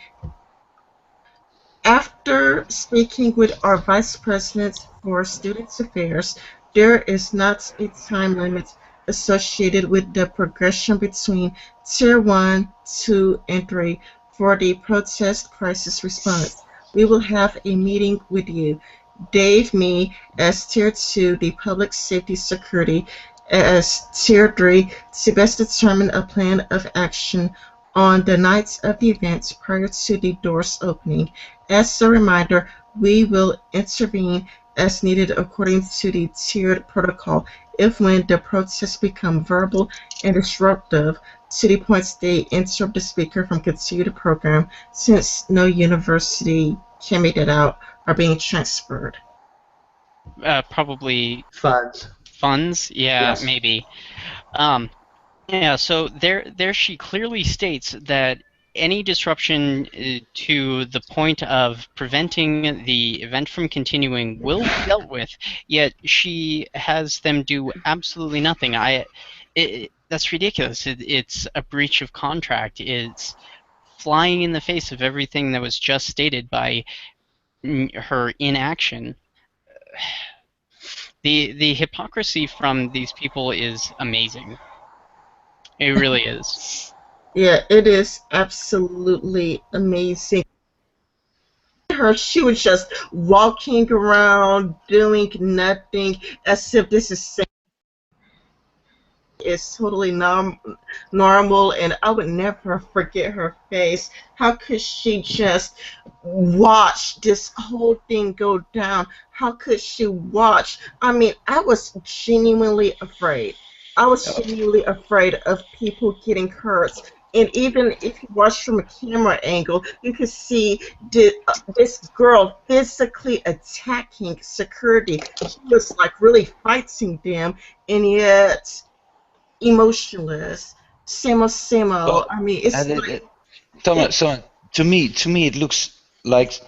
After speaking with our Vice President for Student Affairs, there is not a time limit associated with the progression between Tier 1, 2, and 3 for the protest crisis response. We will have a meeting with you. Dave, me, as Tier 2, the Public Safety Security, as Tier 3, to best determine a plan of action on the nights of the events prior to the doors opening. As a reminder, we will intervene as needed according to the tiered protocol if when the protests become verbal and disruptive to the point they interrupt the speaker from continuing the program, since no university can make that out, are being transferred. Probably funds. Funds? Yeah, yes. Maybe. Yeah, so there she clearly states that any disruption to the point of preventing the event from continuing will be dealt with, yet she has them do absolutely nothing. That's ridiculous. It's a breach of contract. It's flying in the face of everything that was just stated by her inaction. The hypocrisy from these people is amazing. It really is. Yeah, it is absolutely amazing. She was just walking around doing nothing, as if this is totally normal, and I would never forget her face. How could she just watch this whole thing go down? How could she watch? I mean, I was genuinely afraid. I was genuinely afraid of people getting hurt. And even if you watch from a camera angle, you could see this girl physically attacking security. She was like really fighting them, and yet emotionless. Simo. Well, I mean, it's like... So to me, it looks like,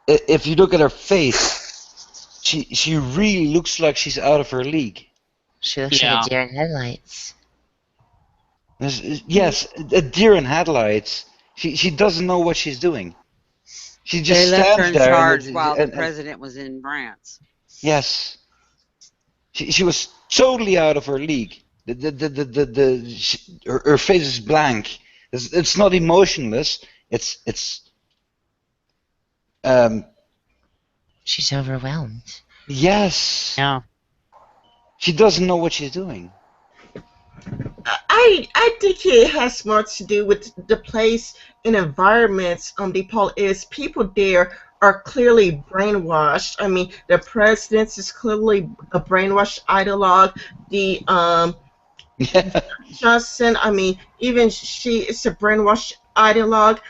if you look at her face, she really looks like she's out of her league. She looks like a deer in headlights. Yes, a deer in headlights. She doesn't know what she's doing. She just they left her in there charge while the president was in France. Yes. She was totally out of her league. Her face is blank. It's not emotionless. It's she's overwhelmed. Yes. Yeah. She doesn't know what she's doing. I think it has more to do with the place and environments DePaul is. People there are clearly brainwashed. I mean, the president is clearly a brainwashed ideologue. The Johnson, I mean, even she is a brainwashed ideologue.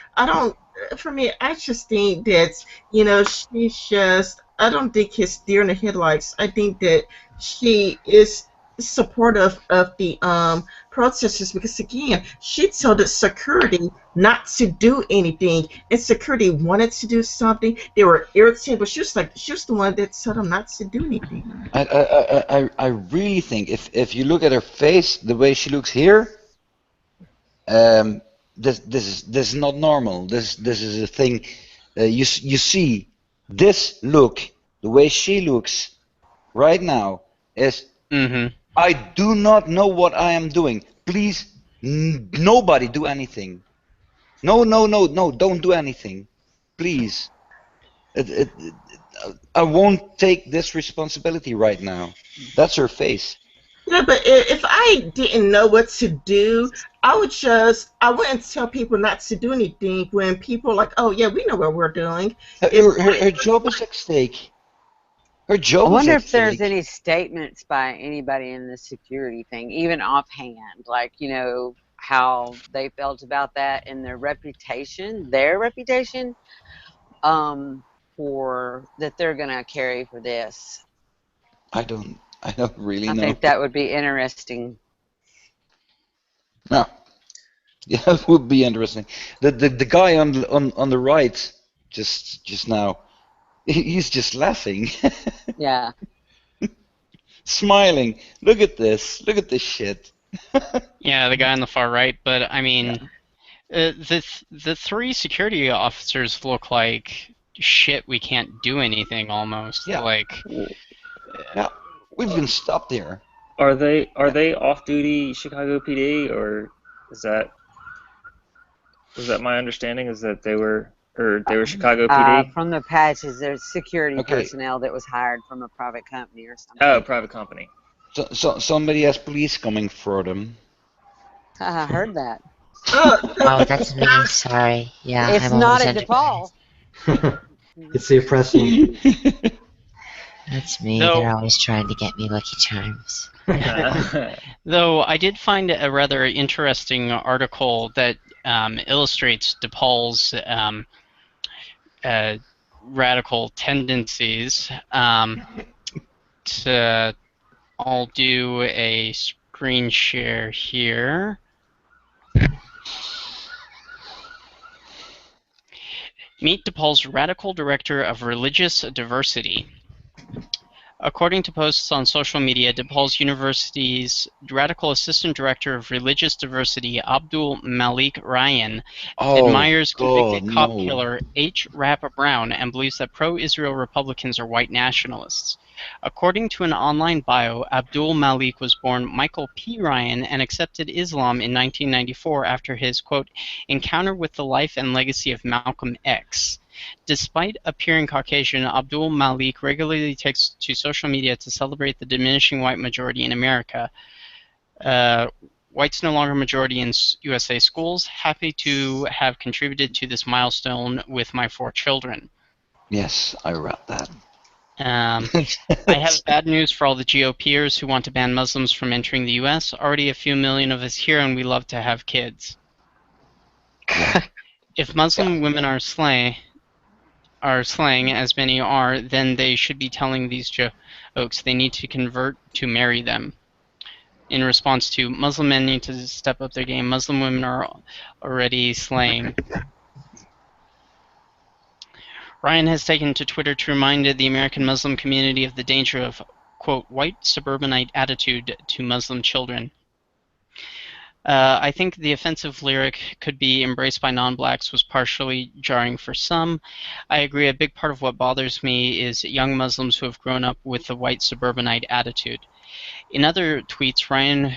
For me, I just think that, she's just, I don't think it's deer in the headlights. I think that she is supportive of the protesters because, again, she told the security not to do anything, and security wanted to do something. They were irritated, but she was the one that told them not to do anything. I really think if you look at her face, the way she looks here, this is not normal. This is a thing. You see this look, the way she looks right now is. I do not know what I am doing. Please, nobody do anything. No, don't do anything. Please. I won't take this responsibility right now. That's her face. Yeah, but if I didn't know what to do, I wouldn't tell people not to do anything when people are like, oh yeah, we know what we're doing. Her job is at stake. Her job I wonder is at if there's stake. any statements by anybody in the security thing, even offhand, like, how they felt about that and their reputation, for that they're gonna carry for this. I don't really know. I think that would be interesting. No. Yeah, it would be interesting. The guy on the right just now, he's just laughing. Yeah. Smiling. Look at this. Look at this shit. Yeah, the guy on the far right. But I mean, the three security officers look like shit. We can't do anything almost. Yeah. Like. Yeah, we've been stopped here. Are they off-duty Chicago PD, or was that my understanding? Is that they were Chicago PD? From the patches, there's security personnel that was hired from a private company or something. Oh, private company. So somebody has police coming for them. I heard that. Oh, that's me. Sorry. Yeah, it's not at DePaul. It's the oppressing. That's me. They're always trying to get me Lucky Charms. Though I did find a rather interesting article that illustrates DePaul's radical tendencies. I'll do a screen share here. Meet DePaul's radical director of religious diversity. According to posts on social media, DePaul University's radical assistant director of religious diversity, Abdul Malik Ryan, admires convicted cop killer H. Rap Brown and believes that pro-Israel Republicans are white nationalists. According to an online bio, Abdul Malik was born Michael P. Ryan and accepted Islam in 1994 after his, quote, encounter with the life and legacy of Malcolm X. Despite appearing Caucasian, Abdul Malik regularly takes to social media to celebrate the diminishing white majority in America. Whites no longer majority in USA schools. Happy to have contributed to this milestone with my 4 children. Yes, I read that. I have bad news for all the GOPers who want to ban Muslims from entering the U.S. Already a few million of us here, and we love to have kids. If Muslim women are slaying, as many are, then they should be telling these jokes they need to convert to marry them. In response to, Muslim men need to step up their game. Muslim women are already slaying. Ryan has taken to Twitter to remind the American Muslim community of the danger of, quote, white suburbanite attitude to Muslim children. I think the offensive lyric could be embraced by non-blacks was partially jarring for some. I agree a big part of what bothers me is young Muslims who have grown up with the white suburbanite attitude. In other tweets, Ryan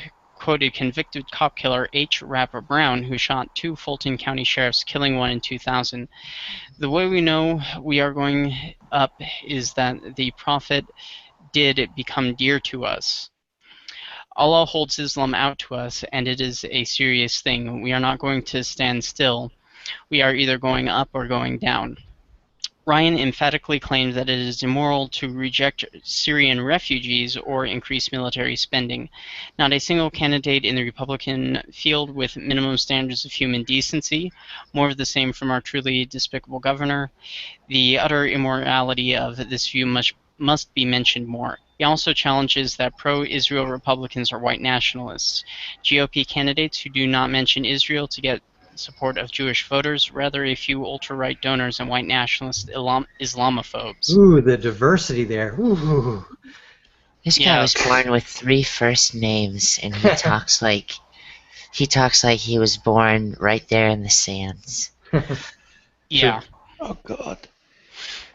quoted convicted cop killer H. Rapper Brown, who shot 2 Fulton County sheriffs, killing one in 2000. The way we know we are going up is that the Prophet did become dear to us. Allah holds Islam out to us, and it is a serious thing. We are not going to stand still. We are either going up or going down. Ryan emphatically claimed that it is immoral to reject Syrian refugees or increase military spending. Not a single candidate in the Republican field with minimum standards of human decency. More of the same from our truly despicable governor. The utter immorality of this view must be mentioned more. He also challenges that pro-Israel Republicans are white nationalists. GOP candidates who do not mention Israel to get support of Jewish voters, rather a few ultra-right donors and white nationalist Islamophobes. Ooh, the diversity there. Ooh. This guy was born with 3 first names, and he talks like he was born right there in the sands. Yeah. Oh God.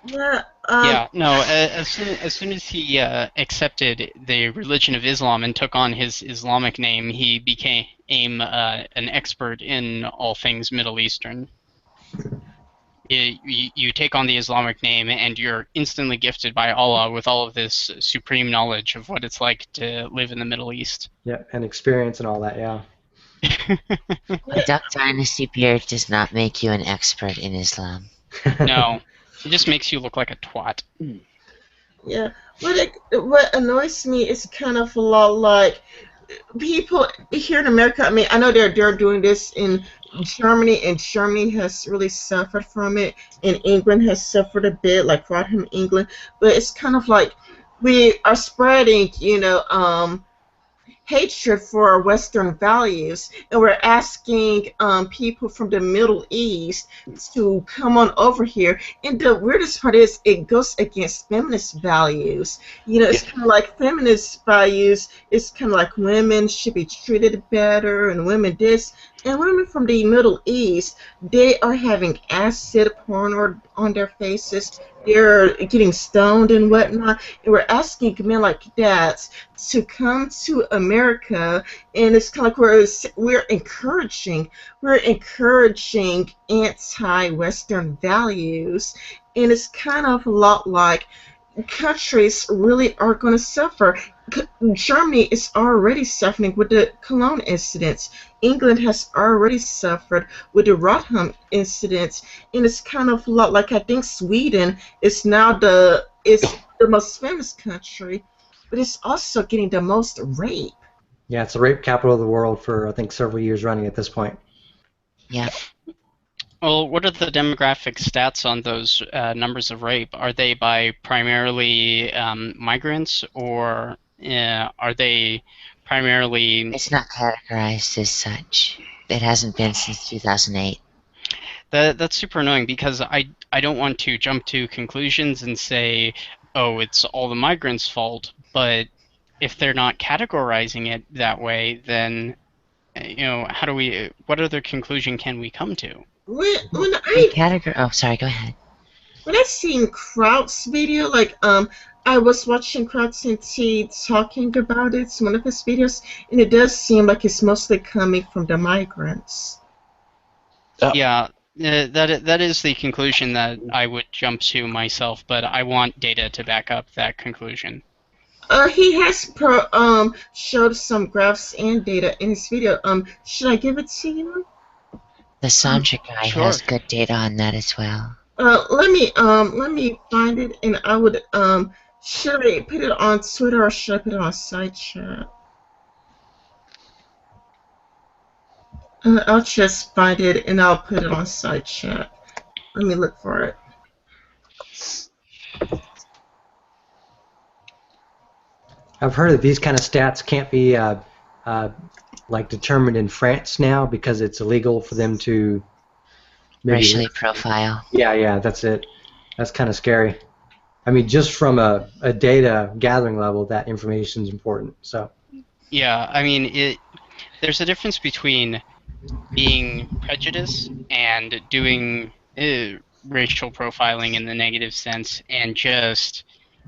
Yeah, no, as soon as he accepted the religion of Islam and took on his Islamic name, he became an expert in all things Middle Eastern. You take on the Islamic name and you're instantly gifted by Allah with all of this supreme knowledge of what it's like to live in the Middle East. Yeah, and experience and all that, yeah. A Duck Dynasty beard does not make you an expert in Islam. No. It just makes you look like a twat. Yeah. What annoys me is kind of a lot like people here in America. I mean, I know they're doing this in Germany, and Germany has really suffered from it, and England has suffered a bit, like Rotherham, England. But it's kind of like we are spreading, hatred for our Western values, and we're asking people from the Middle East to come on over here. And the weirdest part is it goes against feminist values. It's kind of like feminist values. It's kind of like women should be treated better, and women this. And women from the Middle East, they are having acid poured on their faces. They're getting stoned and whatnot. And we're asking men like that to come to America, and it's kind of like we're encouraging anti-Western values, and it's kind of a lot like countries really are going to suffer. Germany is already suffering with the Cologne incidents. England has already suffered with the Rotherham incidents, and it's kind of a lot like I think Sweden is now the most famous country, but it's also getting the most rape. Yeah, it's the rape capital of the world for I think several years running at this point. Yeah. Well, what are the demographic stats on those numbers of rape? Are they by primarily migrants, or are they primarily... It's not categorized as such. It hasn't been since 2008. That's super annoying, because I don't want to jump to conclusions and say, oh, it's all the migrants' fault, but if they're not categorizing it that way, then, what other conclusion can we come to? Oh, sorry, go ahead. When I seen Kraut's video, I was watching Kraut's and T talking about it, one of his videos, and it does seem like it's mostly coming from the migrants. Yeah, that is the conclusion that I would jump to myself, but I want data to back up that conclusion. He has showed some graphs and data in his video. Should I give it to you? The Sandra guy has good data on that as well. Let me find it, and I would should I put it on Twitter or should I put it on side chat? I'll just find it and I'll put it on side chat. Let me look for it. I've heard that these kind of stats can't be determined in France now because it's illegal for them to racially profile. Yeah, that's it. That's kind of scary. I mean, just from a data gathering level, that information is important. So. Yeah, I mean, there's a difference between being prejudiced and doing racial profiling in the negative sense, and just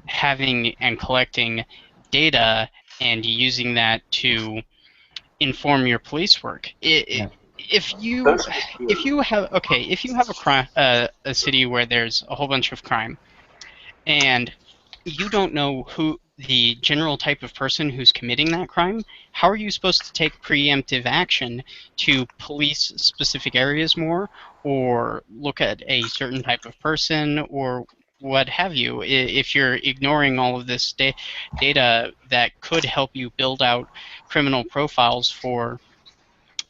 having and collecting data and using that to inform your police work. If you have a crime, a city where there's a whole bunch of crime, and you don't know who the general type of person who's committing that crime, how are you supposed to take preemptive action to police specific areas more, or look at a certain type of person, or what have you, if you're ignoring all of this data that could help you build out criminal profiles for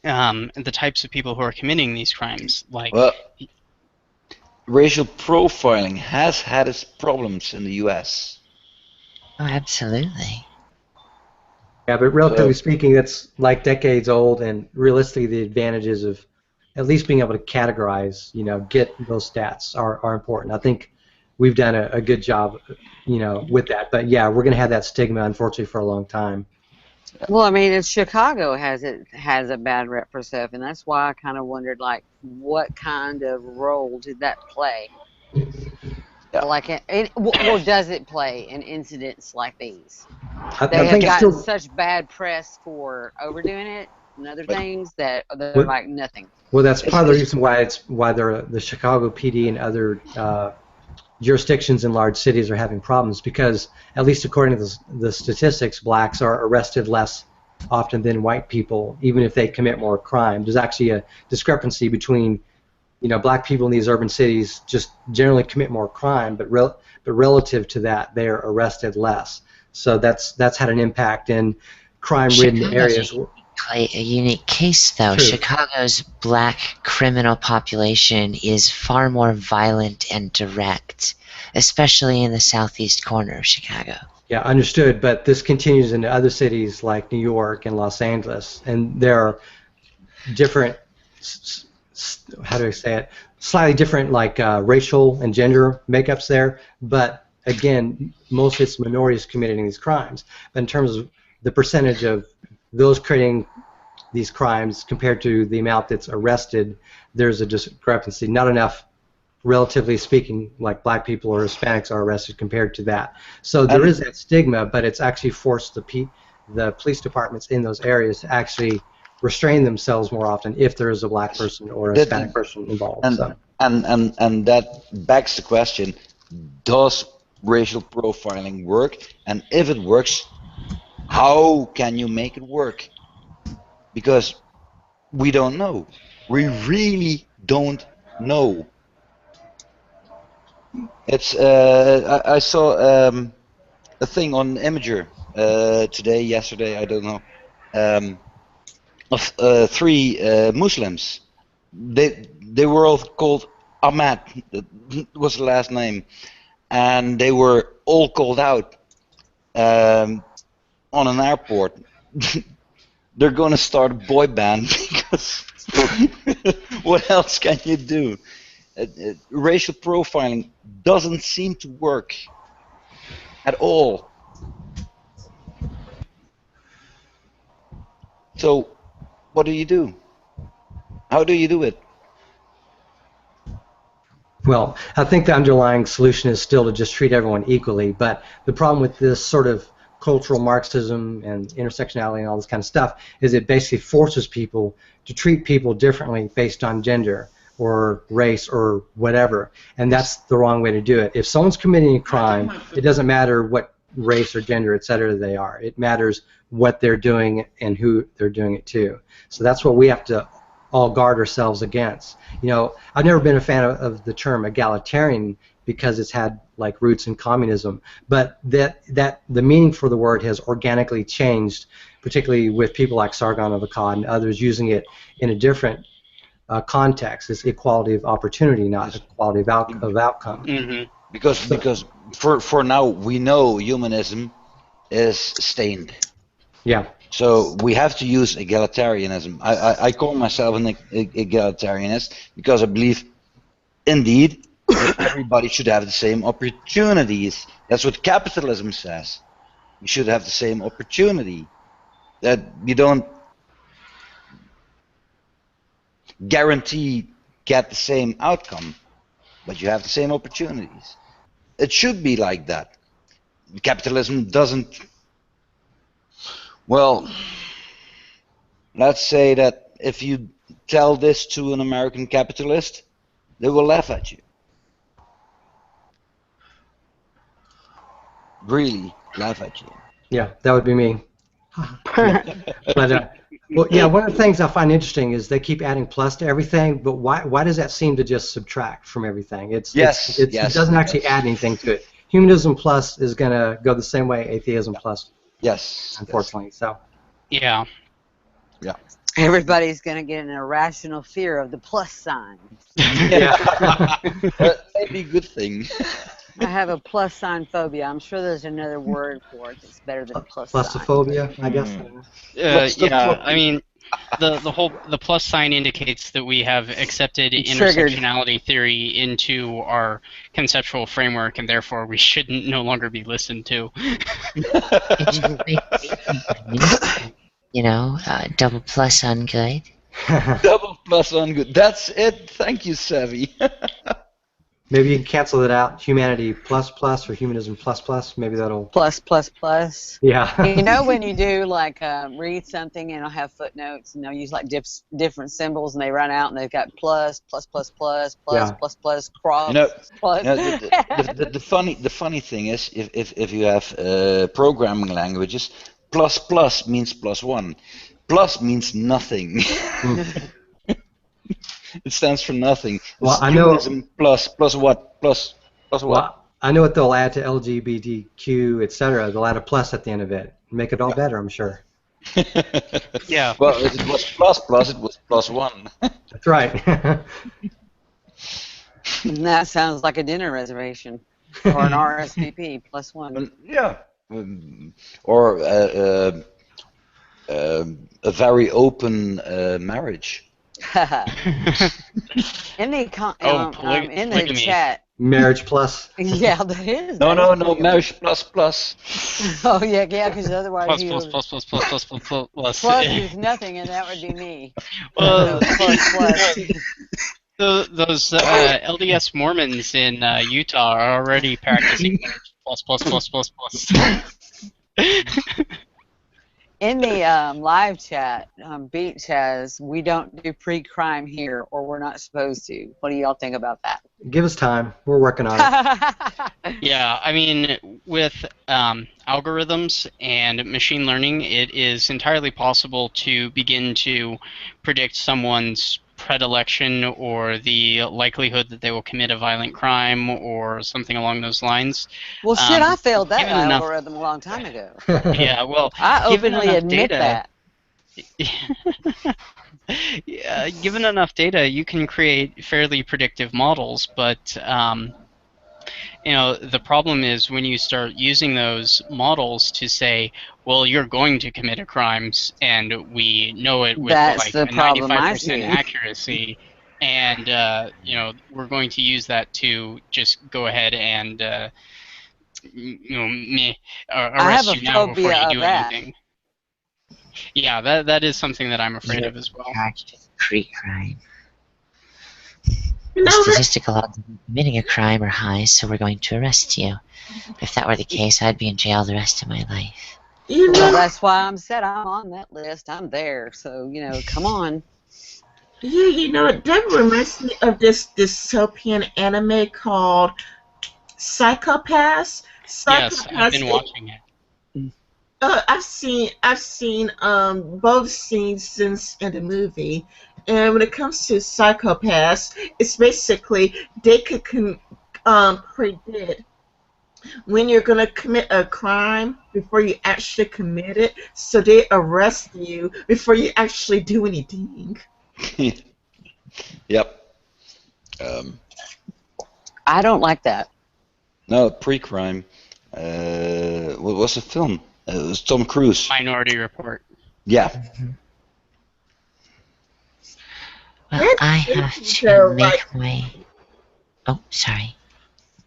the types of people who are committing these crimes? Like, well, racial profiling has had its problems in the U.S. Oh, absolutely. Yeah, but relatively speaking, that's like decades old, and realistically, the advantages of at least being able to categorize, get those stats are important. I think we've done a good job, with that. But yeah, we're going to have that stigma, unfortunately, for a long time. Well, I mean, Chicago has a bad rep for stuff, and that's why I kind of wondered, like, what kind of role did that play? Yeah. Like, or does it play in incidents like these? They have gotten such bad press for overdoing it and other things that they're like nothing. Well, that's part of the reason why the Chicago PD and other jurisdictions in large cities are having problems, because at least according to the statistics, blacks are arrested less often than white people, even if they commit more crime. There's actually a discrepancy between, black people in these urban cities just generally commit more crime, but relative to that, they're arrested less. So that's had an impact in crime-ridden areas. A unique case, though. True. Chicago's black criminal population is far more violent and direct, especially in the southeast corner of Chicago. Yeah, understood, but this continues into other cities like New York and Los Angeles, and there are different, how do I say it, slightly different racial and gender makeups there, but again, mostly it's minorities committing these crimes. But in terms of the percentage of those creating these crimes compared to the amount that's arrested, there's a discrepancy. Not enough, relatively speaking, like black people or Hispanics are arrested compared to that. So there is that stigma, but it's actually forced the police departments in those areas to actually restrain themselves more often if there is a black person or a Hispanic person involved. And that begs the question, does racial profiling work? And if it works, how can you make it work? Because we don't know. We really don't know. It's I saw a thing on Imager yesterday, I don't know, of 3 Muslims. They were all called Ahmad, was the last name, and they were all called out on an airport. They're going to start a boy band because what else can you do? Racial profiling doesn't seem to work at all. So, what do you do? How do you do it? Well, I think the underlying solution is still to just treat everyone equally, but the problem with this sort of cultural Marxism and intersectionality and all this kind of stuff is it basically forces people to treat people differently based on gender or race or whatever, and that's the wrong way to do it. If someone's committing a crime, it doesn't matter what race or gender, etc. they are. It matters what they're doing and who they're doing it to. So that's what we have to all guard ourselves against. I've never been a fan of the term egalitarian because it's had like roots in communism, but that the meaning for the word has organically changed, particularly with people like Sargon of Akkad and others using it in a different context. It's equality of opportunity, not equality of outcome. Mm-hmm. Because for now we know humanism is stained. Yeah. So we have to use egalitarianism. I call myself an egalitarianist because I believe, indeed, that everybody should have the same opportunities. That's what capitalism says. You should have the same opportunity. That you don't guarantee get the same outcome, but you have the same opportunities. It should be like that. Capitalism doesn't. Well, let's say that if you tell this to an American capitalist, they will laugh at you. Really laugh at you. Yeah, that would be me. But well, yeah, one of the things I find interesting is they keep adding plus to everything, but why does that seem to just subtract from everything? It doesn't actually add anything to it. Humanism plus is going to go the same way atheism plus. Yes. Unfortunately, so. Yeah. Yeah. Everybody's going to get an irrational fear of the plus sign. Yeah. That may be a good thing. I have a plus sign phobia. I'm sure there's another word for it that's better than plus sign. Plusophobia, I guess. Yeah, I mean, the plus sign indicates that we have accepted intersectionality theory into our conceptual framework, and therefore we shouldn't no longer be listened to. You know, double plus on good. Double plus on good. That's it. Thank you, Savvy. Maybe you can cancel it out. Humanity plus plus or humanism plus plus. Maybe that'll plus plus plus. Yeah. You know when you do like read something and it'll have footnotes and they'll use like different symbols and they run out and they've got plus plus plus plus plus plus plus cross. Plus. The funny thing is if you have programming languages, plus plus means plus one. Plus means nothing. It stands for nothing. Well, I know. Plus what? Plus what? Well, I know what they'll add to LGBTQ, etc. They'll add a plus at the end of it. Make it all better, I'm sure. Yeah. Well, if it was plus plus, it was plus one. That's right. That sounds like a dinner reservation or an RSVP plus one. Yeah. Or a very open marriage. In the chat. Marriage plus. Yeah, that is. No, marriage plus plus. Oh yeah, because otherwise plus is nothing, and that would be me. Well, plus. Those LDS Mormons in Utah are already practicing plus. In the live chat, Beach has, we don't do pre-crime here, or we're not supposed to. What do y'all think about that? Give us time. We're working on it. Yeah, I mean, with algorithms and machine learning, it is entirely possible to begin to predict someone's predilection or the likelihood that they will commit a violent crime or something along those lines. Well, shit, I failed that algorithm a long time ago. Yeah, well, I openly admit that. Yeah, given enough data, you can create fairly predictive models, but you know, the problem is when you start using those models to say, well, you're going to commit a crime, and we know it with like a 95% accuracy, and you know, we're going to use that to just go ahead and you know, arrest you now before you do anything. Yeah, that is something that I'm afraid of as well. Pre-crime. The statistical odds of committing a crime are high, so we're going to arrest you. If that were the case, I'd be in jail the rest of my life. You know, that's why I'm on that list. I'm there, so, you know, come on. Yeah, you know, that reminds me of this dystopian anime called Psychopaths. Yes, I've been watching it. I've seen both scenes in the movie, and when it comes to psychopaths, it's basically they could predict when you're gonna commit a crime before you actually commit it, so they arrest you before you actually do anything. Yep. I don't like that. No, pre-crime. What was the film? It was Tom Cruise. Minority Report. Yeah. Well, I have to make my... Oh, sorry.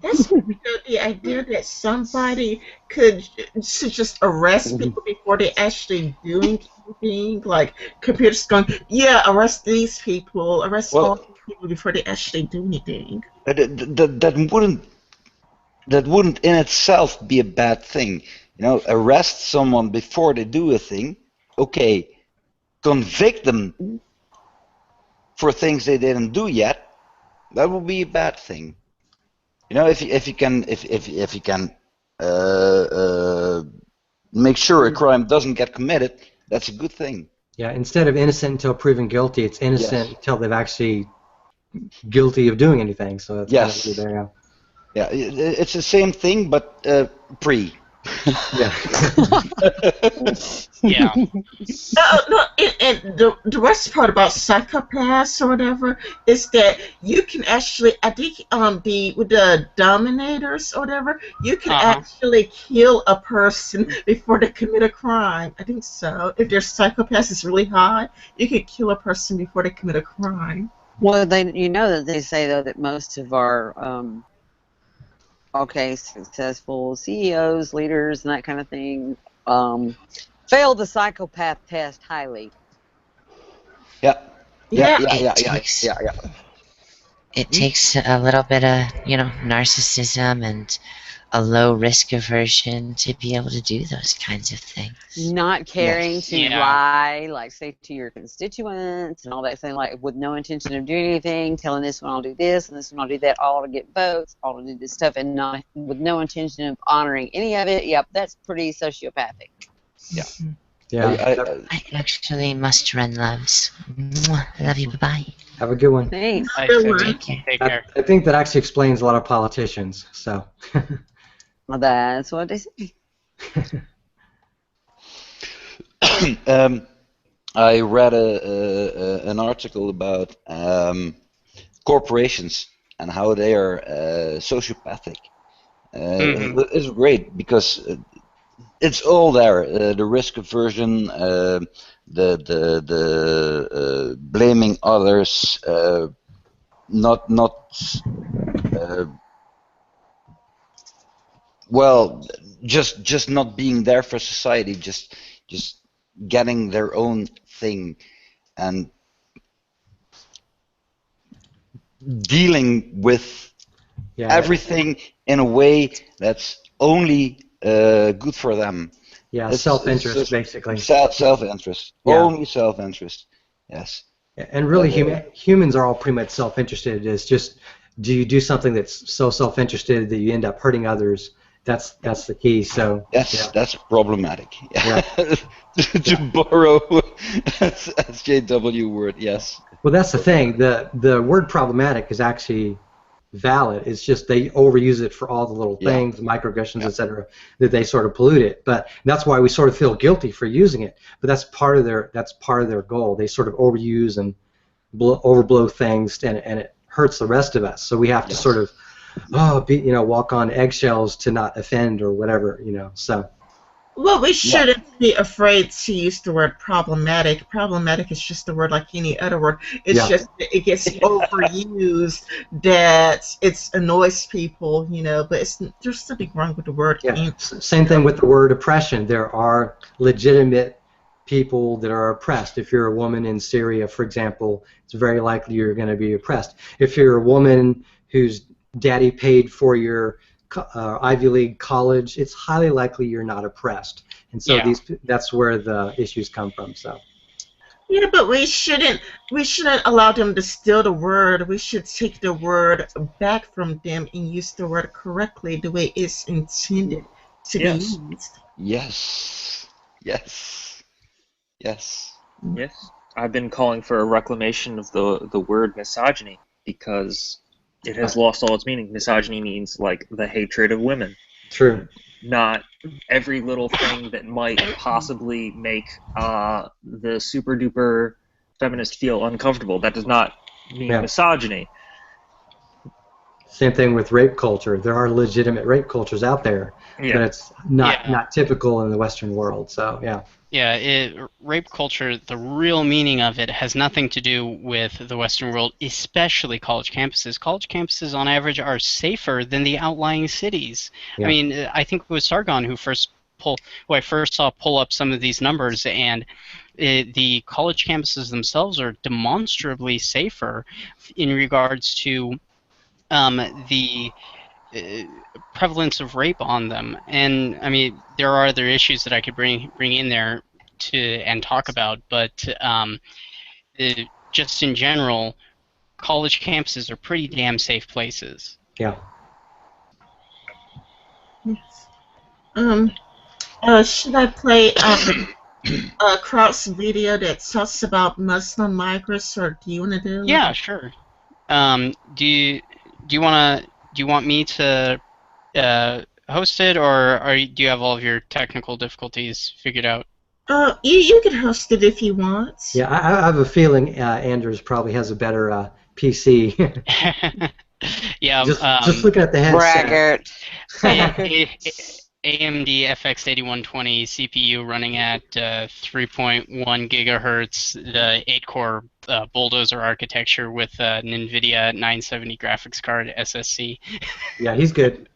That's the idea that somebody could just arrest people before they actually do anything. Like, computers going, yeah, arrest these people, arrest all these people before they actually do anything. That wouldn't in itself be a bad thing. You know, arrest someone before they do a thing, okay, convict them for things they didn't do yet, that would be a bad thing. You know, if you can make sure a crime doesn't get committed, that's a good thing. Yeah, instead of innocent until proven guilty, it's innocent until they've actually guilty of doing anything. So that's kind of there. Yeah, it's the same thing, but pre. Yeah. Yeah. No, and the worst part about psychopaths or whatever is that you can actually, I think, with the dominators or whatever, you can actually kill a person before they commit a crime. I think so. If their psychopath is really high, you can kill a person before they commit a crime. Well, you know that they say though that most of our successful CEOs, leaders, and that kind of thing fail the psychopath test highly. Yeah. It takes a little bit of, narcissism and a low risk aversion to be able to do those kinds of things. Not caring to lie, like say to your constituents and all that thing, like with no intention of doing anything, telling this one I'll do this and this one I'll do that, all to get votes, all to do this stuff, and not with no intention of honoring any of it. Yep, that's pretty sociopathic. Yeah. Yeah. I actually must run, loves. Mwah. I love you. Bye-bye. Have a good one. Thanks. Take care. I think that actually explains a lot of politicians. So. Well, that's what they say. I read an article about corporations and how they are sociopathic. It's great because it's all there. The risk aversion, the blaming others, just not being there for society, just getting their own thing and dealing with everything in a way that's only good for them. Yeah, self-interest, basically. Self-interest. Only self-interest. Yes. And really, humans are all pretty much self-interested. It's just, do you do something that's so self-interested that you end up hurting others? That's the key. So that's problematic. Yeah. to borrow a SJW word, yes. Well, that's the thing. The word problematic is actually valid. It's just they overuse it for all the little things, microaggressions, etc., that they sort of pollute it. But that's why we sort of feel guilty for using it. But that's part of their goal. They sort of overuse and overblow things, and it hurts the rest of us. So we have to sort of walk on eggshells to not offend or whatever, so. Well, we shouldn't be afraid to use the word problematic. Problematic is just a word like any other word. It's just it gets overused that it annoys people, but there's something wrong with the word. Yeah. Same thing with the word oppression. There are legitimate people that are oppressed. If you're a woman in Syria, for example, it's very likely you're going to be oppressed. If you're a woman whose daddy paid for your Ivy League college, it's highly likely you're not oppressed, and so that's where the issues come from. So. Yeah, but we shouldn't allow them to steal the word. We should take the word back from them and use the word correctly, the way it's intended to be used. Yes. I've been calling for a reclamation of the word misogyny because it has lost all its meaning. Misogyny means like the hatred of women. True. Not every little thing that might possibly make the super duper feminist feel uncomfortable. That does not mean misogyny. Same thing with rape culture. There are legitimate rape cultures out there, but it's not typical in the Western world. So rape culture, the real meaning of it has nothing to do with the Western world, especially college campuses. College campuses, on average, are safer than the outlying cities. Yeah. I mean, I think it was Sargon who I first saw pull up some of these numbers, and the college campuses themselves are demonstrably safer in regards to the prevalence of rape on them. And I mean, there are other issues that I could bring in there and talk about, but just in general, college campuses are pretty damn safe places. Yeah. Should I play a cross video that talks about Muslim migrants, or do you want to do? Yeah, sure. Do you want me to host it, or do you have all of your technical difficulties figured out? You can host it if you want. Yeah, I have a feeling Andrews probably has a better PC. Yeah. Just looking at the headset. Braggart. AMD FX 8120 CPU running at 3.1 gigahertz, the 8-core bulldozer architecture with an NVIDIA 970 graphics card SSC. Yeah, he's good.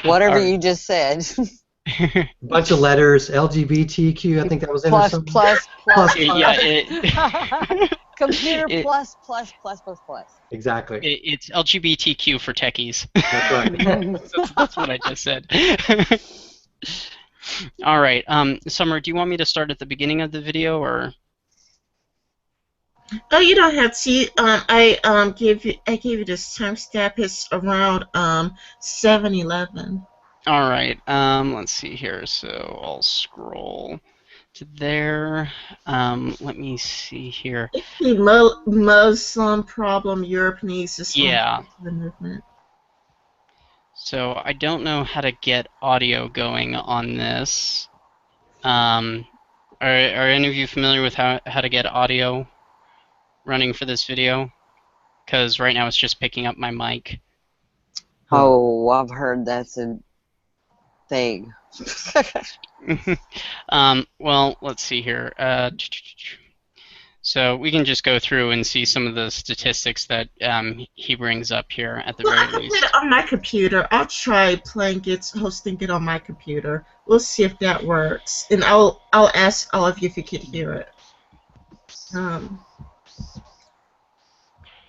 Whatever you just said. A bunch of letters, LGBTQ, I think that was in plus, or something. Plus. Yeah, computer plus. Exactly. It's LGBTQ for techies. That's right. That's what I just said. All right. Summer, do you want me to start at the beginning of the video, or? Oh, you don't have to. I gave you this timestamp. It's around 7:11. All right. Let's see here. So I'll scroll to there. Let me see here. The Muslim problem Europe needs is yeah. The movement. So I don't know how to get audio going on this. Are any of you familiar with how to get audio running for this video? Because right now it's just picking up my mic. Oh, I've heard that's a thing. Well, let's see here. So we can just go through and see some of the statistics that he brings up here at the very least. I can play it on my computer. I'll try hosting it on my computer. We'll see if that works, and I'll ask all of you if you can hear it.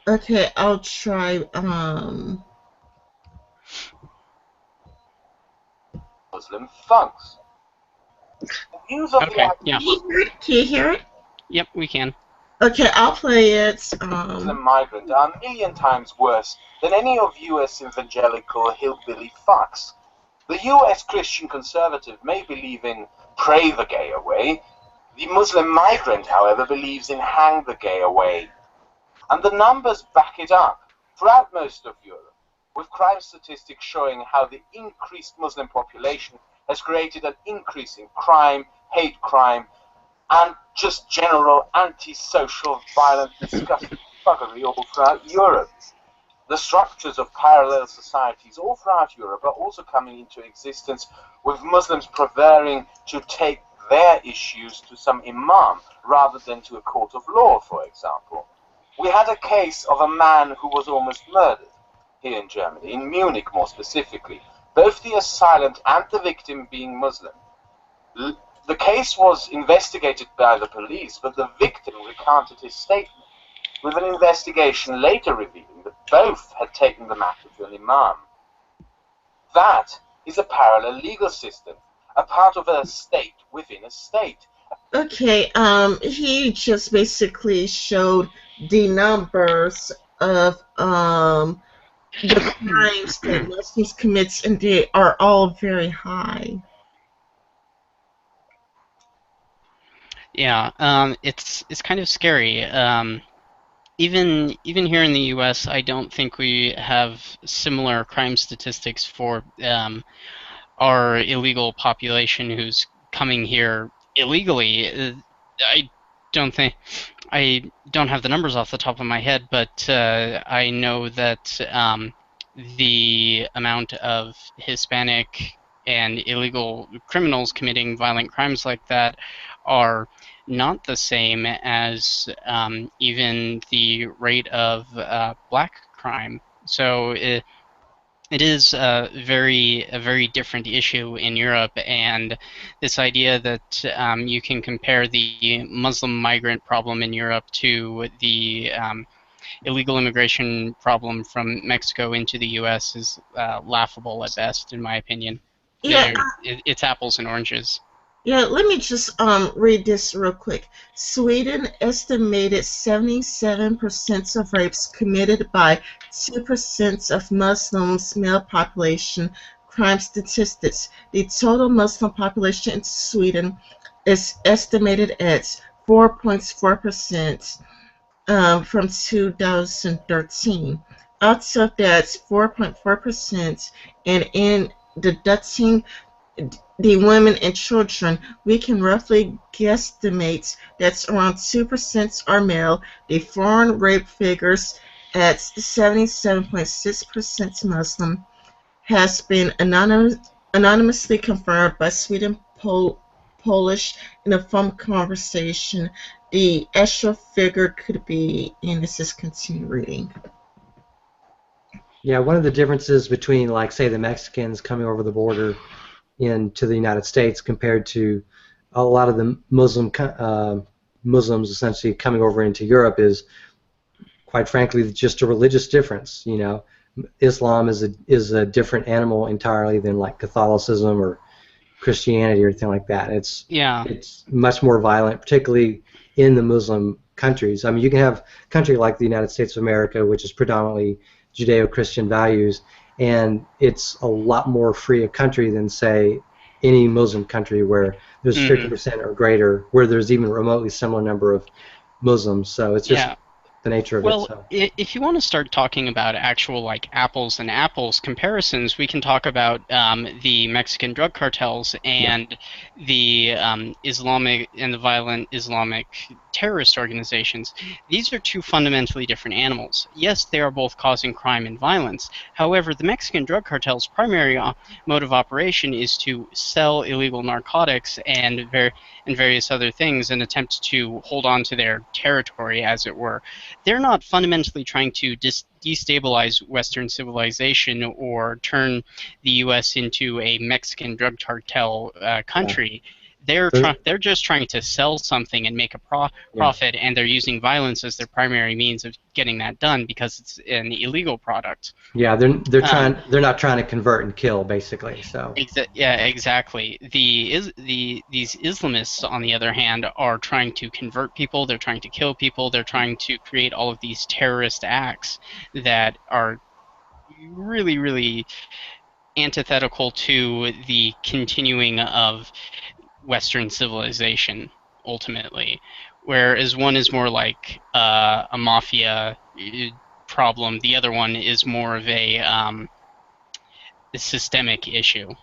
Okay, I'll try. Muslim thugs. The views of okay, the yeah. Can you hear it? Yep, we can. Okay, I'll play it. Muslim migrant are a million times worse than any of U.S. evangelical hillbilly fucks. The U.S. Christian conservative may believe in pray the gay away. The Muslim migrant, however, believes in hang the gay away. And the numbers back it up throughout most of Europe, with crime statistics showing how the increased Muslim population has created an increase in crime, hate crime, and just general antisocial, violent, disgusting buggery all throughout Europe. The structures of parallel societies all throughout Europe are also coming into existence, with Muslims preferring to take their issues to some imam rather than to a court of law, for example. We had a case of a man who was almost murdered here in Germany, in Munich more specifically, both the assailant and the victim being Muslim. The case was investigated by the police, but the victim recanted his statement, with an investigation later revealing that both had taken the matter to an imam. That is a parallel legal system, a part of a state within a state. Okay, he just basically showed the numbers of the crimes that Muslims commit, and they are all very high. Yeah, it's kind of scary. Even here in the U.S., I don't think we have similar crime statistics for our illegal population who's coming here illegally. I don't have the numbers off the top of my head, but I know that the amount of Hispanic and illegal criminals committing violent crimes like that are not the same as even the rate of black crime. So it is a very different issue in Europe, and this idea that you can compare the Muslim migrant problem in Europe to the illegal immigration problem from Mexico into the U.S. is laughable at best, in my opinion. Yeah. It's apples and oranges. Yeah, let me just read this real quick. Sweden estimated 77% of rapes committed by 2% of Muslims male population crime statistics. The total Muslim population in Sweden is estimated at 4.4% from 2013. Out of that 4.4%, and in deducting the women and children, we can roughly guesstimate that around 2% are male. The foreign rape figures at 77.6% Muslim has been anonymously confirmed by Sweden Polish in a phone conversation. The actual figure could be, and this is continue reading. Yeah, one of the differences between, like, say, the Mexicans coming over the border into the United States compared to a lot of the Muslims essentially coming over into Europe is, quite frankly, just a religious difference. You know, Islam is a different animal entirely than like Catholicism or Christianity or anything like that. It's much more violent, particularly in the Muslim countries. I mean, you can have a country like the United States of America, which is predominantly Judeo-Christian values, and it's a lot more free a country than, say, any Muslim country where there's 50% or greater, where there's even a remotely similar number of Muslims. So it's just the nature of it. So. If you want to start talking about actual, like, apples and apples comparisons, we can talk about the Mexican drug cartels and the Islamic and the violent Islamic terrorist organizations. These are two fundamentally different animals. Yes, they are both causing crime and violence. However, the Mexican drug cartel's primary mode of operation is to sell illegal narcotics and various other things and attempt to hold on to their territory, as it were. They're not fundamentally trying to destabilize Western civilization or turn the U.S. into a Mexican drug cartel country. They're just trying to sell something and make a profit, and they're using violence as their primary means of getting that done because it's an illegal product. Yeah, they're not trying to convert and kill, basically. So. Yeah, exactly. These Islamists, on the other hand, are trying to convert people. They're trying to kill people. They're trying to create all of these terrorist acts that are really, really antithetical to the continuing of Western civilization, ultimately, whereas one is more like a mafia problem, the other one is more of a systemic issue.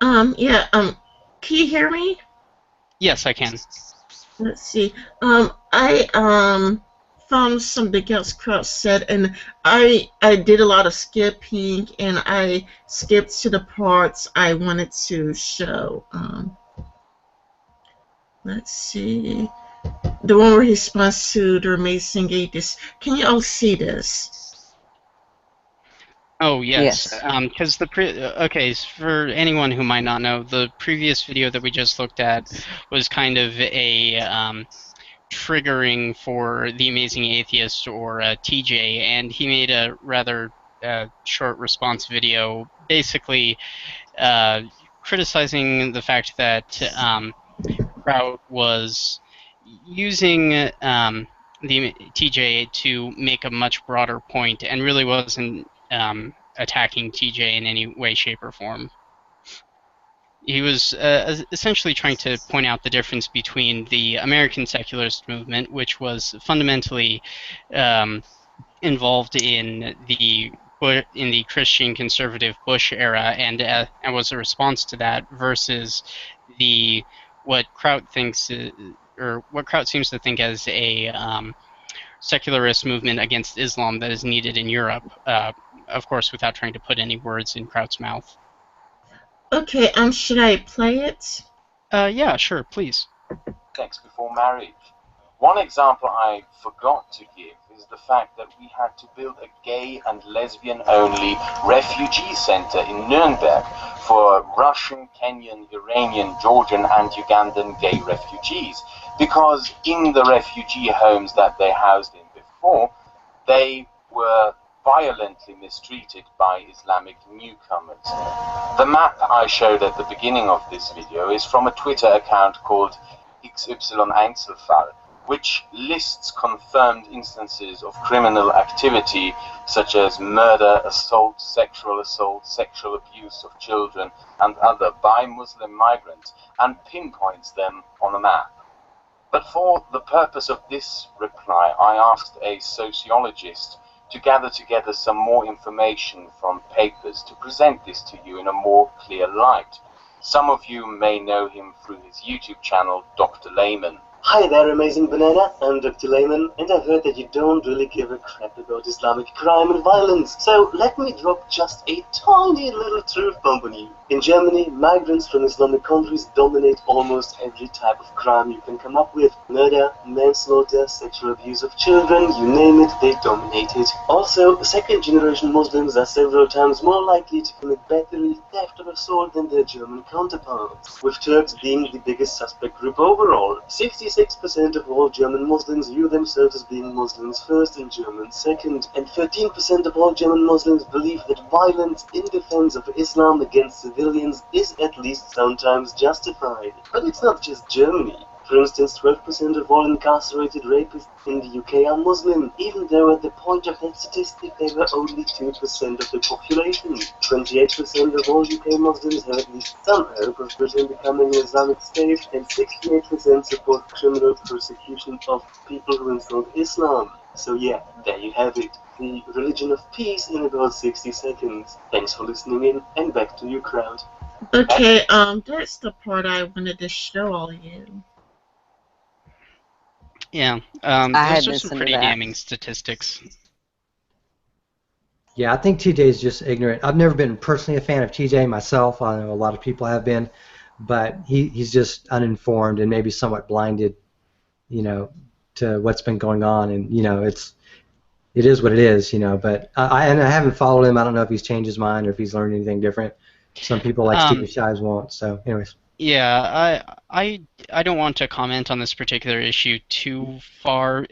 Can you hear me? Yes, I can. Let's see. I found something else Kraut said, and I did a lot of skipping, and I skipped to the parts I wanted to show. Let's see. The one where he responds to the amazing atheist. Can you all see this? Oh, yes. Because for anyone who might not know, the previous video that we just looked at was kind of a triggering for the amazing atheist, or TJ, and he made a rather short response video basically criticizing the fact that Kraut was using the TJ to make a much broader point and really wasn't attacking TJ in any way, shape, or form. He was essentially trying to point out the difference between the American secularist movement, which was fundamentally involved in the Christian conservative Bush era, and was a response to that, versus what Kraut thinks, or what Kraut seems to think as a secularist movement against Islam that is needed in Europe. Of course, without trying to put any words in Kraut's mouth. Okay, should I play it? Yeah, sure, please. Sex before marriage. One example I forgot to give is the fact that we had to build a gay and lesbian-only refugee center in Nuremberg for Russian, Kenyan, Iranian, Georgian, and Ugandan gay refugees, because in the refugee homes that they housed in before, they were violently mistreated by Islamic newcomers. The map I showed at the beginning of this video is from a Twitter account called XY Einzelfall, which lists confirmed instances of criminal activity such as murder, assault, sexual abuse of children and other by Muslim migrants, and pinpoints them on a map. But for the purpose of this reply, I asked a sociologist to gather together some more information from papers to present this to you in a more clear light. Some of you may know him through his YouTube channel, Dr. Layman. Hi there, Amazing Banana, I'm Dr. Layman, and I've heard that you don't really give a crap about Islamic crime and violence, so let me drop just a tiny little truth bomb on you. In Germany, migrants from Islamic countries dominate almost every type of crime you can come up with. Murder, manslaughter, sexual abuse of children, you name it, they dominate it. Also, second-generation Muslims are several times more likely to commit battery, theft or assault than their German counterparts, with Turks being the biggest suspect group overall. 66% of all German Muslims view themselves as being Muslims first and Germans second, and 13% of all German Muslims believe that violence in defense of Islam against civilians is at least sometimes justified. But it's not just Germany. For instance, 12% of all incarcerated rapists in the UK are Muslim, even though at the point of that statistic they were only 2% of the population. 28% of all UK Muslims have at least some hope of Britain becoming an Islamic state, and 68% support criminal persecution of people who insult Islam. So yeah, there you have it. The religion of peace in about 60 seconds. Thanks for listening in, and back to you, crowd. Okay, that's the part I wanted to show all of you. Yeah, those are some pretty damning statistics. Yeah, I think TJ is just ignorant. I've never been personally a fan of TJ myself. I know a lot of people have been, but he's just uninformed and maybe somewhat blinded, you know, to what's been going on. And you know, it is what it is, you know. But I haven't followed him. I don't know if he's changed his mind or if he's learned anything different. Some people like Stevie Shives won't. So, anyways. Yeah, I don't want to comment on this particular issue too far,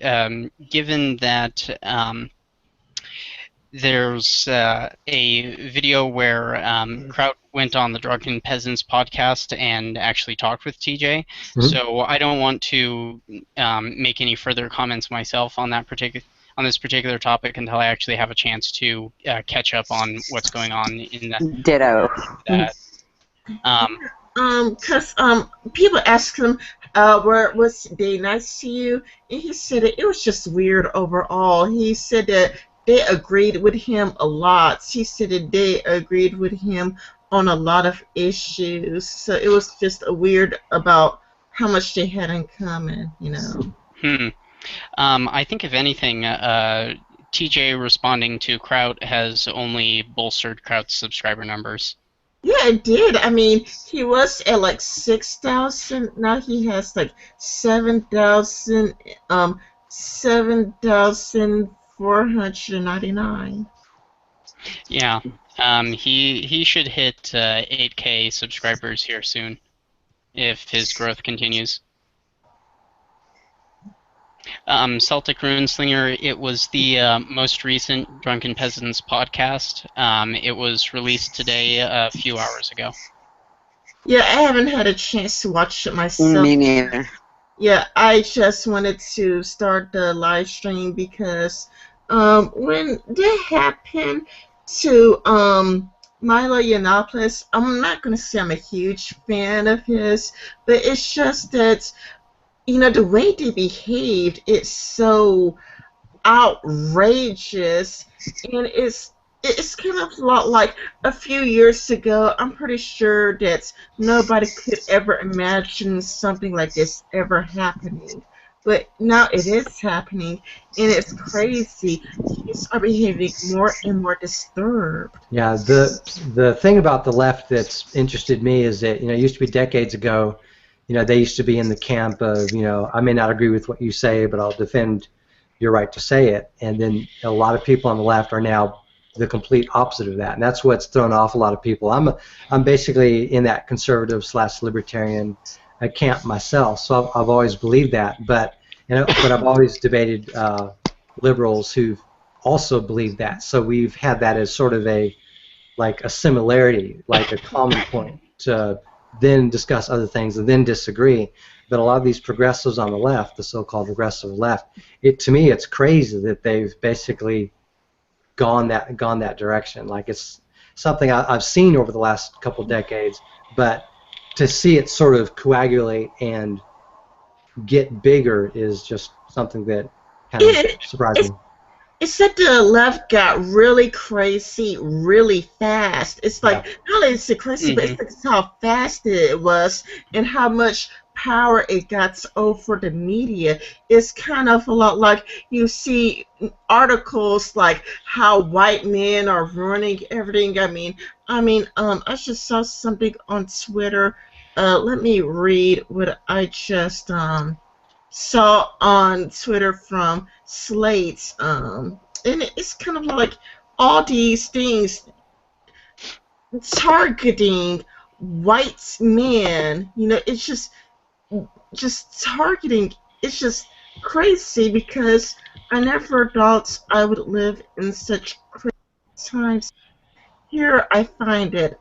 given that there's a video where Kraut went on the Drunken Peasants podcast and actually talked with TJ. Mm-hmm. So I don't want to make any further comments myself on this particular topic until I actually have a chance to catch up on what's going on in that. Ditto. Because people asked him, was they nice to you? And he said it was just weird overall. He said that they agreed with him a lot. He said that they agreed with him on a lot of issues. So it was just weird about how much they had in common, you know. I think if anything, TJ responding to Kraut has only bolstered Kraut's subscriber numbers. Yeah, it did. I mean, he was at like 6,000. Now he has like 7,000. 7,499. Yeah. He should hit 8K subscribers here soon, if his growth continues. Celtic Runeslinger, it was the most recent Drunken Peasants podcast. It was released today a few hours ago. Yeah, I haven't had a chance to watch it myself. Me neither. Yeah, I just wanted to start the live stream because when that happened to Milo Yiannopoulos, I'm not going to say I'm a huge fan of his, but it's just that, you know, the way they behaved, it's so outrageous, and it's kind of a lot like a few years ago. I'm pretty sure that nobody could ever imagine something like this ever happening. But now it is happening, and it's crazy. Kids are behaving more and more disturbed. Yeah, the thing about the left that's interested me is that, you know, it used to be decades ago, you know, they used to be in the camp of, you know, I may not agree with what you say, but I'll defend your right to say it. And then a lot of people on the left are now the complete opposite of that, and that's what's thrown off a lot of people. I'm basically in that conservative/libertarian camp myself, so I've always believed that. But I've always debated liberals who've also believe that. So we've had that as sort of a similarity, like a common point to then discuss other things and then disagree. But a lot of these progressives on the left, the so-called progressive left, to me it's crazy that they've basically gone that direction. Like, it's something I've seen over the last couple decades, but to see it sort of coagulate and get bigger is just something that kind of surprised me. It's that the left got really crazy really fast. It's like, not only is it crazy, but it's like how fast it was and how much power it got over the media. It's kind of a lot like you see articles like how white men are ruining everything. I just saw something on Twitter. Let me read what I just saw on Twitter from Slate, and it's kind of like all these things targeting white men. It's just targeting. It's just crazy, because I never thought I would live in such crazy times. Here I find it.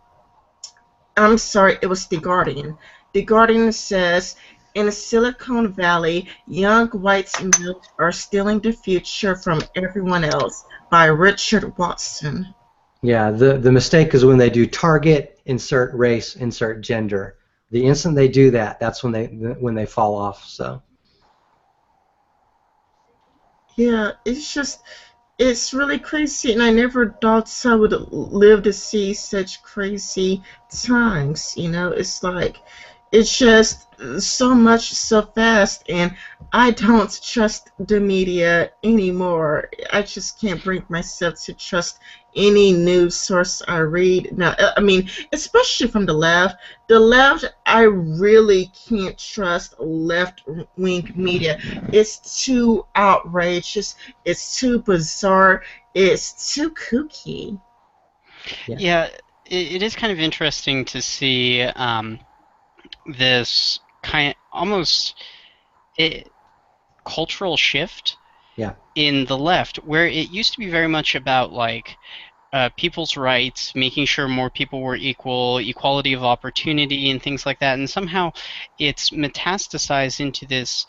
I'm sorry, it was The Guardian. The Guardian says, in Silicon Valley, young white males are stealing the future from everyone else, by Richard Watson. Yeah, the mistake is when they do target, insert race, insert gender. The instant they do that, that's when they fall off. So. Yeah, it's really crazy, and I never thought I would live to see such crazy times. It's like, it's just so much so fast, and I don't trust the media anymore. I just can't bring myself to trust any news source I read. Now, especially from the left. The left, I really can't trust left-wing media. It's too outrageous. It's too bizarre. It's too kooky. Yeah, it is kind of interesting to see this kind almost cultural shift in the left, where it used to be very much about like people's rights, making sure more people were equal, equality of opportunity, and things like that, and somehow it's metastasized into this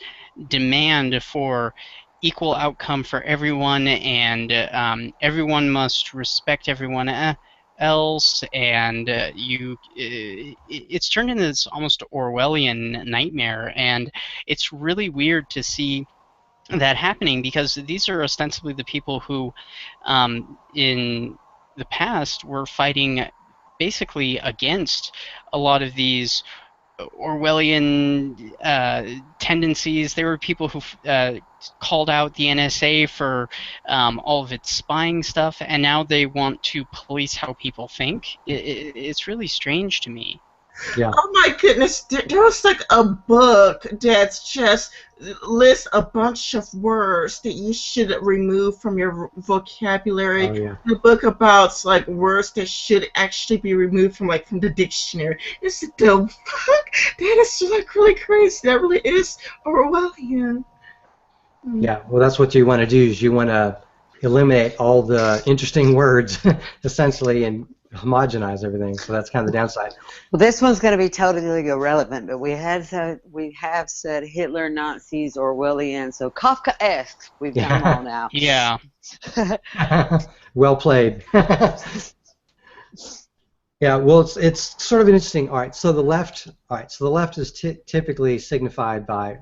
demand for equal outcome for everyone, and everyone must respect everyone else, and it's turned into this almost Orwellian nightmare, and it's really weird to see that happening, because these are ostensibly the people who in the past were fighting basically against a lot of these Orwellian tendencies. There were people who called out the NSA for all of its spying stuff, and now they want to police how people think. It's really strange to me. Yeah. Oh my goodness, there was like a book that's just lists a bunch of words that you should remove from your vocabulary. Oh, yeah. The book about like words that should actually be removed from the dictionary. It's the fuck? That is like really crazy. That really is Orwellian. Yeah, well, that's what you want to do, is you want to eliminate all the interesting words, essentially, and homogenize everything. So that's kind of the downside. Well, this one's going to be totally irrelevant, but we have said Hitler, Nazis, Orwellian, so Kafkaesque. We've done them all now. Yeah. Well played. Yeah, well, it's sort of an interesting. All right, so the left. All right, so the left is typically signified by,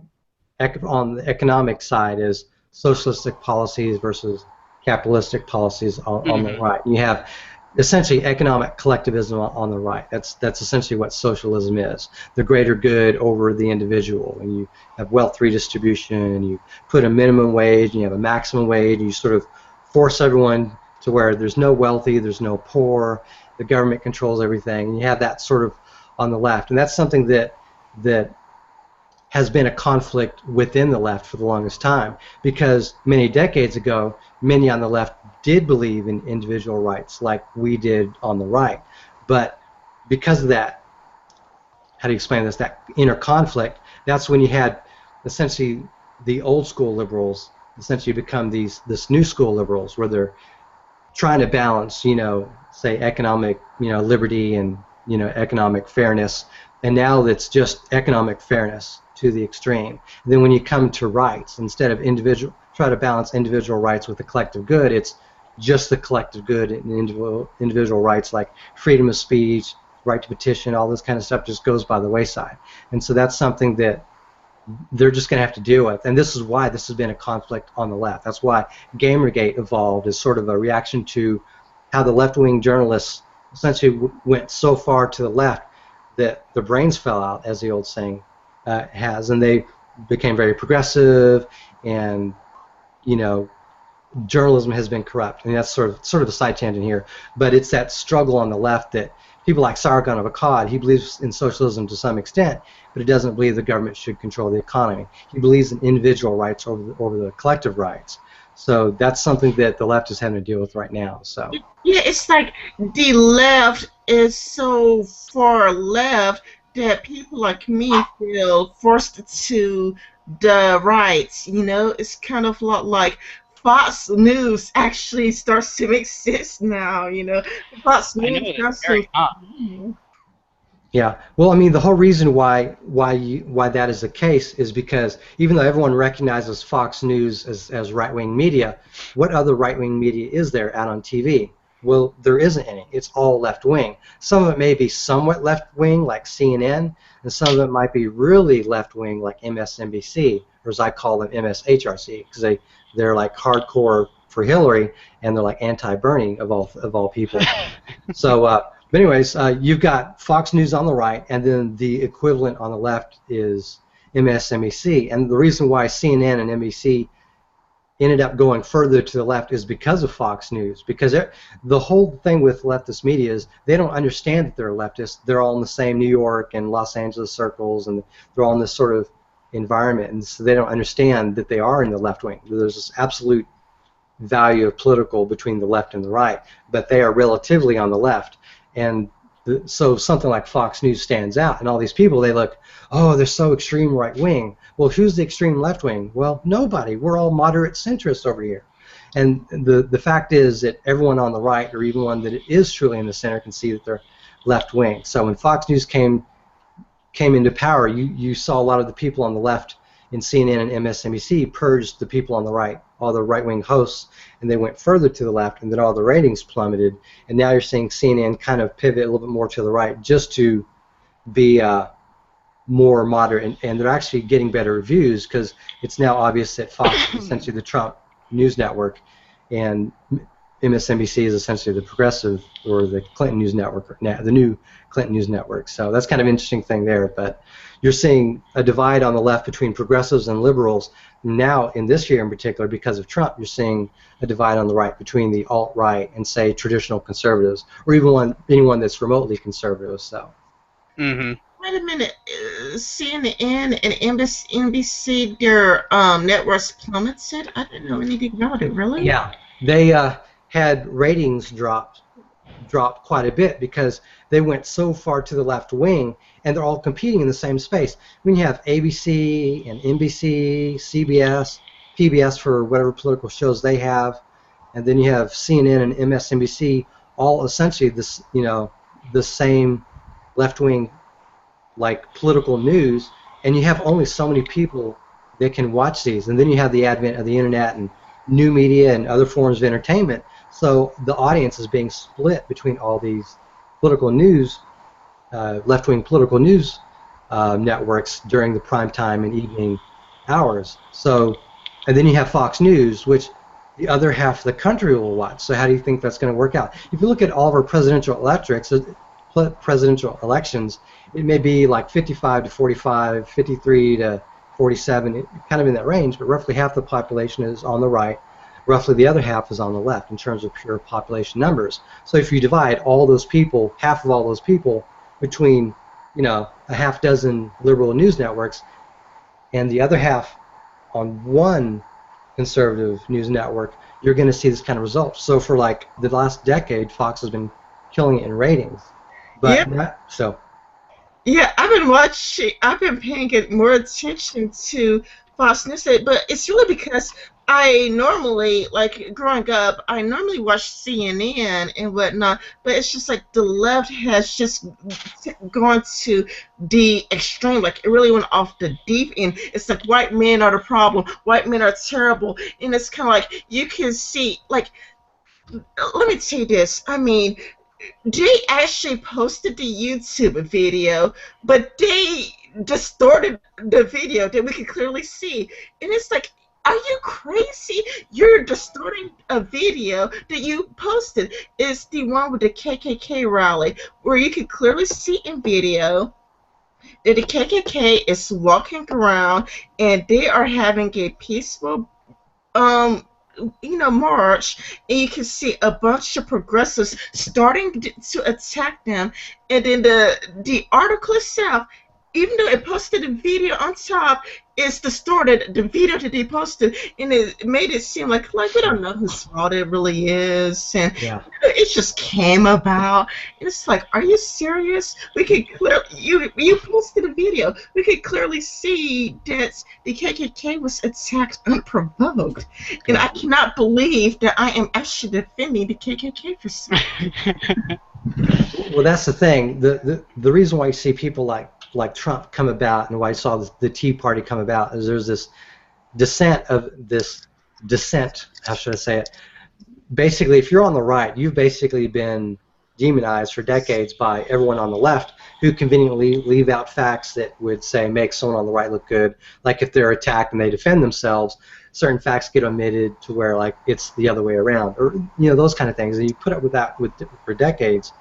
on the economic side, is socialistic policies versus capitalistic policies on the right. You have essentially economic collectivism on the right. That's essentially what socialism is: the greater good over the individual. And you have wealth redistribution, and you put a minimum wage, and you have a maximum wage, and you sort of force everyone to where there's no wealthy, there's no poor. The government controls everything, and you have that sort of on the left. And that's something that has been a conflict within the left for the longest time, because many decades ago, many on the left did believe in individual rights like we did on the right. But because of that, how do you explain this, that inner conflict, that's when you had essentially the old school liberals essentially become this new school liberals where they're trying to balance, say economic, liberty and, economic fairness, and now it's just economic fairness to the extreme. And then when you come to rights, instead of try to balance individual rights with the collective good, it's just the collective good and individual rights like freedom of speech, right to petition, all this kind of stuff just goes by the wayside. And so that's something that they're just going to have to deal with. And this is why this has been a conflict on the left. That's why Gamergate evolved as sort of a reaction to how the left-wing journalists essentially went so far to the left that the brains fell out, as the old saying has, and they became very progressive, and journalism has been corrupt. And that's sort of a side tangent here, but it's that struggle on the left that people like Sargon of Akkad, he believes in socialism to some extent, but he doesn't believe the government should control the economy. He believes in individual rights over the collective rights. So that's something that the left is having to deal with right now. So yeah, it's like the left is so far left that people like me feel forced to the right. It's kind of like Fox News actually starts to make sense now. Fox News starts to. Yeah, well, I mean, the whole reason why that is the case is because even though everyone recognizes Fox News as right-wing media, what other right-wing media is there out on TV? Well, there isn't any. It's all left-wing. Some of it may be somewhat left-wing, like CNN, and some of it might be really left-wing, like MSNBC, or as I call them, MSHRC, because they're like hardcore for Hillary, and they're like anti-Bernie of all people. So. But anyways, you've got Fox News on the right, and then the equivalent on the left is MSNBC. And the reason why CNN and NBC ended up going further to the left is because of Fox News. Because the whole thing with leftist media is they don't understand that they're leftists. They're all in the same New York and Los Angeles circles, and they're all in this sort of environment. And so they don't understand that they are in the left wing. There's this absolute value of political between the left and the right, but they are relatively on the left. And so something like Fox News stands out, and all these people, they look, oh, they're so extreme right-wing. Well, who's the extreme left-wing? Well, nobody. We're all moderate centrists over here. And the fact is that everyone on the right, or even one that is truly in the center, can see that they're left-wing. So when Fox News came into power, you saw a lot of the people on the left in CNN and MSNBC purged the people on the right, all the right-wing hosts, and they went further to the left, and then all the ratings plummeted. And now you're seeing CNN kind of pivot a little bit more to the right just to be more moderate, and they're actually getting better reviews because it's now obvious that Fox is essentially the Trump news network, and MSNBC is essentially the progressive, or the Clinton news network, the new Clinton news network. So that's kind of an interesting thing there. But you're seeing a divide on the left between progressives and liberals. Now, in this year in particular, because of Trump, you're seeing a divide on the right between the alt-right and, say, traditional conservatives, or even anyone that's remotely conservative. So. Mm-hmm. Wait a minute. CNN and NBC, their networks plummeted? I didn't know anything about it, really? Yeah. They had ratings drop quite a bit because they went so far to the left wing, and they're all competing in the same space. When you have ABC and NBC, CBS, PBS for whatever political shows they have, and then you have CNN and MSNBC, all essentially the same left wing like political news, and you have only so many people that can watch these, and then you have the advent of the internet and new media and other forms of entertainment. So the audience is being split between all these political news, left-wing political news networks during the prime time and evening hours. So, and then you have Fox News, which the other half of the country will watch. So how do you think that's going to work out? If you look at all of our presidential elections, it may be like 55 to 45, 53 to 47, kind of in that range, but roughly half the population is on the right. Roughly the other half is on the left in terms of pure population numbers. So if you divide all those people, half of all those people, between a half dozen liberal news networks, and the other half on one conservative news network, you're going to see this kind of result. So for like the last decade, Fox has been killing it in ratings. But yeah, I've been paying more attention to Fox News, but it's really because I normally, like growing up, I normally watch CNN and whatnot, but it's just like the left has just gone to the extreme. Like it really went off the deep end. It's like white men are the problem, white men are terrible, and it's kind of like you can see, like, let me tell you this. I mean, they actually posted the YouTube video, but they distorted the video that we could clearly see. And it's like, are you crazy? You're distorting a video that you posted. It's the one with the KKK rally, where you can clearly see in video that the KKK is walking around and they are having a peaceful march, and you can see a bunch of progressives starting to attack them, and then the article itself, even though it posted a video on top, is distorted. The video that they posted, and it made it seem like we don't know whose fault it really is, and it just came about. And it's like, are you serious? We could clearly, you posted a video. We could clearly see that the KKK was attacked unprovoked, and I cannot believe that I am actually defending the KKK for something. Well, that's the thing. The reason why you see people like Trump come about, and why I saw the Tea Party come about, is there's this dissent, how should I say it? Basically, if you're on the right, you've basically been demonized for decades by everyone on the left, who conveniently leave out facts that would say make someone on the right look good. Like if they're attacked and they defend themselves, certain facts get omitted to where like it's the other way around, or those kind of things. And you put up with that for decades.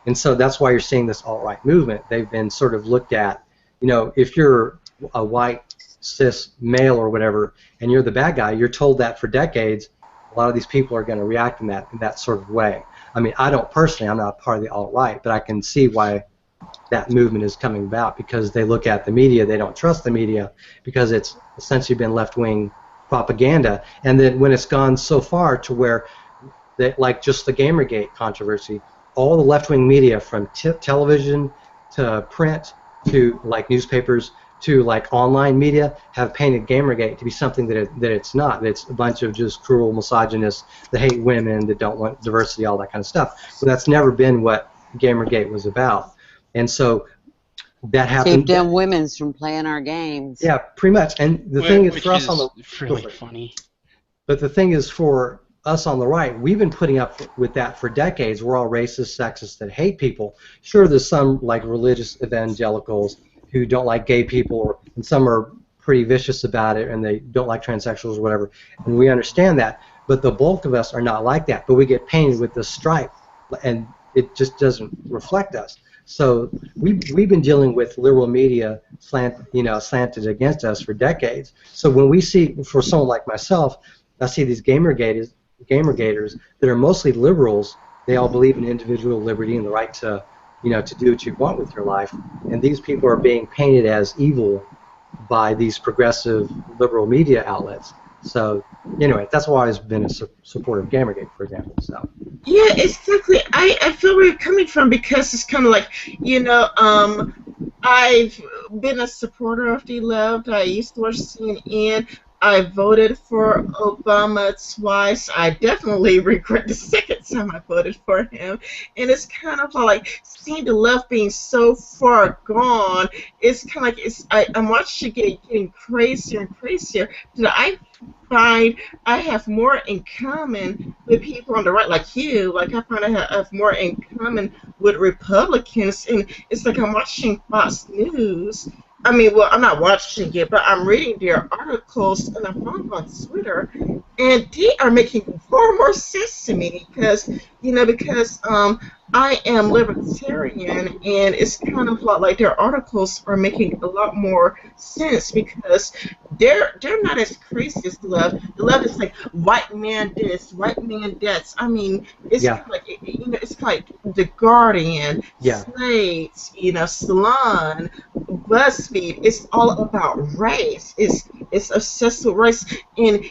And so that's why you're seeing this alt-right movement. They've been sort of looked at, if you're a white, cis male or whatever, and you're the bad guy, you're told that for decades. A lot of these people are going to react in that sort of way. I mean, I don't personally, I'm not a part of the alt-right, but I can see why that movement is coming about, because they look at the media, they don't trust the media, because it's essentially been left-wing propaganda. And then when it's gone so far to where, like just the Gamergate controversy, all the left-wing media, from television to print to like newspapers to like online media, have painted Gamergate to be something that it's not. That it's a bunch of just cruel misogynists that hate women, that don't want diversity, all that kind of stuff. But that's never been what Gamergate was about. And so that happened. Keep them women's from playing our games. Yeah, pretty much. And the thing is, for us on the really funny. But the thing is, for us on the right, we've been putting up with that for decades. We're all racist, sexist, that hate people. Sure, there's some like religious evangelicals who don't like gay people, and some are pretty vicious about it, and they don't like transsexuals or whatever, and we understand that. But the bulk of us are not like that. But we get painted with this stripe, and it just doesn't reflect us. So we've been dealing with liberal media slanted against us for decades. So when we see, for someone like myself, I see these Gamergaters that are mostly liberals. They all believe in individual liberty and the right to, to do what you want with your life. And these people are being painted as evil by these progressive liberal media outlets. So anyway, that's why I've been a supporter of Gamergate, for example. So. Yeah, exactly. I feel where you're coming from, because it's kind of like, I've been a supporter of the left. I used to watch CNN. I voted for Obama twice. I definitely regret the second time I voted for him. And it's kind of like seeing the left being so far gone. It's kind of like I'm watching it getting crazier and crazier. That I find I have more in common with people on the right, like you. Like I find I have more in common with Republicans. And it's like I'm watching Fox News. I mean, well, I'm not watching it, but I'm reading their articles, and I'm following on Twitter, and they are making far more sense to me because I am libertarian, and it's kind of like their articles are making a lot more sense because they're not as crazy as the left. The left is like white man this, white man that. I mean, it's kind of like it's like The Guardian, Slate, Salon, BuzzFeed. It's all about race. It's obsessed with race, and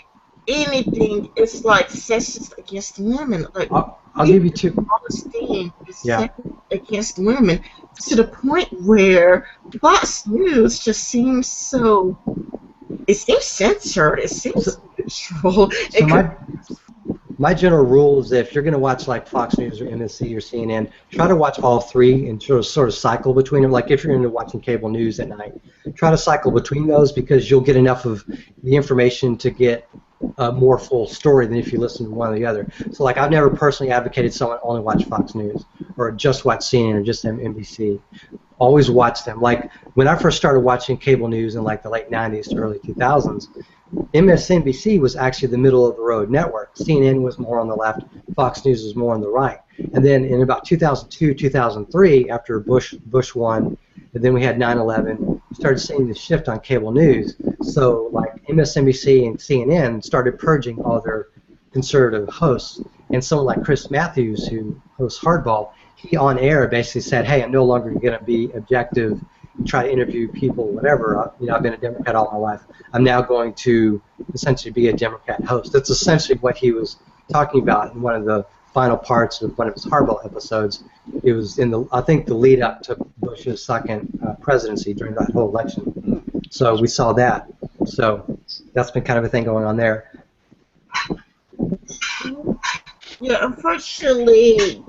anything is like sexist against women. Like I'll give you two. All this thing is sexist against women to the point where Fox News just seems so. It seems censored. It seems control. So my general rule is that if you're going to watch like Fox News or MSC or CNN, try to watch all three and sort of cycle between them. Like if you're into watching cable news at night, try to cycle between those because you'll get enough of the information to get a more full story than if you listen to one or the other. So like I've never personally advocated someone only watch Fox News or just watch CNN or just NBC. Always watch them. Like when I first started watching cable news in like the late 90s to early 2000s, MSNBC was actually the middle of the road network. CNN was more on the left, Fox News was more on the right. And then in about 2002, 2003, after Bush won, and then we had 9/11, we started seeing the shift on cable news. So like MSNBC and CNN started purging all their conservative hosts. And someone like Chris Matthews, who hosts Hardball, he on air basically said, hey, I'm no longer going to be objective, try to interview people, whatever. I've been a Democrat all my life. I'm now going to essentially be a Democrat host. That's essentially what he was talking about in one of the final parts of one of his Hardball episodes. It was in the, I think, the lead up to Bush's second presidency during that whole election. So we saw that. So that's been kind of a thing going on there. Yeah, unfortunately,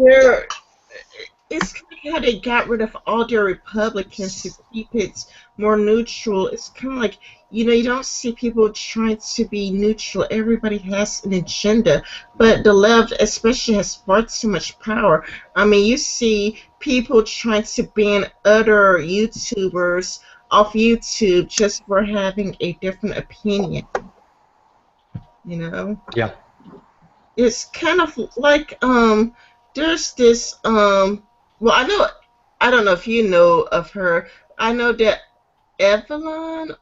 it's kind of how they got rid of all their Republicans to keep it more neutral. It's kind of like, you don't see people trying to be neutral. Everybody has an agenda, but the left especially has far too much power. I mean, you see people trying to ban other YouTubers off YouTube just for having a different opinion. Yeah. It's kind of like there's this well, I don't know if you know of her. I know that Evelyn,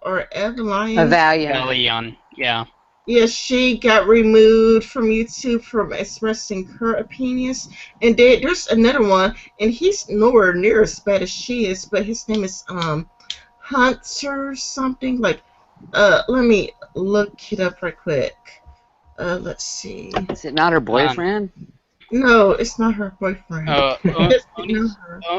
yeah. Yeah, she got removed from YouTube from expressing her opinions. And there's another one, and he's nowhere near as bad as she is, but his name is Hunter something. Like, let me look it up right quick. Let's see. Is it not her boyfriend? No, it's not her boyfriend.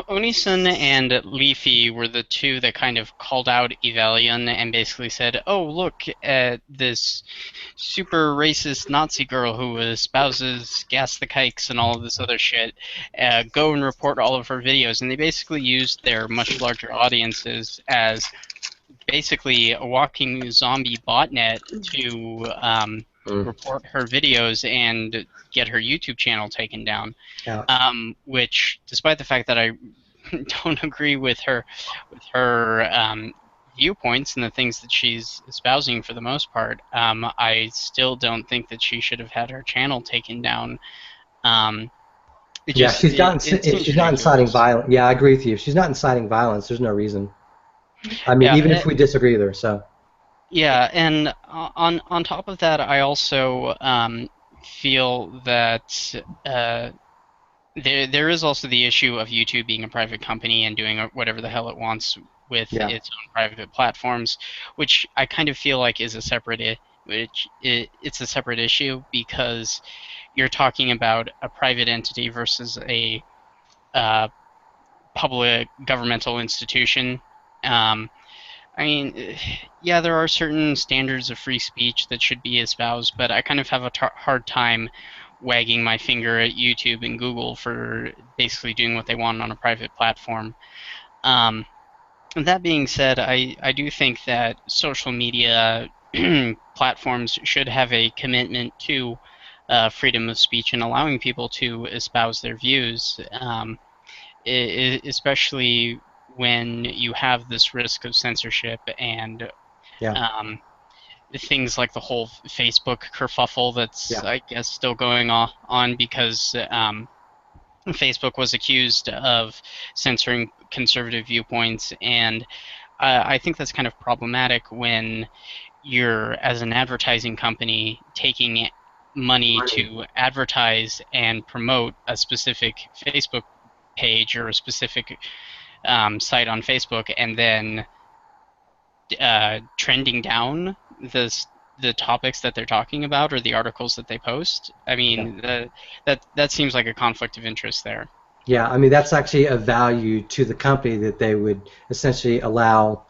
Onisun and Leafy were the two that kind of called out Evalion and basically said, oh, look at this super racist Nazi girl who espouses gas the kikes and all of this other shit. Go and report all of her videos. And they basically used their much larger audiences as basically a walking zombie botnet to report her videos and get her YouTube channel taken down. Which, despite the fact that I don't agree with her viewpoints and the things that she's espousing for the most part, I still don't think that she should have had her channel taken down. If she's not inciting violence. Yeah, I agree with you. If she's not inciting violence, there's no reason. I mean, even if we disagree with her, so. Yeah, and on top of that, I also feel that there is also the issue of YouTube being a private company and doing whatever the hell it wants with its own private platforms, which I kind of feel like is a separate it's a separate issue because you're talking about a private entity versus a public governmental institution. I mean, yeah, there are certain standards of free speech that should be espoused, but I kind of have a hard time wagging my finger at YouTube and Google for basically doing what they want on a private platform. That being said, I do think that social media platforms should have a commitment to freedom of speech and allowing people to espouse their views, especially when you have this risk of censorship and things like the whole Facebook kerfuffle that's, I guess, still going on because Facebook was accused of censoring conservative viewpoints, and I think that's kind of problematic when you're, as an advertising company, taking money to advertise and promote a specific Facebook page or a specific site on Facebook, and then trending down the topics that they're talking about or the articles that they post. I mean, that seems like a conflict of interest there. Yeah, I mean, that's actually a value to the company that they would essentially allow,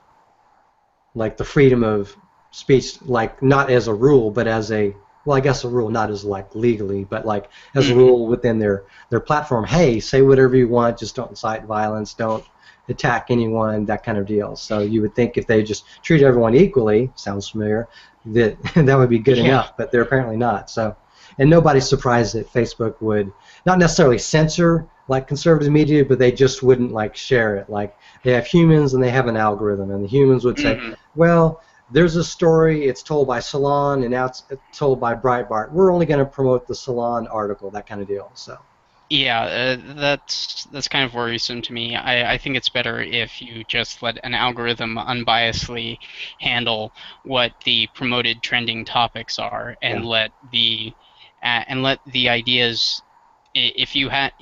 like, the freedom of speech, like not as a rule, but as a, well, I guess a rule, not as like legally, but like as a rule within their platform. Hey, say whatever you want, just don't incite violence, don't attack anyone, that kind of deal. So you would think if they just treat everyone equally, sounds familiar, that that would be good enough, but they're apparently not. So, and nobody's surprised that Facebook would not necessarily censor like conservative media, but they just wouldn't like share it. Like they have humans and they have an algorithm, and the humans would say, well, there's a story, it's told by Salon, and now it's told by Breitbart. We're only going to promote the Salon article, that kind of deal. So. Yeah, that's kind of worrisome to me. I think it's better if you just let an algorithm unbiasedly handle what the promoted trending topics are, and let the ideas. I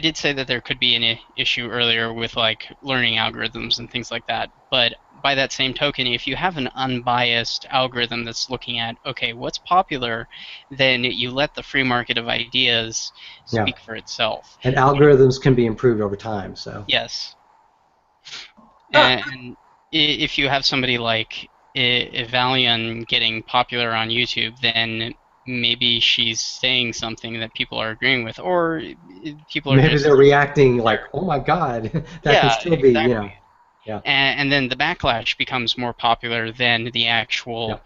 did say that there could be an issue earlier with like learning algorithms and things like that, but by that same token, if you have an unbiased algorithm that's looking at, okay, what's popular, then you let the free market of ideas speak for itself. And algorithms can be improved over time, so. Yes. And if you have somebody like Evalion getting popular on YouTube, then maybe she's saying something that people are agreeing with, or people are maybe they're reacting like, oh my God, that can still be, you know. Yeah. And then the backlash becomes more popular than the actual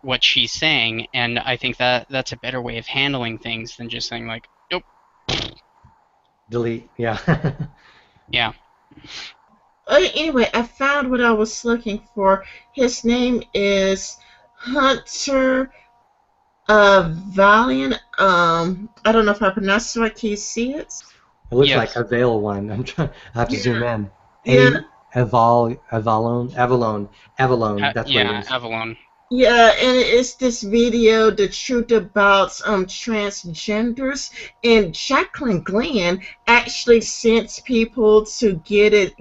what she's saying, and I think that that's a better way of handling things than just saying like, nope. Delete, yeah. Yeah. Anyway, I found what I was looking for. His name is Hunter Valiant. I don't know if I pronounced it right. Can you see it? It looks like a veil one. I have to zoom in. Avalon. That's what it is. Avalon. Yeah, and it's this video, The Truth About Transgenders, and Jacqueline Glenn actually sent people to give it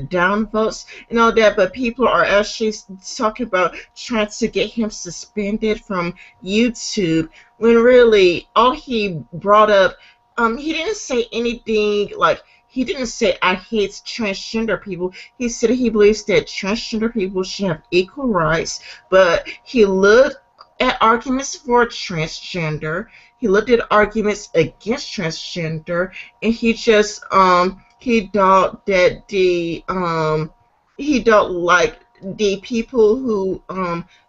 downvotes and all that, but people are actually talking about trying to get him suspended from YouTube, when really all he brought up, he didn't say anything like, he didn't say, I hate transgender people. He said he believes that transgender people should have equal rights, but he looked at arguments for transgender, he looked at arguments against transgender, and he just, he thought that he thought like the people who,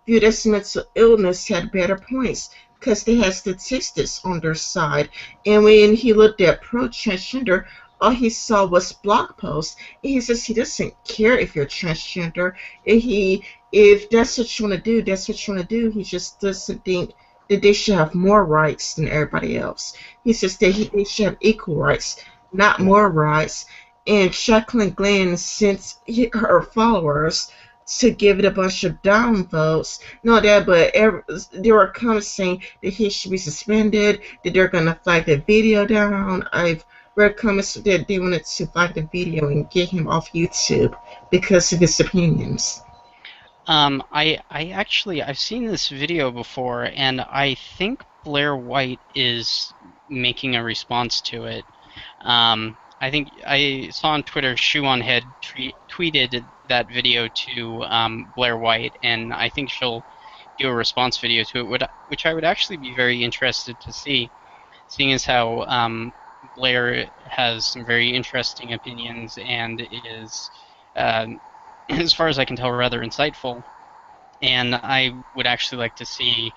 viewed as mental illness had better points, because they had statistics on their side. And when he looked at pro-transgender, all he saw was blog posts. And he says he doesn't care if you're transgender. And if that's what you want to do, that's what you want to do. He just doesn't think that they should have more rights than everybody else. He says that they should have equal rights, not more rights. And Jacqueline Glenn sent her followers to give it a bunch of downvotes. Not that, but there were comments saying that he should be suspended, that they're going to flag the video down. I've read comments that they wanted to flag the video and get him off YouTube because of his opinions. I've seen this video before, and I think Blair White is making a response to it. I think I saw on Twitter Shoe on Head tweeted that video to Blair White, and I think she'll do a response video to it, which I would actually be very interested to see, seeing as how Blair has some very interesting opinions and is, as far as I can tell, rather insightful. And I would actually like to see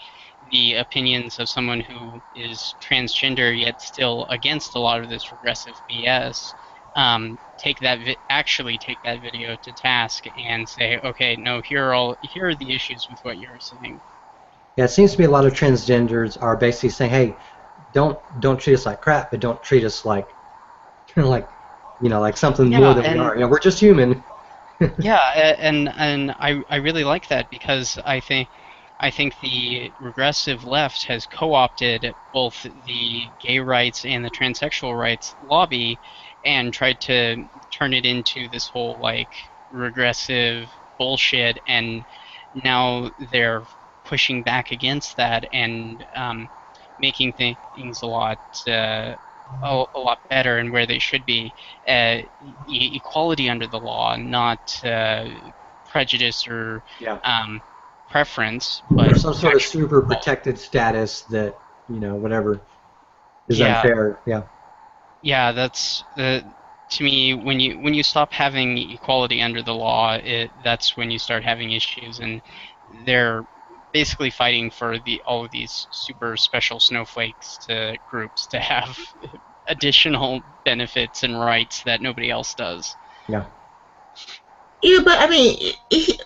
the opinions of someone who is transgender yet still against a lot of this regressive BS, take that video to task and say, okay, no, here are the issues with what you're saying. Yeah, it seems to me a lot of transgenders are basically saying, hey, don't treat us like crap, but don't treat us like like something more than we are. We're just human. Yeah, and I really like that, because I think the regressive left has co-opted both the gay rights and the transsexual rights lobby and tried to turn it into this whole like regressive bullshit, and now they're pushing back against that and making things a lot better and where they should be. Equality under the law, not prejudice or yeah. Preference, but or some sort of super protected status that, you know, whatever is unfair. Yeah. Yeah, that's to me, when you stop having equality under the law, that's when you start having issues, and they're basically fighting for all of these super special snowflakes groups to have additional benefits and rights that nobody else does. Yeah. Yeah, but I mean,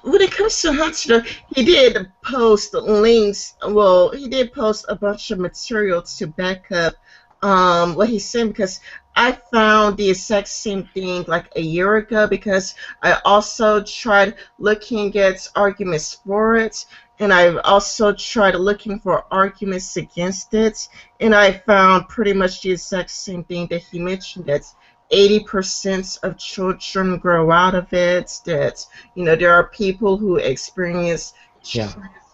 when it comes to Hunter, he did post links. Well, he did post a bunch of material to back up what he's saying, because I found the exact same thing like a year ago, because I also tried looking at arguments for it, and I've also tried looking for arguments against it, and I found pretty much the exact same thing that he mentioned, that 80% of children grow out of it, that, you know, there are people who experience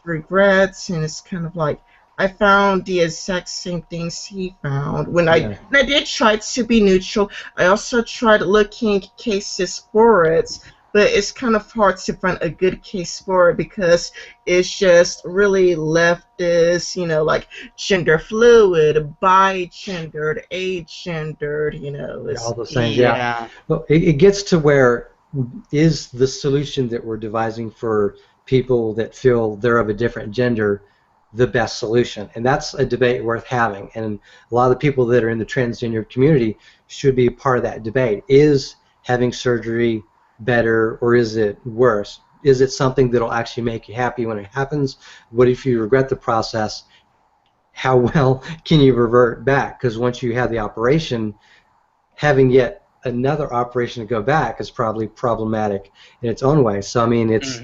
regrets, and it's kind of like, I found the exact same things he found. When I did try to be neutral, I also tried looking cases for it, but it's kind of hard to find a good case for it, because it's just really leftist, you know, like gender fluid, bi-gendered, age-gendered, you know. All those things, yeah. Well, it gets to where is the solution that we're devising for people that feel they're of a different gender the best solution? And that's a debate worth having. And a lot of the people that are in the transgender community should be a part of that debate. Is having surgery better, or is it worse? Is it something that'll actually make you happy when it happens? What if you regret the process? How well can you revert back? Because once you have the operation, having yet another operation to go back is probably problematic in its own way. So I mean, it's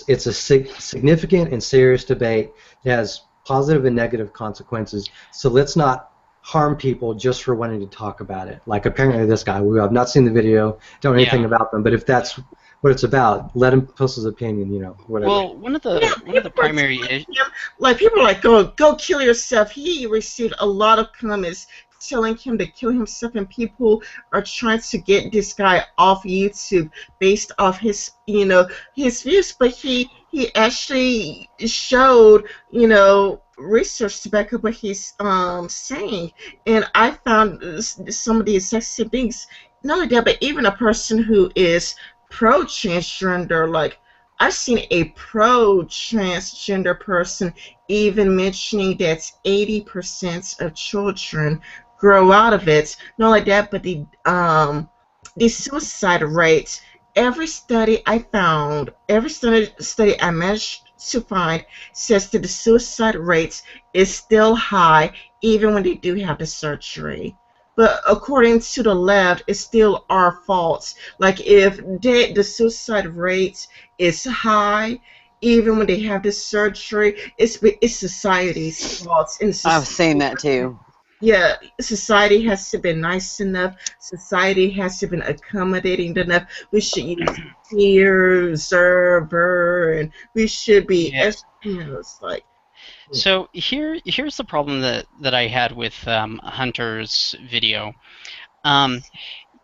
a significant and serious debate that has positive and negative consequences. So let's not harm people just for wanting to talk about it. Like apparently this guy, we have not seen the video, don't know anything about them, but if that's what it's about, let him post his opinion, you know, whatever. Well, one of the primary issues, like people are like, go kill yourself. He received a lot of comments telling him to kill himself, and people are trying to get this guy off YouTube based off his, you know, his views, but he actually showed, you know, research to back up what he's saying, and I found some of the exact same things. Not only that, but even a person who is pro-transgender, like I've seen a pro-transgender person even mentioning that 80% of children grow out of it. Not only that, but the suicide rate. Every study I found, every study I managed to find, says that the suicide rate is still high even when they do have the surgery. But according to the left, it's still our fault. Like if the suicide rate is high, even when they have the surgery, it's society's fault. I've seen that too. Yeah, society has to be nice enough. Society has to be accommodating enough. We should use peer, observer, and we should be, you know, it's like. So here's the problem that I had with Hunter's video.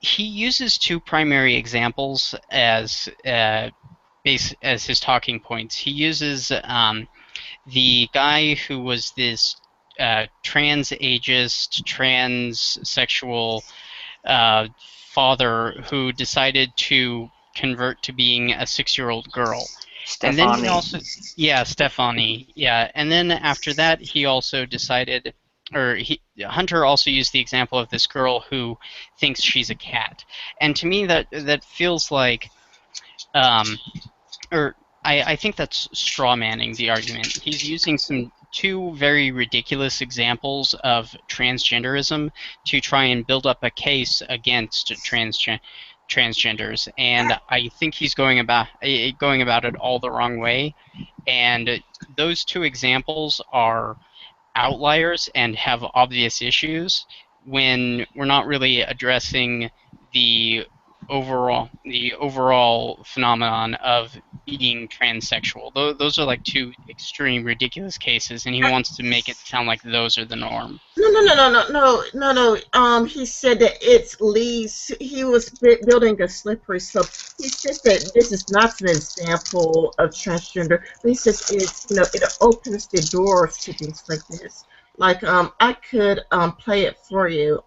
He uses two primary examples as his talking points. He uses the guy who was this trans-ageist, transsexual father who decided to convert to being a 6-year-old girl. Stephanie. And then he also, Stephanie, and then after that he also decided, or Hunter also used the example of this girl who thinks she's a cat. And to me that feels like, I think that's straw-manning the argument. He's using two very ridiculous examples of transgenderism to try and build up a case against transgenders, and I think he's going about it all the wrong way. And those two examples are outliers and have obvious issues when we're not really addressing the overall phenomenon of being transsexual. Those are like two extreme, ridiculous cases, and he wants to make it sound like those are the norm. No. He said that it leads. He was building a slippery slope. He says that this is not an example of transgender, but he says it's, it opens the doors to things like this. Like, I could play it for you.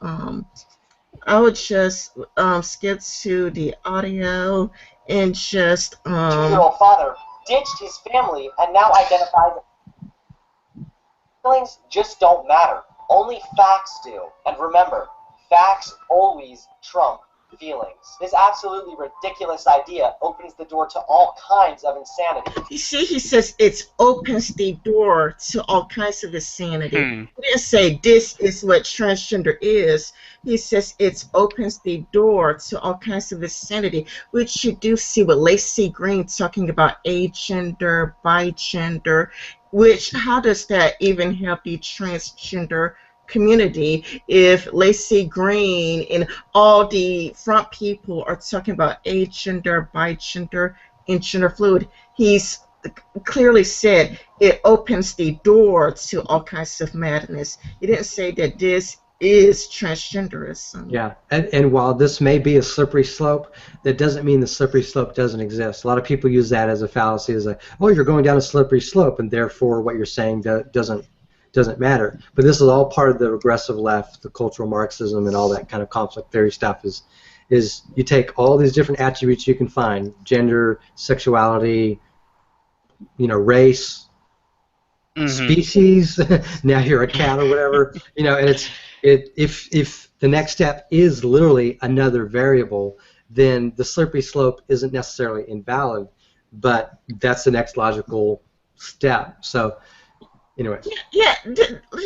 I would just skip to the audio and just 2-year-old father ditched his family and now identifies. Feelings just don't matter. Only facts do. And remember, facts always trump feelings. This absolutely ridiculous idea opens the door to all kinds of insanity. You see, he says it opens the door to all kinds of insanity. He didn't say this is what transgender is. He says it opens the door to all kinds of insanity, which you do see with Lacey Green talking about agender, bigender, which, how does that even help the transgender community if Lacey Green and all the front people are talking about agender, bigender, and gender fluid? He's clearly said it opens the door to all kinds of madness. He didn't say that this is transgenderism. Yeah, and while this may be a slippery slope, that doesn't mean the slippery slope doesn't exist. A lot of people use that as a fallacy, as like, oh, you're going down a slippery slope, and therefore what you're saying doesn't matter. But this is all part of the regressive left, the cultural Marxism, and all that kind of conflict theory stuff. Is you take all these different attributes you can find: gender, sexuality, race, species. Now you're a cat or whatever, and if the next step is literally another variable, then the slippery slope isn't necessarily invalid, but that's the next logical step. So. Anyway. Yeah.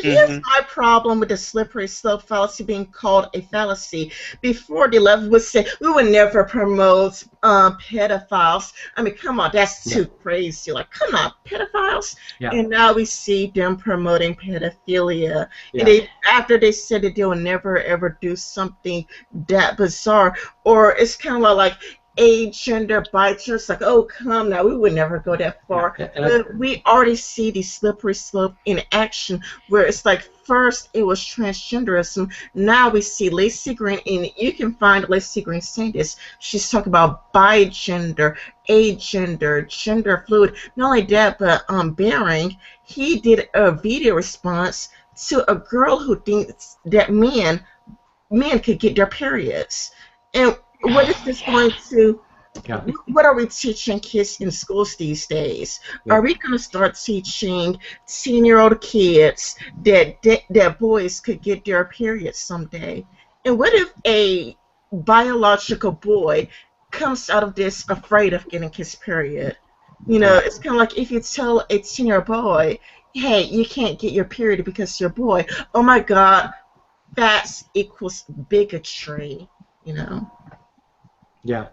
Here's my problem with the slippery slope fallacy being called a fallacy. Before the left would say we would never promote pedophiles. I mean, come on, that's too crazy. Like, come on, pedophiles. Yeah. And now we see them promoting pedophilia. Yeah. And after they said that they will never ever do something that bizarre, or it's kind of like agender, bigender. It's like, oh, come now, we would never go that far. But we already see the slippery slope in action, where it's like first it was transgenderism, now we see Lacey Green, and you can find Lacey Green saying this. She's talking about bigender, agender, gender fluid. Not only that, but Bering, he did a video response to a girl who thinks that men could get their periods. And what is this going to? Yeah. What are we teaching kids in schools these days? Yeah. Are we going to start teaching 10-year-old kids that boys could get their periods someday? And what if a biological boy comes out of this afraid of getting his period? It's kind of like if you tell a 10-year-old boy, hey, you can't get your period because you're a boy. Oh my God, that equals bigotry, Yeah,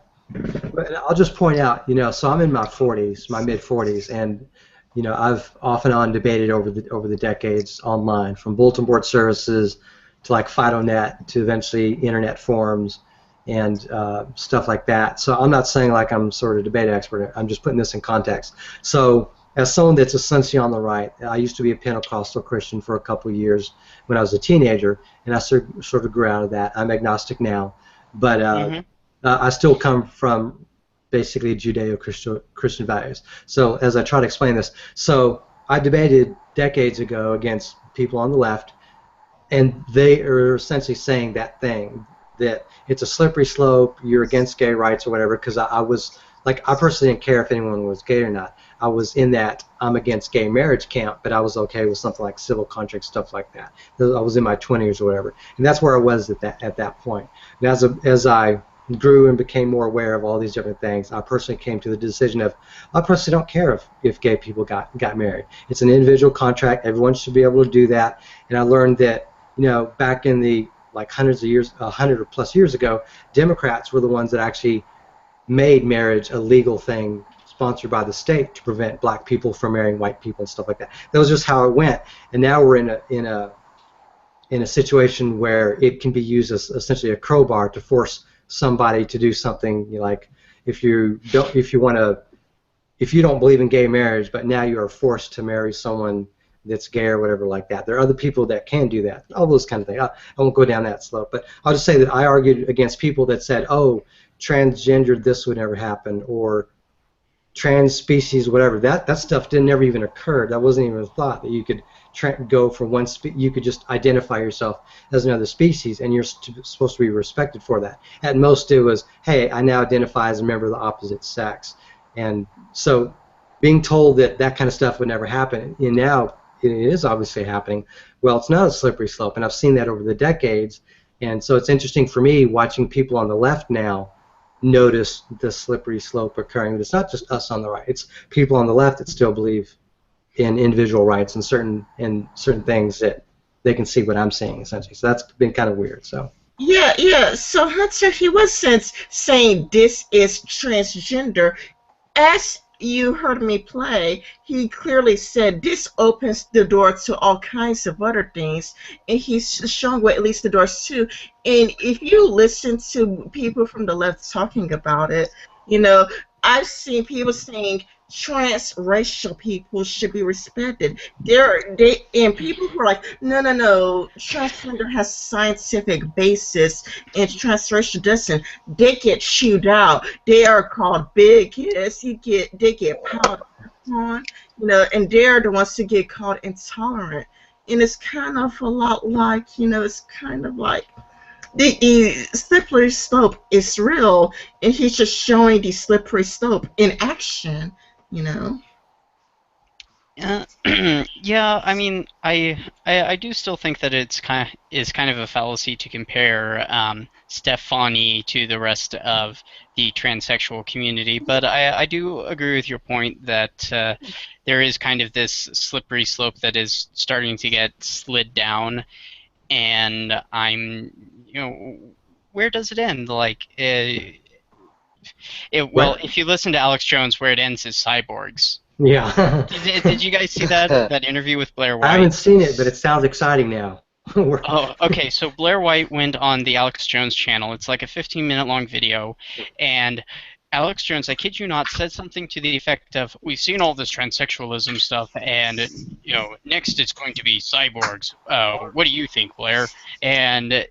but I'll just point out, so I'm in my 40s, my mid-40s, and I've off and on debated over the decades online, from bulletin board services to like FidoNet to eventually internet forums and stuff like that. So I'm not saying like I'm sort of a debate expert. I'm just putting this in context. So as someone that's essentially on the right, I used to be a Pentecostal Christian for a couple of years when I was a teenager, and I sort of grew out of that. I'm agnostic now, but I still come from basically Judeo-Christian values. So as I try to explain this, so I debated decades ago against people on the left, and they are essentially saying that thing, that it's a slippery slope, you're against gay rights or whatever, because I was, like, I personally didn't care if anyone was gay or not. I was in that I'm against gay marriage camp, but I was okay with something like civil contract, stuff like that. I was in my 20s or whatever, and that's where I was at that point. And as I grew and became more aware of all these different things, I personally came to the decision of I personally don't care if gay people got married. It's an individual contract. Everyone should be able to do that. And I learned that back in the like hundreds of years, 100 or plus years ago, Democrats were the ones that actually made marriage a legal thing sponsored by the state to prevent black people from marrying white people and stuff like that. That was just how it went. And now we're in a situation where it can be used as essentially a crowbar to force somebody to do something. Like if you want to if you don't believe in gay marriage, but now you are forced to marry someone that's gay or whatever like that. There are other people that can do that. All those kind of things. I won't go down that slope, but I'll just say that I argued against people that said, oh, transgender, this would never happen, or trans species, whatever. That stuff never even occurred. That wasn't even a thought that you could go from one you could just identify yourself as another species, and you're supposed to be respected for that. At most, it was, hey, I now identify as a member of the opposite sex, and so being told that that kind of stuff would never happen, and now it is obviously happening. Well, it's not a slippery slope, and I've seen that over the decades, and so it's interesting for me watching people on the left now notice the slippery slope occurring. It's not just us on the right; it's people on the left that still believe in individual rights and certain things that they can see what I'm seeing, essentially. So that's been kind of weird. So yeah. So Hunter, he was saying this is transgender. As you heard me play, he clearly said this opens the door to all kinds of other things, and he's showing what at least the doors to. And if you listen to people from the left talking about it, I've seen people saying transracial people should be respected. And people who are like, no, transgender has scientific basis and transracial doesn't. They get chewed out. They are called bigots. They get piled on, and they're the ones who get called intolerant. And it's kind of a lot like, it's kind of like the slippery slope is real, and he's just showing the slippery slope in action, Yeah, I mean, I do still think that it's kind of a fallacy to compare Stefani to the rest of the transsexual community, but I do agree with your point that there is kind of this slippery slope that is starting to get slid down, and where does it end? Like, well, if you listen to Alex Jones, where it ends is cyborgs. Yeah. Did you guys see that interview with Blair White? I haven't seen it, but it sounds exciting now. Oh, okay. So Blair White went on the Alex Jones channel. It's like a 15-minute long video, and Alex Jones, I kid you not, said something to the effect of, "We've seen all this transsexualism stuff, and next it's going to be cyborgs. What do you think, Blair?" And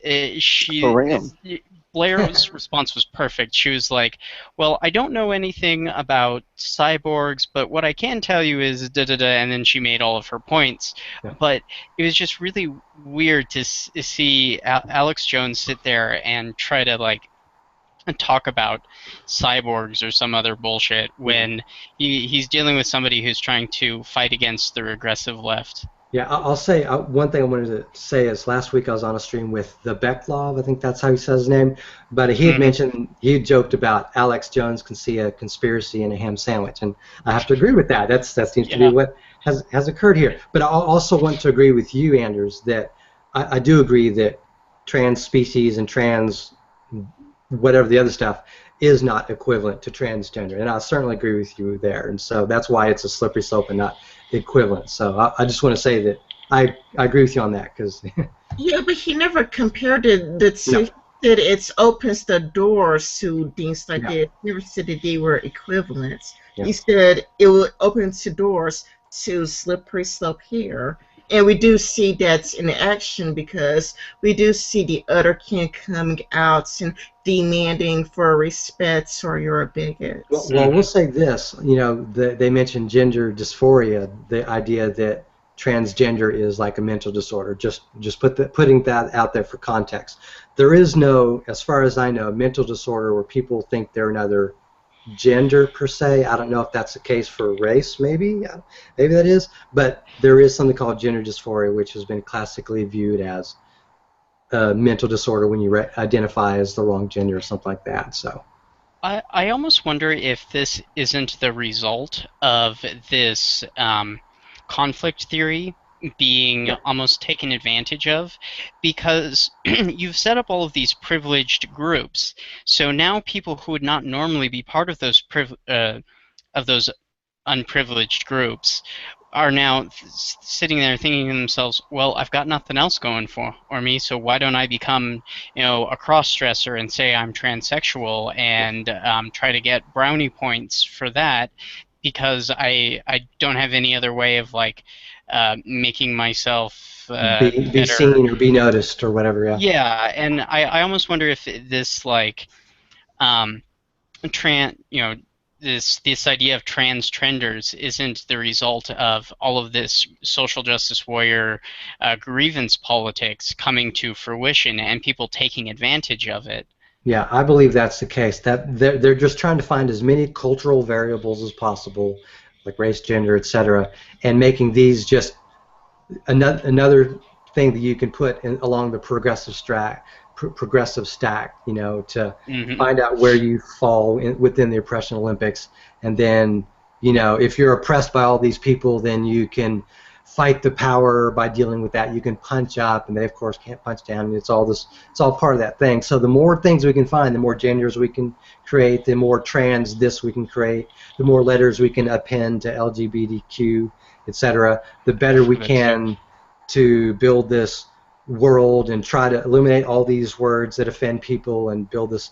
Blair's response was perfect. She was like, "Well, I don't know anything about cyborgs, but what I can tell you is da-da-da," and then she made all of her points. Yeah. But it was just really weird to see Alex Jones sit there and try to, talk about cyborgs or some other bullshit when he's dealing with somebody who's trying to fight against the regressive left. Yeah, I'll say one thing I wanted to say is last week I was on a stream with the Becklov, I think that's how he says his name, but he had mentioned, he had joked about Alex Jones can see a conspiracy in a ham sandwich, and I have to agree with that. That seems to be what has occurred here. But I also want to agree with you, Anders, that I do agree that trans species and trans whatever the other stuff is not equivalent to transgender, and I certainly agree with you there, and so that's why it's a slippery slope and not equivalent. So I just want to say that I agree with you on that, because yeah, but he never compared the two. That it opens the doors to things like that. He never said that they were equivalent. He said it will open the doors to slippery slope here. And we do see that in action, because we do see the other kin coming out and demanding for respect, or you're a bigot. Well, we'll say this. They mentioned gender dysphoria, the idea that transgender is like a mental disorder. Just putting that out there for context. There is no, as far as I know, mental disorder where people think they're another gender per se. I don't know if that's the case for race, maybe that is, but there is something called gender dysphoria, which has been classically viewed as a mental disorder when you identify as the wrong gender or something like that. So I almost wonder if this isn't the result of this conflict theory being almost taken advantage of, because you've set up all of these privileged groups. So now people who would not normally be part of those unprivileged groups are now sitting there thinking to themselves, well, I've got nothing else going for me, so why don't I become, a cross-dresser and say I'm transsexual and try to get brownie points for that? because I don't have any other way of like making myself be seen or be noticed or whatever. Yeah. Yeah, and I almost wonder if this like this idea of trenders isn't the result of all of this social justice warrior grievance politics coming to fruition and people taking advantage of it. Yeah, I believe that's the case. That they're just trying to find as many cultural variables as possible, like race, gender, etc., and making these just another thing that you can put along the progressive stack, you know, to find out where you fall within the oppression Olympics. And then, you know, if you're oppressed by all these people, then you can fight the power by dealing with that. You can punch up, and they of course can't punch down. And it's all part of that thing. So the more things we can find, the more genders we can create, the more trans this we can create, the more letters we can append to LGBTQ, etc., the better we can to build this world and try to eliminate all these words that offend people and build this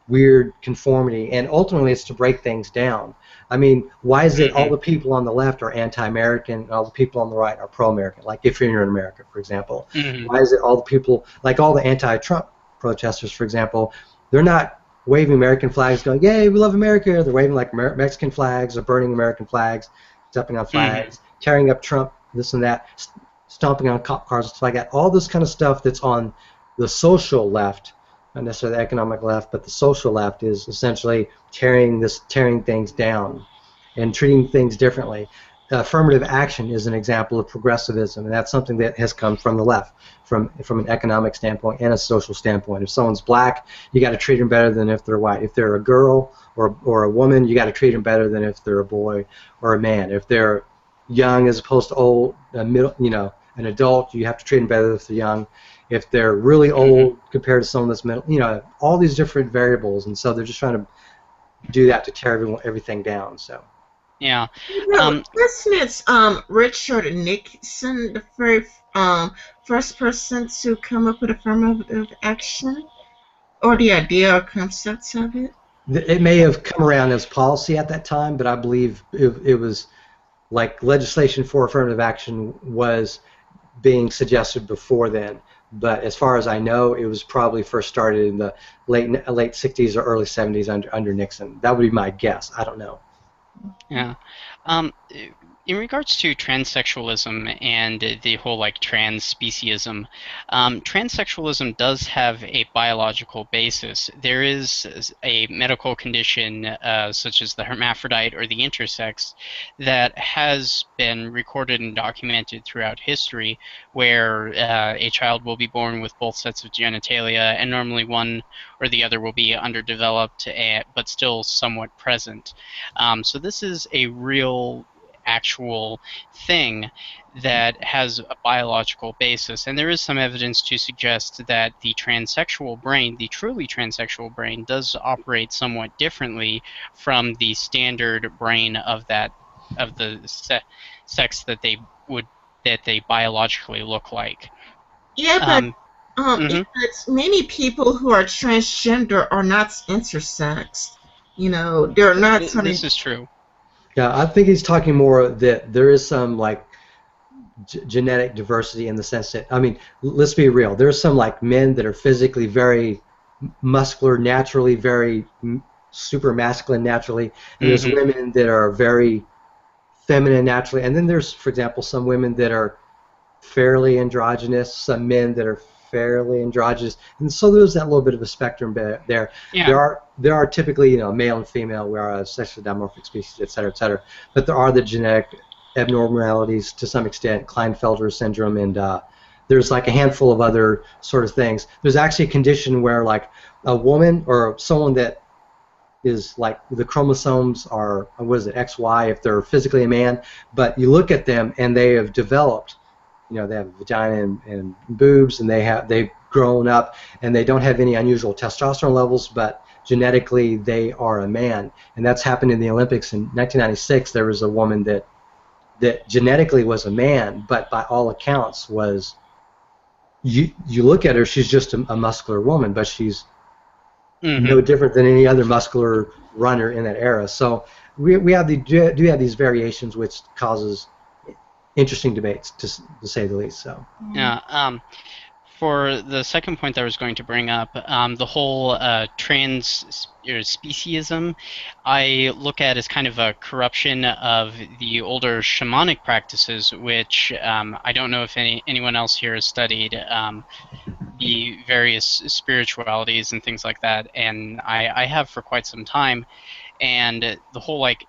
weird conformity. And ultimately it's to break things down. I mean, why is it all the people on the left are anti-American and all the people on the right are pro-American? Like if you're in America, for example. Why is it all the people, like all the anti-Trump protesters, for example, they're not waving American flags going, yay, we love America. They're waving like Mexican flags or burning American flags, stepping on flags, tearing up Trump, this and that, stomping on cop cars and stuff like that. All this kind of stuff that's on the social left, not necessarily the economic left, but the social left is essentially tearing things down and treating things differently. Affirmative action is an example of progressivism, and that's something that has come from the left, from an economic standpoint and a social standpoint. If someone's black, you got to treat them better than if they're white. If they're a girl or a woman, you got to treat them better than if they're a boy or a man. If they're young as opposed to old, middle, you know, an adult, you have to treat them better if they're young. If they're really old compared to someone that's middle, you know, all these different variables, and so they're just trying to do that to tear everything down. So. Yeah. Isn't it Richard Nixon, the very first person to come up with affirmative action, or the idea or concepts of it? It may have come around as policy at that time, but I believe it was like legislation for affirmative action was being suggested before then. But as far as I know, it was probably first started in the late 60s or early 70s under Nixon. That would be my guess. I don't know. Yeah. In regards to transsexualism and the whole like trans speciesism, transsexualism does have a biological basis. There is a medical condition such as the hermaphrodite or the intersex that has been recorded and documented throughout history, where a child will be born with both sets of genitalia, and normally one or the other will be underdeveloped but still somewhat present. So this is a real actual thing that has a biological basis, and there is some evidence to suggest that the transsexual brain, the truly transsexual brain, does operate somewhat differently from the standard brain of the sex that they biologically look like. Yeah, but many people who are transgender are not intersex. You know, they're not. This is true. Yeah, I think he's talking more that there is some like genetic diversity in the sense that, I mean, let's be real. There's some like men that are physically very muscular, naturally very super masculine naturally, and there's women that are very feminine naturally, and then there's, for example, some women that are fairly androgynous, some men that are fairly androgynous, and so there's that little bit of a spectrum there. Yeah. There are typically, you know, male and female. We are a sexually dimorphic species, et cetera, but there are the genetic abnormalities to some extent, Klinefelter syndrome, and there's like a handful of other sort of things. There's actually a condition where like a woman or someone that is like the chromosomes are, what is it, XY if they're physically a man, but you look at them and they have developed, you know, they have a vagina and boobs, and they've grown up, and they don't have any unusual testosterone levels, but genetically they are a man. And that's happened in the Olympics in 1996. There was a woman that genetically was a man, but by all accounts was, you look at her, she's just a muscular woman, but she's no different than any other muscular runner in that era. So we have do have these variations, which causes interesting debates, to say the least. So yeah. For the second point that I was going to bring up, the whole speciesism, I look at as kind of a corruption of the older shamanic practices, which I don't know if anyone else here has studied the various spiritualities and things like that, and I have for quite some time, and the whole like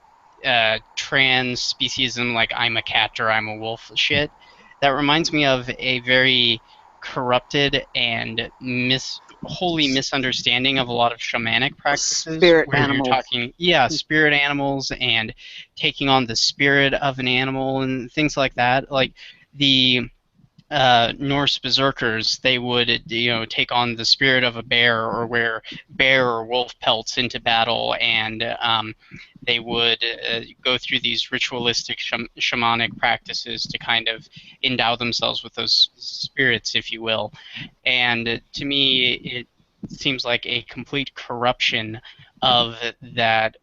trans speciesism, like I'm a cat or I'm a wolf shit, that reminds me of a very corrupted and wholly misunderstanding of a lot of shamanic practices. Spirit where animals. You're talking, spirit animals and taking on the spirit of an animal and things like that. Like the Norse berserkers, they would take on the spirit of a bear or wear bear or wolf pelts into battle, and they would go through these ritualistic shamanic practices to kind of endow themselves with those spirits, if you will. And to me, it seems like a complete corruption of that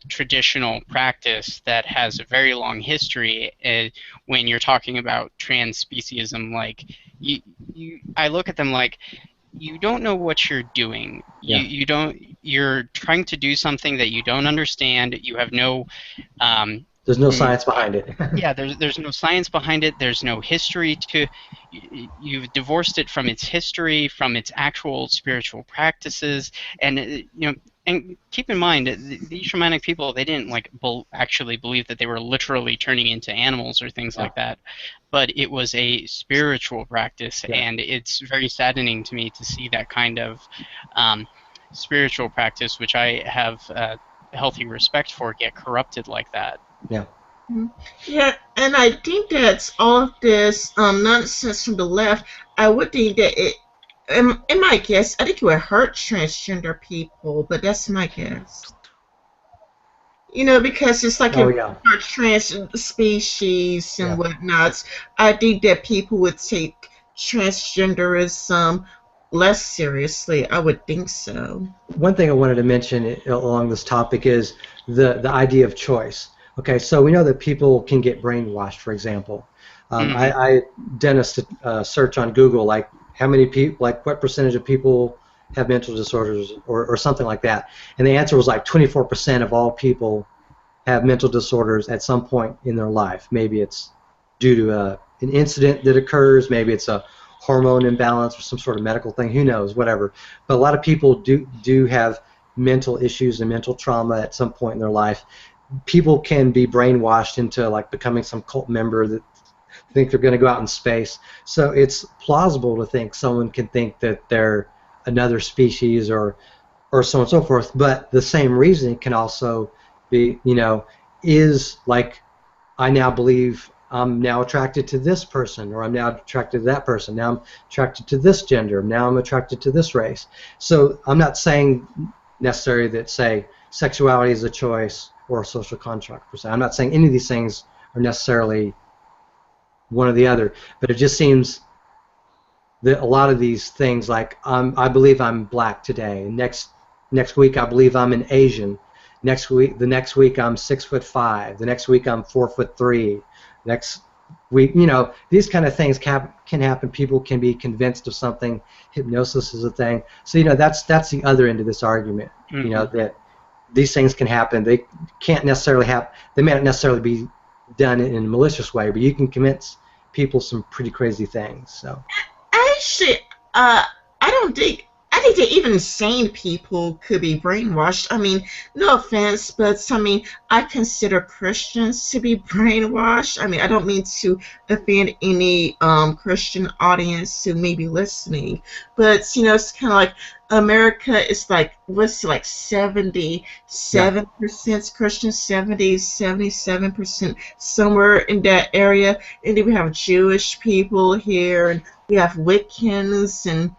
traditional practice that has a very long history. When you're talking about trans speciesism, like I look at them like, you don't know what you're doing. Yeah. You're trying to do something that you don't understand. You have no there's no science behind it. Yeah, there's no science behind it. There's no history to. You've divorced it from its history, from its actual spiritual practices, and and keep in mind, these shamanic people, they didn't actually believe that they were literally turning into animals or things like that, but it was a spiritual practice, and it's very saddening to me to see that kind of spiritual practice, which I have healthy respect for, get corrupted like that. Yeah. Yeah, and I think that's all of this nonsense from the left. I would think that in my guess, I think it would hurt transgender people, but that's my guess. Because it's like a trans species and whatnot. I think that people would take transgenderism less seriously. I would think so. One thing I wanted to mention along this topic is the idea of choice. Okay, so we know that people can get brainwashed, for example. I done a search on Google, like how many people, like what percentage of people have mental disorders or something like that. And the answer was like 24% of all people have mental disorders at some point in their life. Maybe it's due to an incident that occurs, maybe it's a hormone imbalance or some sort of medical thing, who knows, whatever. But a lot of people do have mental issues and mental trauma at some point in their life. People can be brainwashed into like becoming some cult member that think they're going to go out in space. So it's plausible to think someone can think that they're another species or so on and so forth. But the same reason can also be, is like, I now believe I'm now attracted to this person, or I'm now attracted to that person. Now I'm attracted to this gender. Now I'm attracted to this race. So I'm not saying necessarily that, say, sexuality is a choice or a social contract per se. I'm not saying any of these things are necessarily one or the other, but it just seems that a lot of these things, like I believe I'm black today, and next week I believe I'm an Asian. The next week I'm 6'5". The next week I'm 4'3". Next week, these kind of things can happen. People can be convinced of something. Hypnosis is a thing. So that's the other end of this argument. Mm-hmm. That these things can happen. They can't necessarily happen. They may not necessarily be done in a malicious way, but you can convince people some pretty crazy things. So actually, I think that even sane people could be brainwashed. I mean, no offense, but I consider Christians to be brainwashed. I mean, I don't mean to offend any Christian audience who may be listening, but it's kind of like America is like, what's it, like 77% Christian, 77%, somewhere in that area. And then we have Jewish people here, and we have Wiccans, and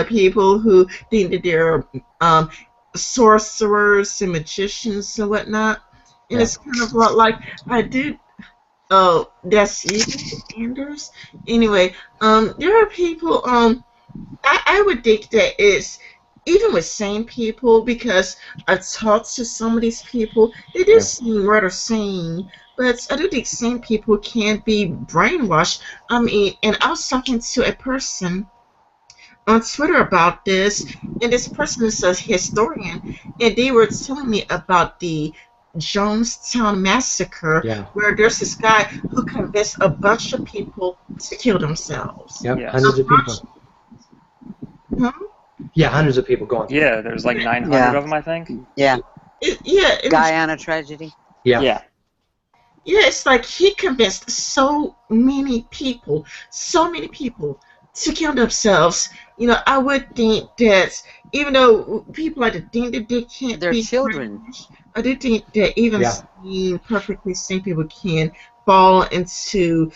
people who think that they're sorcerers and magicians and whatnot. And it's kind of like that's you, Anders. Anyway, there are people. I would think that even with sane people, because I've talked to some of these people, they do seem rather sane, but I do think sane people can be brainwashed. I mean, and I was talking to a person on Twitter about this, and this person is a historian, and they were telling me about the Jonestown massacre, where there's this guy who convinced a bunch of people to kill themselves. Hundreds of people. Yeah, hundreds of people going. Yeah, there's like 900 of them, I think. Yeah. Guyana tragedy. Yeah. Yeah, it's like he convinced so many people to kill themselves. You know, I would think that even though people like to think that they can't They're be children. I do think that even sane, perfectly sane people can fall into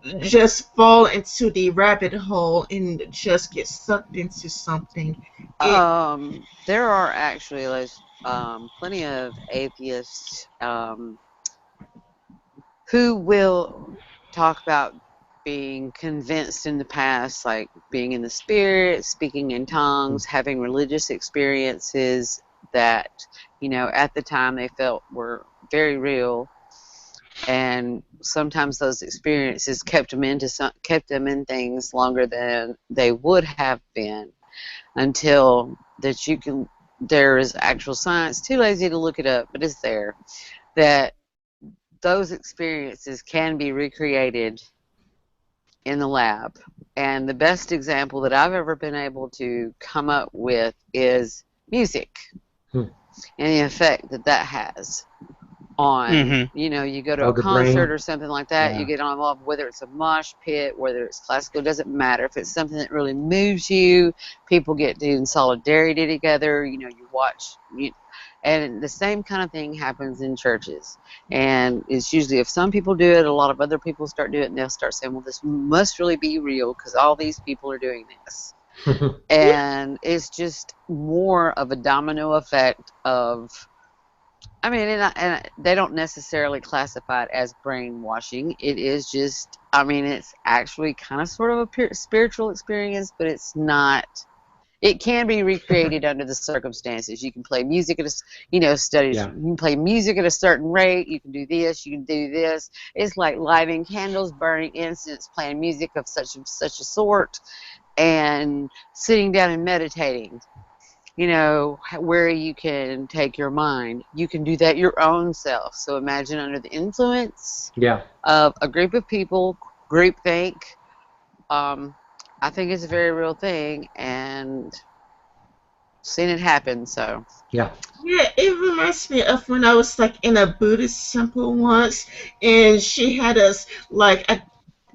the rabbit hole and just get sucked into something. There are actually plenty of atheists who will talk about being convinced in the past, like being in the spirit, speaking in tongues, having religious experiences that, you know, at the time they felt were very real, and sometimes those experiences kept them in things longer than they would have been, until there is actual science, too lazy to look it up, but it's there, that those experiences can be recreated in the lab. And the best example that I've ever been able to come up with is music and the effect that has on, you know, you go to a concert or something like that, you get involved, whether it's a mosh pit, whether it's classical, it doesn't matter. If it's something that really moves you, people get in solidarity together, you know, you watch, and the same kind of thing happens in churches. And it's usually, if some people do it, a lot of other people start doing it, and they'll start saying, well, this must really be real because all these people are doing this. And it's just more of a domino effect of, I mean, and they don't necessarily classify it as brainwashing. It is just, I mean, it's actually kind of sort of a spiritual experience, but it's not. It can be recreated under the circumstances. You can play music at studies. You can play music at a certain rate. You can do this. You can do this. It's like lighting candles, burning incense, playing music of such and such a sort, and sitting down and meditating. You know, where you can take your mind. You can do that your own self. So imagine under the influence of a group of people, groupthink. I think it's a very real thing, and seen it happen. So it reminds me of when I was like in a Buddhist temple once, and she had us like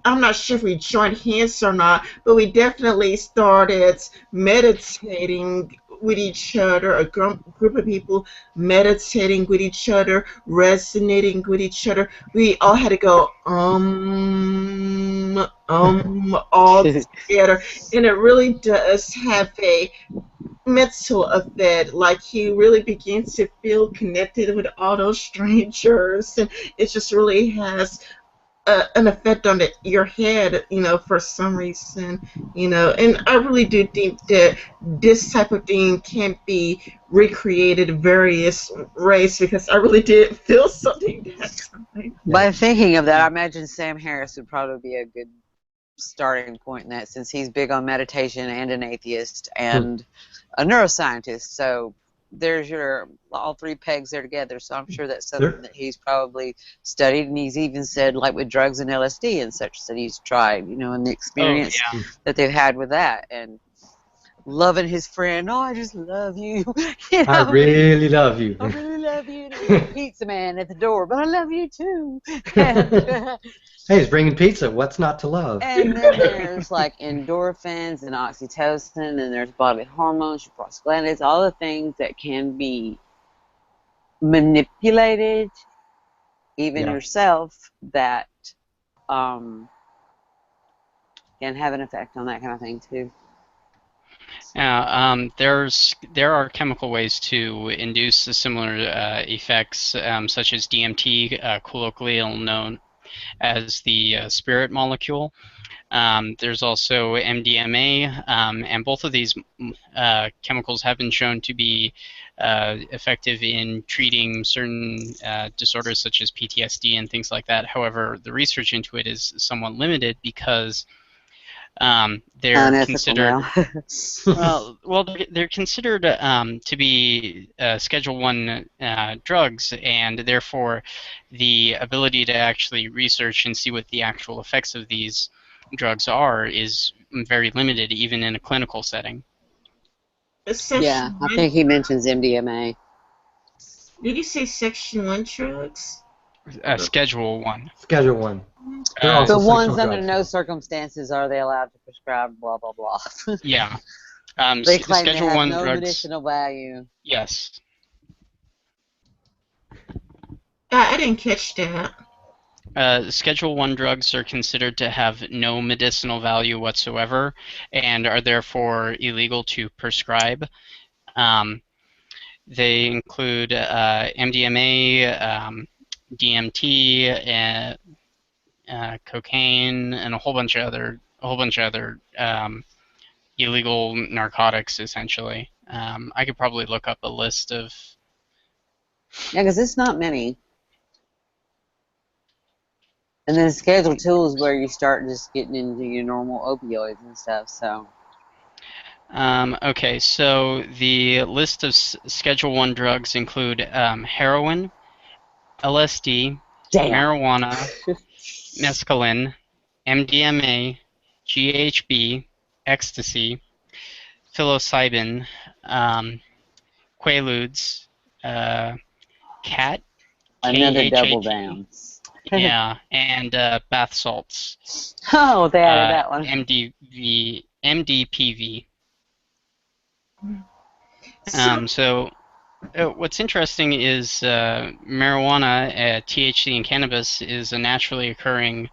I'm not sure if we joined hands or not, but we definitely started meditating with each other, a group of people meditating with each other, resonating with each other. We all had to go all together, and it really does have a mental effect. Like you really begin to feel connected with all those strangers, and it just really has an effect on your head, you know, for some reason, you know. And I really do think that this type of thing can be recreated in various ways, because I really did feel something that time. By thinking of that, I imagine Sam Harris would probably be a good starting point in that, since he's big on meditation and an atheist and a neuroscientist. So there's all three pegs there together. So I'm sure that's something that he's probably studied, and he's even said, like with drugs and LSD and such, that he's tried, you know, and the experience that they've had with that, and loving his friend. Oh, I just love you. You know? I really love you. I really love you. And pizza man at the door, but I love you too. And, hey, he's bringing pizza. What's not to love? And then there's like endorphins and oxytocin, and there's bodily hormones, prostaglandins, all the things that can be manipulated, even yourself, that can have an effect on that kind of thing too. There are chemical ways to induce similar effects, such as DMT, colloquially known as the spirit molecule. There's also MDMA, and both of these chemicals have been shown to be effective in treating certain disorders such as PTSD and things like that. However, the research into it is somewhat limited because they're considered they're considered to be Schedule 1 drugs, and therefore the ability to actually research and see what the actual effects of these drugs are is very limited, even in a clinical setting. Yeah, I think he mentions MDMA. Did you say Section 1 drugs? Schedule 1. Schedule 1. The ones under no circumstances are they allowed to prescribe blah, blah, blah. Yeah. They claim Schedule they have 1 no drugs, medicinal value. Yes. I didn't catch that. Schedule 1 drugs are considered to have no medicinal value whatsoever and are therefore illegal to prescribe. They include MDMA, DMT, cocaine, and a whole bunch of other illegal narcotics, essentially. I could probably look up a list of. Yeah, because it's not many. And then Schedule 2 is where you start just getting into your normal opioids and stuff. So. Okay, so the list of Schedule 1 drugs include heroin, LSD, marijuana, mescaline, MDMA, GHB, ecstasy, psilocybin, quaaludes, cat, another double down. Yeah, and bath salts. Oh, they added that one. MDPV. So what's interesting is marijuana, THC, and cannabis is a naturally occurring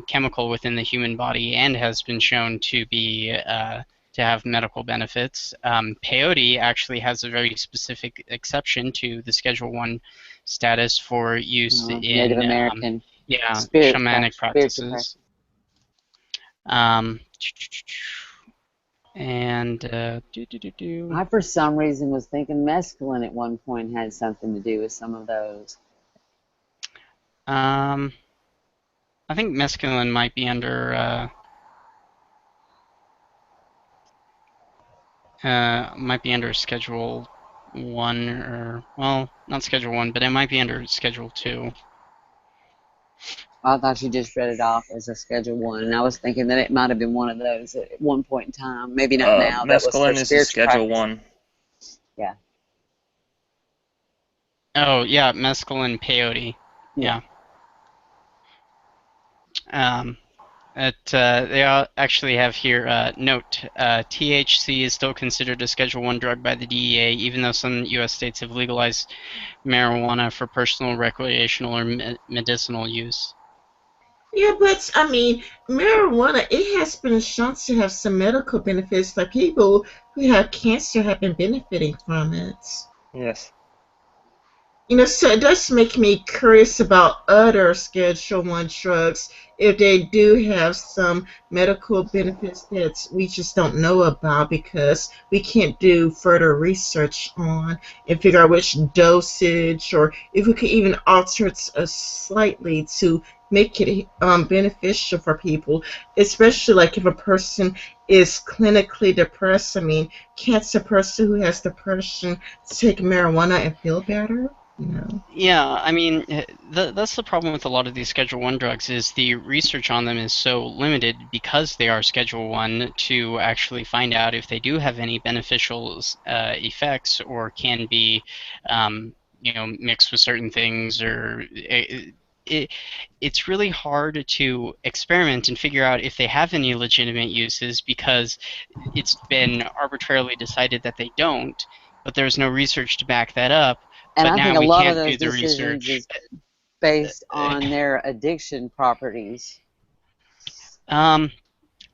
chemical within the human body and has been shown to be to have medical benefits. Peyote actually has a very specific exception to the Schedule 1 status for use in Native American shamanic practices. I, for some reason, was thinking mescaline at one point had something to do with some of those. I think mescaline might be under Schedule 1, or, well, not Schedule 1, but it might be under Schedule 2. I thought you just read it off as a Schedule 1, and I was thinking that it might have been one of those at one point in time. Maybe not now. Mescaline is a Schedule 1. Yeah. Oh, yeah, mescaline peyote. Yeah. They actually have here, note, THC is still considered a Schedule 1 drug by the DEA, even though some U.S. states have legalized marijuana for personal, recreational, or medicinal use. Yeah, but, I mean, marijuana, it has been shown to have some medical benefits. Like, people who have cancer have been benefiting from it. Yes. You know, so it does make me curious about other Schedule 1 drugs, if they do have some medical benefits that we just don't know about because we can't do further research on and figure out which dosage, or if we could even alter it slightly to make it beneficial for people, especially like if a person is clinically depressed. I mean, can't a person who has depression take marijuana and feel better? You know? Yeah, I mean, that's the problem with a lot of these Schedule 1 drugs is the research on them is so limited because they are Schedule 1 to actually find out if they do have any beneficial effects or can be, mixed with certain things, or it's really hard to experiment and figure out if they have any legitimate uses because it's been arbitrarily decided that they don't, but there's no research to back that up. And but I now think a we lot can't of those do the decisions research. is based on their addiction properties.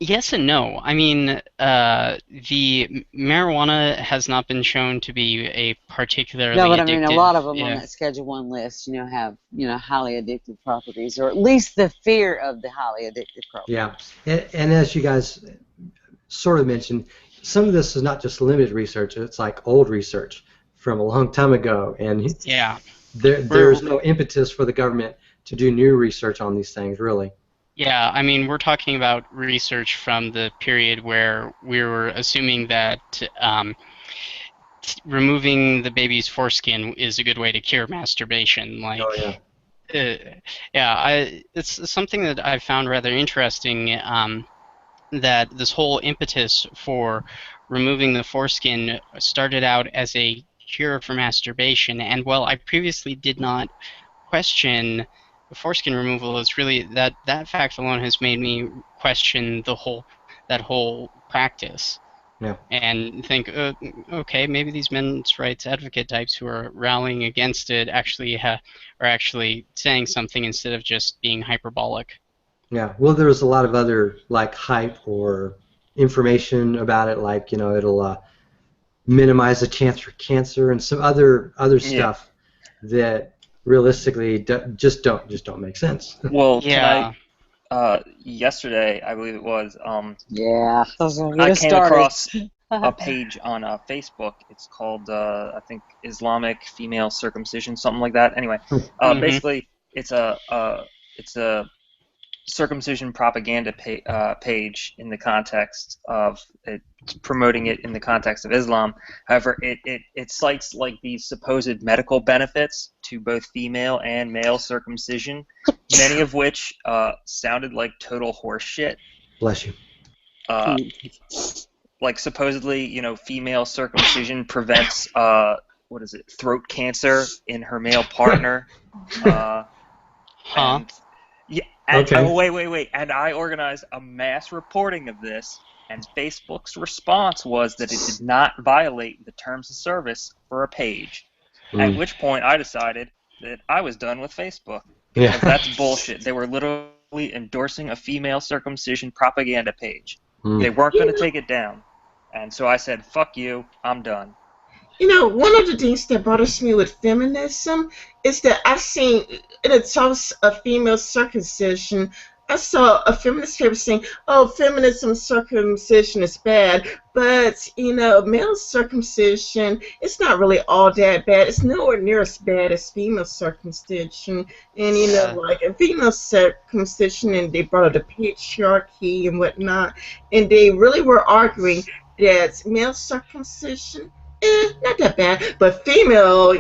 Yes and no. I mean, the marijuana has not been shown to be a particularly No, but I addictive. mean, a lot of them on Yeah. that Schedule 1 list, have, highly addictive properties, or at least the fear of the highly addictive properties. Yeah, and as you guys sort of mentioned, some of this is not just limited research, it's like old research from a long time ago, and Yeah. there's no impetus for the government to do new research on these things, really. Yeah, I mean, we're talking about research from the period where we were assuming that removing the baby's foreskin is a good way to cure masturbation. Like, oh, yeah. It's something that I found rather interesting, that this whole impetus for removing the foreskin started out as a cure for masturbation, and while I previously did not question foreskin removal, it's really that fact alone has made me question that whole practice. Yeah. And think, okay, maybe these men's rights advocate types who are rallying against it actually are actually saying something instead of just being hyperbolic. Yeah. Well, there's a lot of other like hype or information about it, like it'll minimize the chance for cancer and some other stuff that realistically just don't make sense. Well, yeah. Yesterday, I believe it was, yeah, I came across a page on Facebook. It's called, I think, Islamic female circumcision, something like that. Anyway, basically, it's a circumcision propaganda page in the context of it's promoting it in the context of Islam. However, it cites like these supposed medical benefits to both female and male circumcision, many of which sounded like total horse shit. Bless you. Like supposedly, female circumcision prevents throat cancer in her male partner. And, yeah. And, okay. Wait. And I organized a mass reporting of this, and Facebook's response was that it did not violate the terms of service for a page. At which point I decided that I was done with Facebook. Because that's bullshit. They were literally endorsing a female circumcision propaganda page. They weren't going to take it down. And so I said, fuck you, I'm done. One of the things that bothers me with feminism is that I've seen, in the talks of female circumcision, I saw a feminist paper saying, oh, feminism circumcision is bad, but, male circumcision, it's not really all that bad. It's nowhere near as bad as female circumcision. And, like a female circumcision, and they brought up the patriarchy and whatnot, and they really were arguing that male circumcision, not that bad, but female,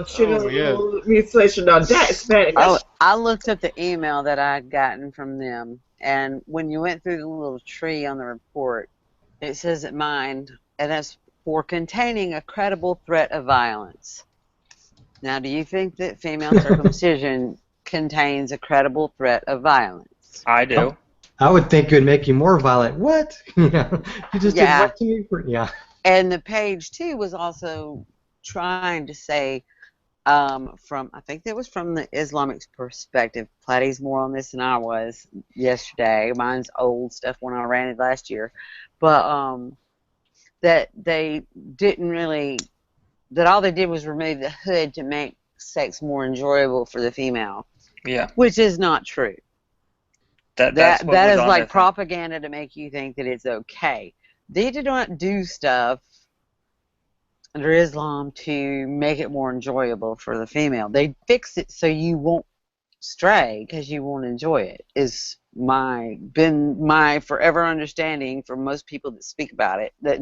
genital mutilation, now that is bad. I looked up the email that I had gotten from them, and when you went through the little tree on the report, it says that mine, and that's for containing a credible threat of violence. Now, do you think that female circumcision contains a credible threat of violence? I do. I would think it would make you more violent. What? You just did what to me? Yeah. And the page, too, was also trying to say, I think that was from the Islamic perspective. Platty's more on this than I was yesterday. Mine's old stuff when I ran it last year. But that they didn't really, that all they did was remove the hood to make sex more enjoyable for the female. Yeah. Which is not true. That is like propaganda to make you think that it's okay. They did not do stuff under Islam to make it more enjoyable for the female. They fix it so you won't stray because you won't enjoy it, is been my forever understanding from most people that speak about it, that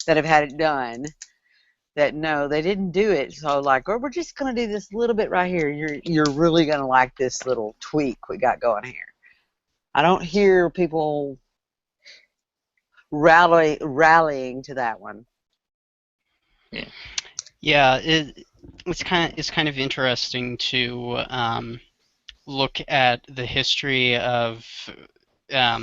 have had it done, that no, they didn't do it. So like, oh, we're just going to do this little bit right here. You're really going to like this little tweak we got going here. I don't hear people rallying to that one. Yeah, it's kind of interesting to look at the history of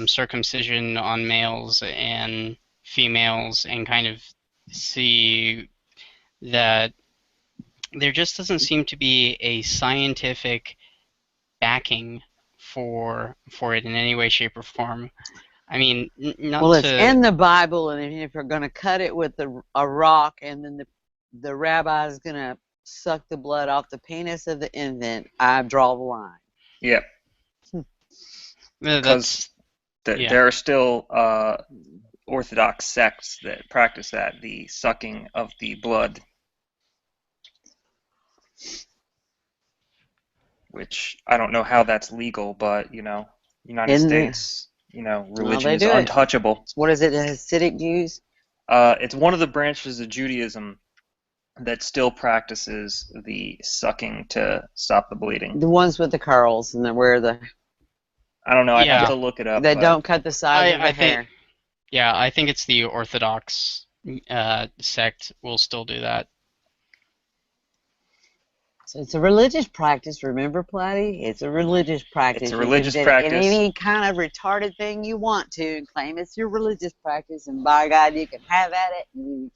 circumcision on males and females and kind of see that there just doesn't seem to be a scientific backing for it in any way, shape, or form. I mean, not well, to... it's in the Bible, and if you're going to cut it with a rock, and then the rabbi's going to suck the blood off the penis of the infant, I draw the line. Yep. Because there are still Orthodox sects that practice that, the sucking of the blood. Which, I don't know how that's legal, but, United States, religion is untouchable. What is it, Hasidic Jews? It's one of the branches of Judaism that still practices the sucking to stop the bleeding. The ones with the curls and where the... I don't know, I'd have to look it up. They don't cut the sides of the hair. Yeah, I think it's the Orthodox sect will still do that. So it's a religious practice, remember, Platty? It's a religious practice. It's a religious practice. Any kind of retarded thing you want to, and claim it's your religious practice, and by God, you can have at it and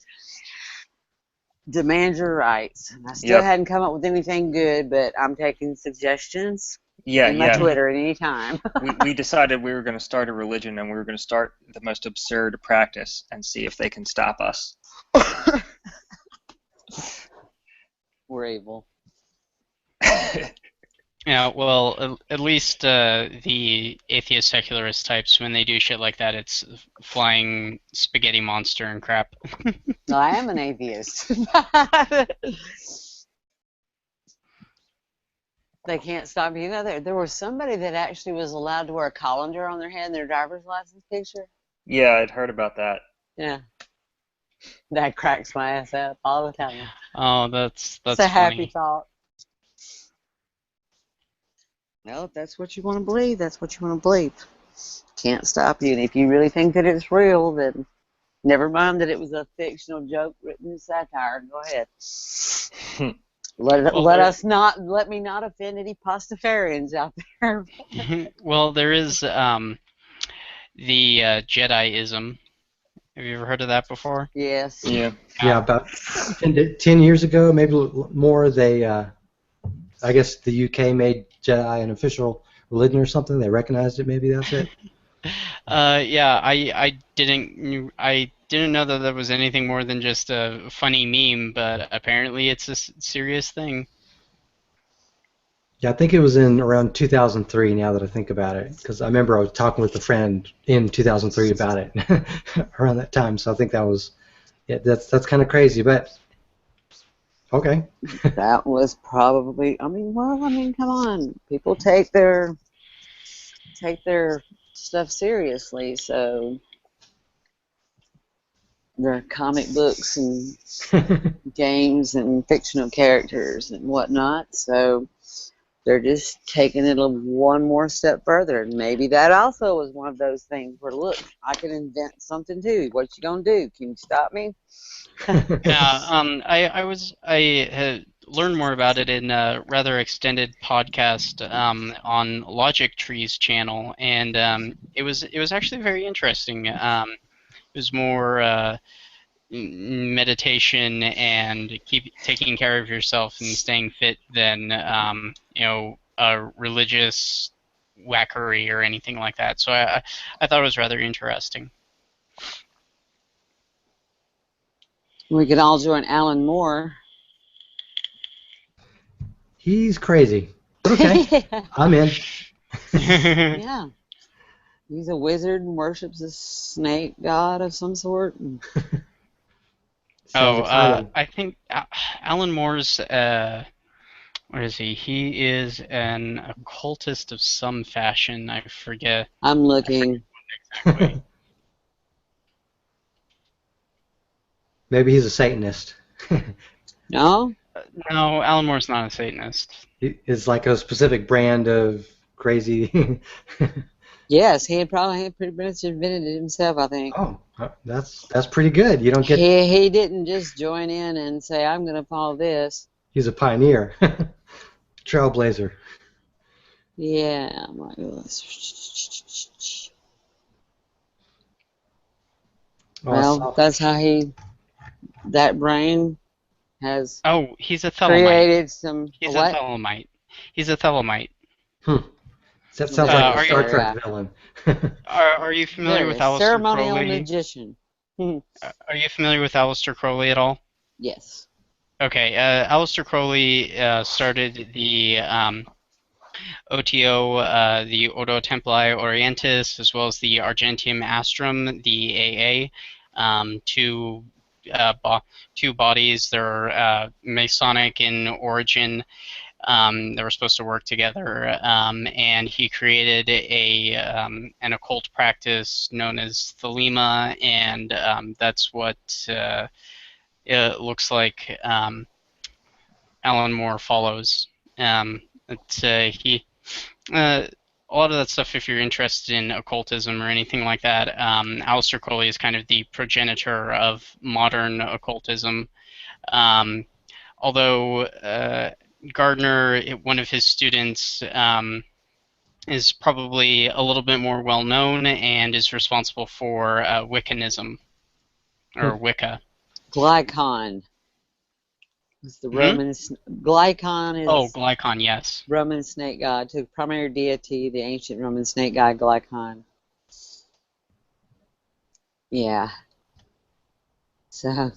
demand your rights. And I still hadn't come up with anything good, but I'm taking suggestions. In my Twitter at any time. we decided we were going to start a religion, and we were going to start the most absurd practice and see if they can stop us. We're able. Yeah, well, at least the atheist secularist types, when they do shit like that, it's flying spaghetti monster and crap. No, I am an atheist. They can't stop me. There was somebody that actually was allowed to wear a colander on their head in their driver's license picture. Yeah, I'd heard about that. Yeah. That cracks my ass up all the time. Oh, that's it's a happy thought. Well, if that's what you want to believe, that's what you want to believe. Can't stop you. And if you really think that it's real, then never mind that it was a fictional joke written in satire. Go ahead. Let me not offend any pastafarians out there. Well, there is the Jediism. Have you ever heard of that before? Yes. Yeah, about 10 years ago, maybe more, they, I guess the UK made Jedi an official religion or something. They recognized it, maybe that's it? Yeah, I didn't know that there was anything more than just a funny meme, but apparently it's a serious thing. Yeah, I think it was in around 2003, now that I think about it, because I remember I was talking with a friend in 2003 about it around that time, so I think that was, that's kind of crazy, but okay. That was probably, come on, people take their stuff seriously, so their comic books and games and fictional characters and whatnot, so they're just taking it one more step further. And maybe that also was one of those things where, look, I can invent something too. What you gonna do? Can you stop me? Yeah, I had learned more about it in a rather extended podcast on Logic Tree's channel, and it was actually very interesting. It was more meditation and taking care of yourself and staying fit than a religious wackery or anything like that. So I thought it was rather interesting. We could all join Alan Moore. He's crazy. Okay, I'm in. Yeah. He's a wizard and worships a snake god of some sort. I think Alan Moore's, what is he? He is an occultist of some fashion. I forget. I'm looking. Exactly. Maybe he's a Satanist. No? No, Alan Moore's not a Satanist. It's like a specific brand of crazy... Yes, he probably had pretty much invented it himself, I think. Oh, that's pretty good. You don't get... He didn't just join in and say, I'm going to follow this. He's a pioneer. Trailblazer. Yeah, my goodness. Well, that's how that brain has... Oh, he's a Thelemite. Created some... He's a Thelemite. He's a Thelemite. That sounds like a Star Trek villain. Are you familiar with Aleister ceremonial Crowley? magician. Are you familiar with Aleister Crowley at all? Yes. Okay, Aleister Crowley started the OTO, the Ordo Templi Orientis, as well as the Argenteum Astrum, the AA, two bodies. They're Masonic in origin. They were supposed to work together, and he created an occult practice known as Thelema, and that's what it looks like Alan Moore follows. A lot of that stuff, if you're interested in occultism or anything like that, Aleister Crowley is kind of the progenitor of modern occultism. Although Gardner, one of his students, is probably a little bit more well known and is responsible for Wiccanism, or Wicca. Glycon. It's the Roman Glycon is Glycon, yes. Roman snake god, to primary deity, the ancient Roman snake god Glycon. Yeah. So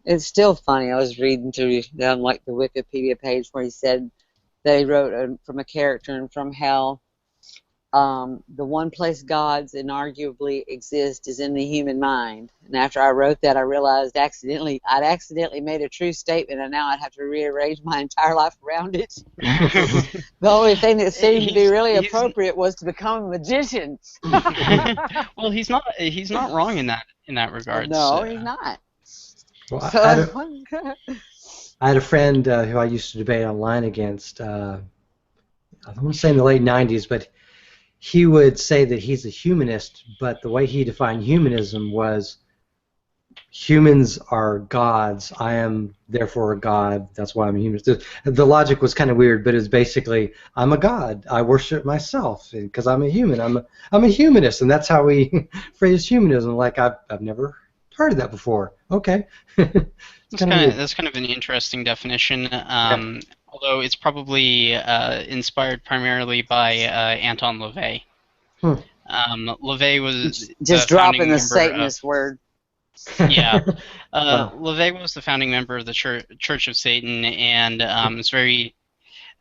it's still funny. I was reading through down like the Wikipedia page where he said that he wrote from a character in From Hell. The one place gods inarguably exist is in the human mind. And after I wrote that, I realized I'd accidentally made a true statement, and now I'd have to rearrange my entire life around it. The only thing that seemed to be really appropriate was to become a magician. Well, he's not wrong in that regard. No, he's not. Well, I had a friend who I used to debate online against. I want to say in the late '90s, but he would say that he's a humanist, but the way he defined humanism was humans are gods. I am therefore a god. That's why I'm a humanist. The logic was kind of weird, but it's basically I'm a god. I worship myself because I'm a human. I'm a humanist, and that's how we phrase humanism. Like I've never heard of that before. Okay. That's kind of an interesting definition. Although it's probably inspired primarily by Anton LaVey. LaVey was just dropping the Satanist word. Yeah, LaVey was the founding member of the Church of Satan, and it's very.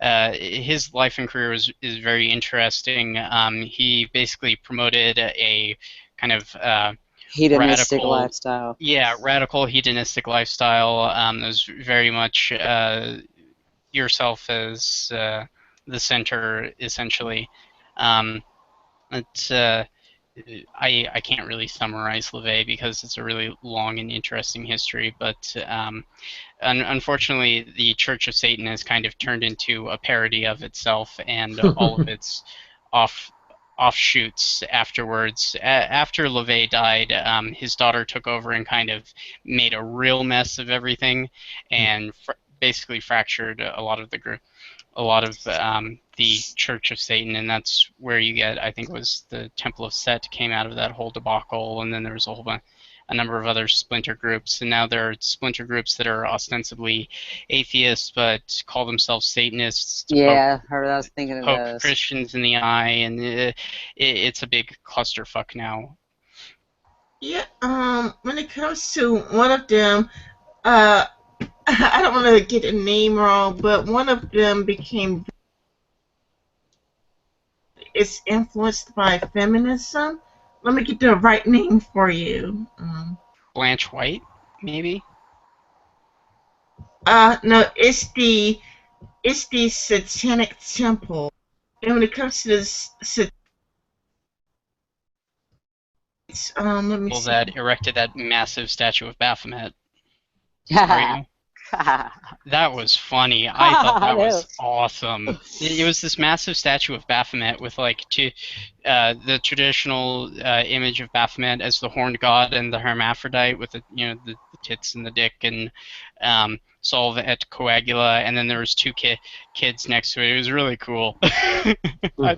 His life and career is very interesting. He basically promoted a kind of hedonistic lifestyle. Yeah, radical hedonistic lifestyle. It was very much yourself as the center, essentially. I can't really summarize LaVey because it's a really long and interesting history, but unfortunately the Church of Satan has kind of turned into a parody of itself and all of its offshoots afterwards. After LaVey died, his daughter took over and kind of made a real mess of everything and basically fractured a lot of the Church of Satan, and that's where you get, I think it was the Temple of Set came out of that whole debacle, and then there was a number of other splinter groups, and now there are splinter groups that are ostensibly atheists but call themselves Satanists. Yeah, I was thinking of poke those. Christians in the eye, and it's a big clusterfuck now. Yeah, when it comes to one of them, I don't want to get a name wrong, but one of them it's influenced by feminism. Let me get the right name for you. Blanche White, maybe? No, it's the Satanic Temple. And when it comes to this, let me see. That erected that massive statue of Baphomet. Are you? That was funny. I thought that was awesome. It was this massive statue of Baphomet with like the traditional image of Baphomet as the horned god and the hermaphrodite with the tits and the dick and Solve et Coagula, and then there was two kids next to it. It was really cool. I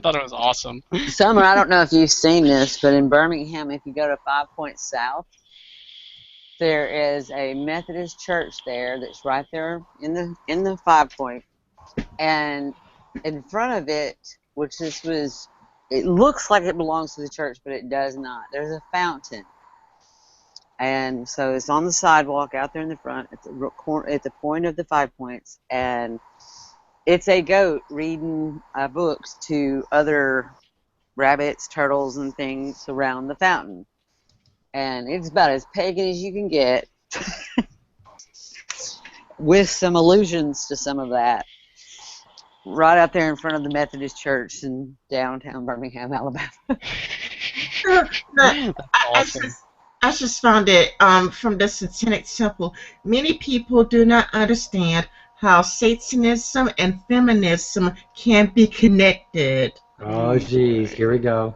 thought it was awesome. Summer, I don't know if you've seen this, but in Birmingham, if you go to 5 Points South, there is a Methodist church there that's right there in the 5 Point, and in front of it which this was, it looks like it belongs to the church, but it does not. There's a fountain. And so it's on the sidewalk out there in the front at the point of the 5 points. And it's a goat reading books to other rabbits, turtles, and things around the fountain. And it's about as pagan as you can get, with some allusions to some of that. Right out there in front of the Methodist Church in downtown Birmingham, Alabama. I just found it from the Satanic Temple. Many people do not understand how Satanism and feminism can be connected. Oh, geez, here we go.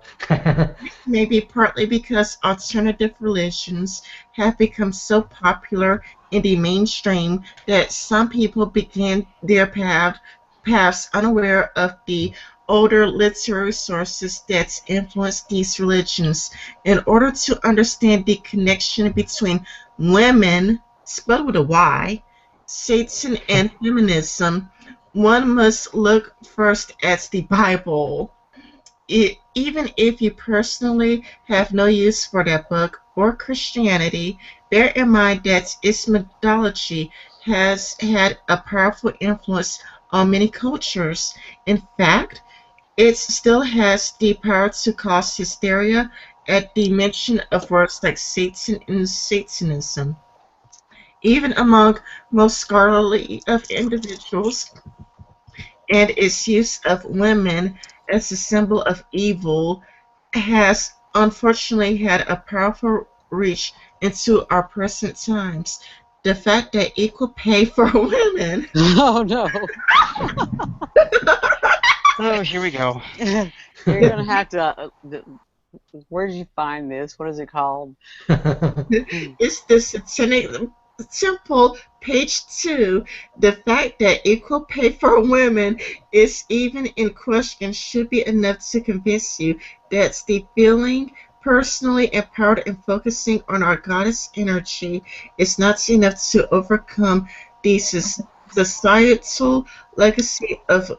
Maybe partly because alternative religions have become so popular in the mainstream that some people begin their paths unaware of the older literary sources that influence these religions. In order to understand the connection between women, spelled with a Y, Satan, and feminism, one must look first at the Bible. Even if you personally have no use for that book or Christianity, bear in mind that its methodology has had a powerful influence on many cultures. In fact, it still has the power to cause hysteria at the mention of words like Satan and Satanism. Even among most scholarly of individuals, and its use of women as a symbol of evil has unfortunately had a powerful reach into our present times. The fact that equal pay for women. Oh no. Oh, here we go. You're gonna have to. Where did you find this? What is it called? It's the Satanic Temple, page 2. The fact that equal pay for women is even in question should be enough to convince you that the feeling personally empowered and focusing on our goddess energy is not enough to overcome the societal legacy of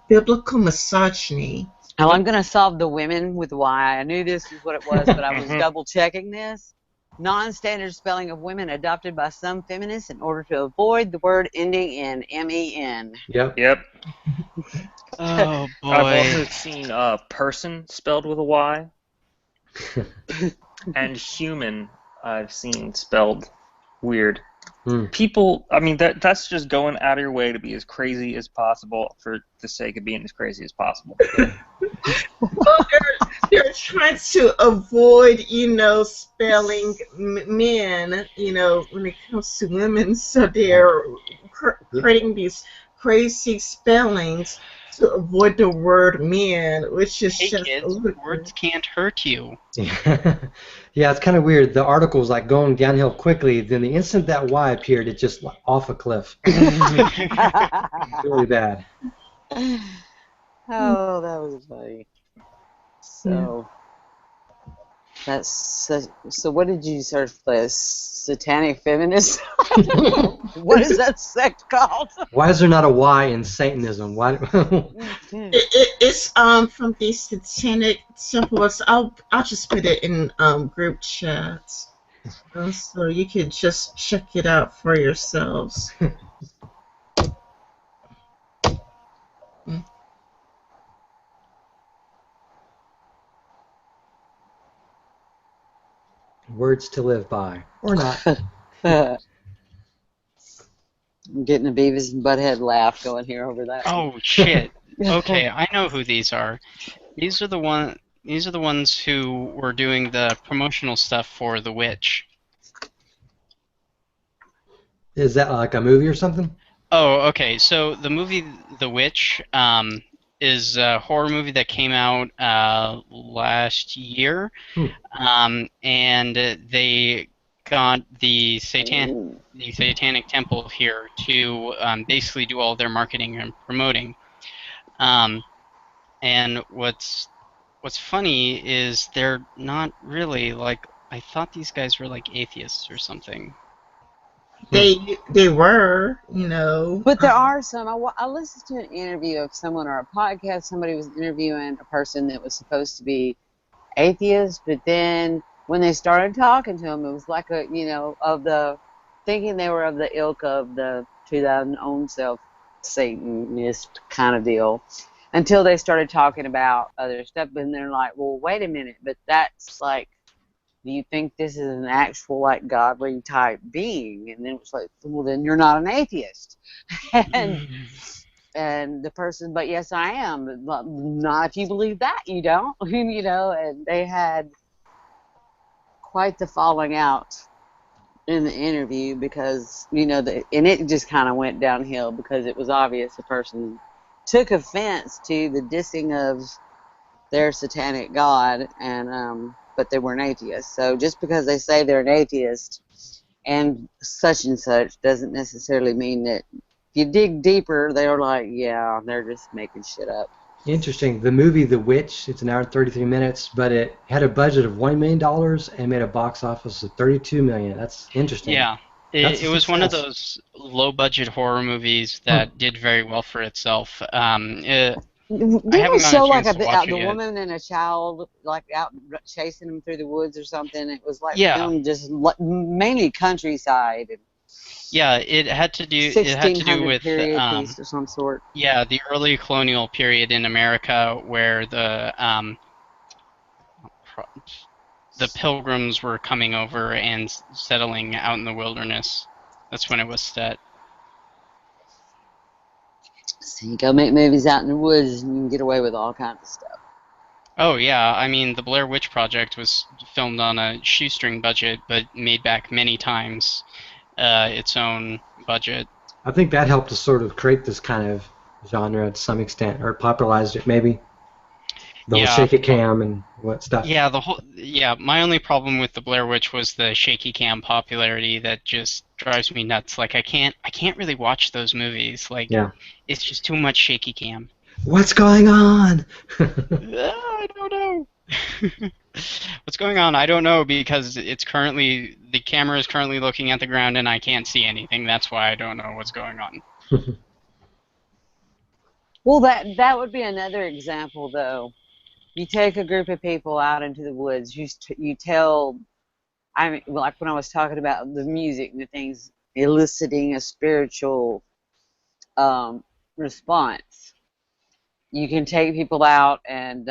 biblical misogyny. Now I'm going to solve the women with Y. I knew this is what it was, but I was double checking this. Non-standard spelling of women adopted by some feminists in order to avoid the word ending in MEN. Yep. Oh boy. I've also seen person spelled with a Y. And human I've seen spelled weird. People, I mean, that's just going out of your way to be as crazy as possible for the sake of being as crazy as possible. Well, they're trying to avoid, spelling men, when it comes to women. So they're creating these crazy spellings to avoid the word men, which is hey, just kids, words can't hurt you. Yeah, it's kind of weird. The article's like going downhill quickly. Then the instant that Y appeared, it just off a cliff. Really bad. Oh, that was funny. So, so what did you search for this? Satanic feminist? What is that sect called? Why is there not a Y in Satanism? Why? It's from the Satanic Temple. I'll just put it in group chats, so you can just check it out for yourselves. Words to live by, or not. I'm getting a Beavis and Butthead laugh going here over that. Oh shit. Okay, I know who these are. These are the ones who were doing the promotional stuff for The Witch. Is that like a movie or something? Oh, okay. So the movie The Witch is a horror movie that came out last year, and they got the Satanic Temple here to basically do all their marketing and promoting. And what's funny is they're not really like, I thought these guys were like atheists or something. They were, you know. But there are some. I listened to an interview of someone or a podcast. Somebody was interviewing a person that was supposed to be atheist, but then when they started talking to him, it was like a, you know, of the thinking they were of the ilk of the to thy own self Satanist kind of deal, until they started talking about other stuff, and they're like, well, wait a minute, but that's like, do you think this is an actual like godly type being? And then it's like, well, then you're not an atheist. And the person, but yes, I am. Not if you believe that, you don't. You know, and they had quite the falling out in the interview because, you know, and it just kind of went downhill because it was obvious the person took offense to the dissing of their satanic god, and but they weren't atheists. So just because they say they're an atheist and such doesn't necessarily mean that. If you dig deeper, they're like, yeah, they're just making shit up. Interesting. The movie The Witch, it's an hour and 33 minutes, but it had a budget of $1 million and made a box office of $32 million. That's interesting. Yeah. It was one of those low-budget horror movies that did very well for itself. Didn't it show like the woman and a child like out chasing them through the woods or something? It was like filmed just mainly countryside. Yeah, it had to do with piece of some sort. Yeah, the early colonial period in America where the Pilgrims were coming over and settling out in the wilderness. That's when it was set. So you go make movies out in the woods and you can get away with all kinds of stuff. Oh yeah, I mean the Blair Witch Project was filmed on a shoestring budget but made back many times its own budget. I think that helped to sort of create this kind of genre to some extent, or popularized it maybe. The whole shaky cam and what stuff. Yeah, my only problem with the Blair Witch was the shaky cam popularity that just drives me nuts. Like I can't really watch those movies. Like it's just too much shaky cam. What's going on? I don't know. What's going on? I don't know because the camera is currently looking at the ground and I can't see anything. That's why I don't know what's going on. Well, that would be another example, though. You take a group of people out into the woods. You tell, I mean, like when I was talking about the music and the things eliciting a spiritual response. You can take people out and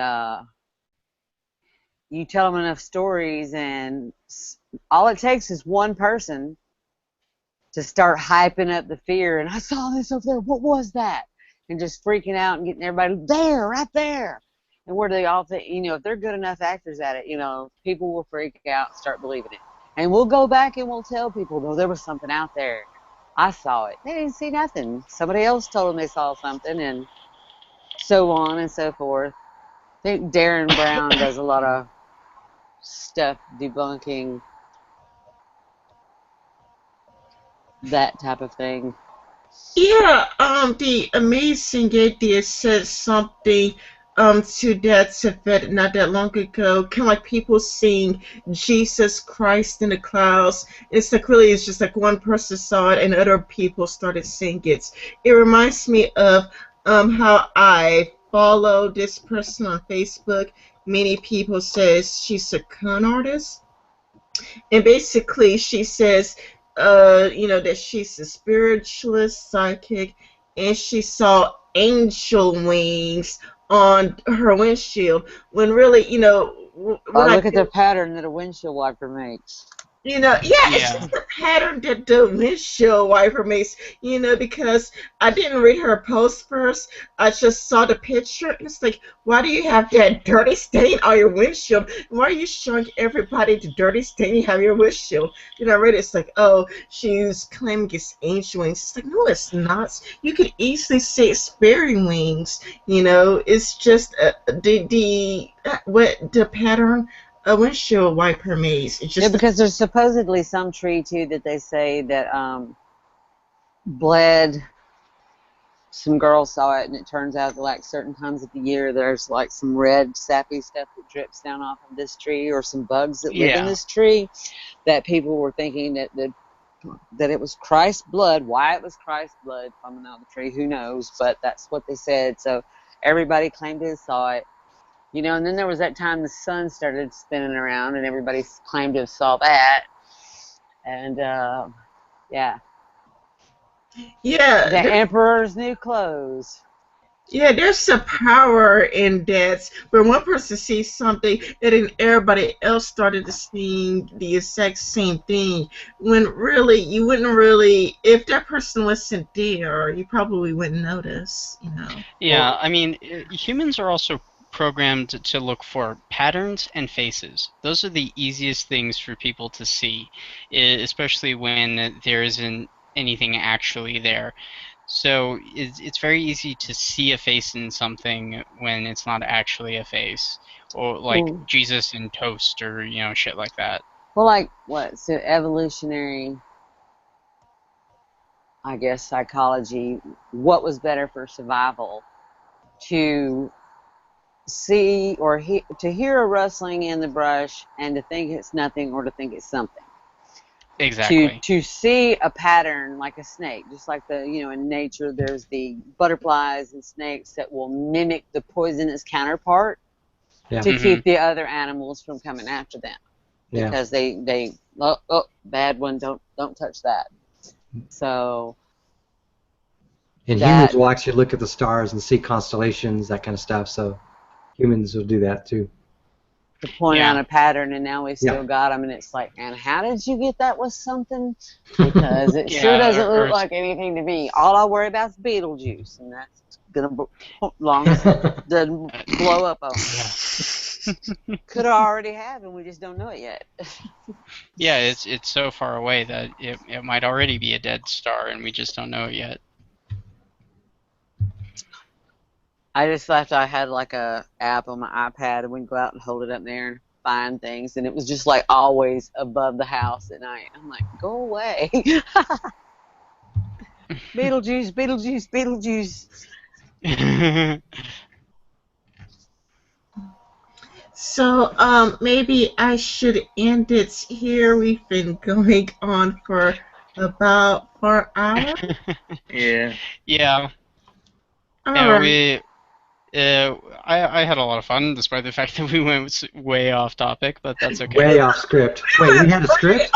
you tell them enough stories, and all it takes is one person to start hyping up the fear. And I saw this over there. What was that? And just freaking out and getting everybody there, right there. And where do they all think, you know, if they're good enough actors at it, you know, people will freak out and start believing it. And we'll go back and we'll tell people, no, there was something out there. I saw it. They didn't see nothing. Somebody else told them they saw something, and so on and so forth. I think Darren Brown does a lot of stuff debunking that type of thing. Yeah, the Amazing Atheist said something to that effect not that long ago. Kind of like people seeing Jesus Christ in the clouds. It's like really, it's just like one person saw it and other people started seeing it. It reminds me of how I follow this person on Facebook. Many people says she's a con artist, and basically she says, you know, that she's a spiritualist, psychic, and she saw angel wings on her windshield. When really, you know, look at the pattern that a windshield wiper makes. You know, it's just the pattern that the windshield wiper makes, you know, because I didn't read her post first. I just saw the picture, and it's like, why do you have that dirty stain on your windshield? Why are you showing everybody the dirty stain you have on your windshield? You know, I read it, it's like, oh, she's claiming it's angel wings. It's like, no, it's not. You could easily say it's fairy wings, you know. It's just the pattern a windshield wiper maze. It's just because there's supposedly some tree too that they say that bled. Some girls saw it, and it turns out that like certain times of the year there's like some red sappy stuff that drips down off of this tree, or some bugs that live in this tree, that people were thinking that the that it was Christ's blood. Why it was Christ's blood coming out of the tree, who knows? But that's what they said. So everybody claimed to have saw it. You know, and then there was that time the sun started spinning around, and everybody claimed to have saw that. And yeah. Yeah. The emperor's new clothes. Yeah, there's a power in that where one person sees something and then everybody else started to see the exact same thing, when really you wouldn't really, if that person wasn't there, you probably wouldn't notice, you know. Yeah, I mean, humans are also programmed to look for patterns and faces. Those are the easiest things for people to see, especially when there isn't anything actually there. So it's very easy to see a face in something when it's not actually a face, or like Jesus in toast, or you know, shit like that. Well, like what? So evolutionary, I guess, psychology. What was better for survival? To see or to hear a rustling in the brush and to think it's nothing, or to think it's something. Exactly. To see a pattern like a snake, just like in nature, there's the butterflies and snakes that will mimic the poisonous counterpart to keep the other animals from coming after them, because they bad one, don't touch that. So. And humans will actually look at the stars and see constellations, that kind of stuff. So humans will do that too. To point out a pattern, and now we still got them, and it's like, and how did you get that with something? Because it sure doesn't look like anything to me. All I worry about is Beetlejuice, and that's gonna long as it doesn't blow up on me. Could have already happened, we just don't know it yet. Yeah, it's so far away that it might already be a dead star, and we just don't know it yet. I just thought I had like a app on my iPad, and we'd go out and hold it up there and find things, and it was just like always above the house at night. I'm like, go away. Beetlejuice, Beetlejuice, Beetlejuice. So maybe I should end it here. We've been going on for about 4 hours. Yeah. Yeah. I had a lot of fun, despite the fact that we went way off topic, but that's okay. Way off script. Wait, we had a script?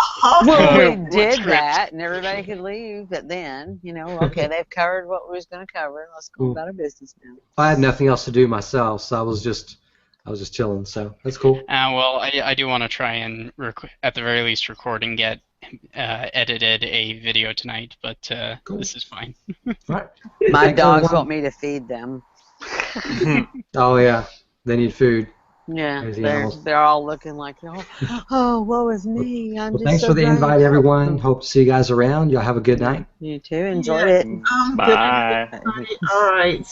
Well, we did that, and everybody could leave, but then, okay, they've covered what we was going to cover. Let's go about our business now. I had nothing else to do myself, so I was just chilling, so that's cool. Well, I do want to try and, at the very least, record and get edited a video tonight, but this is fine. Right. My dogs want me to feed them. Oh yeah, they need food. Yeah, they're all looking like, oh, woe is me. I'm just thanks so for the grateful. invite, everyone. Hope to see you guys around. Y'all have a good night. You too. Enjoy it. Bye. All right.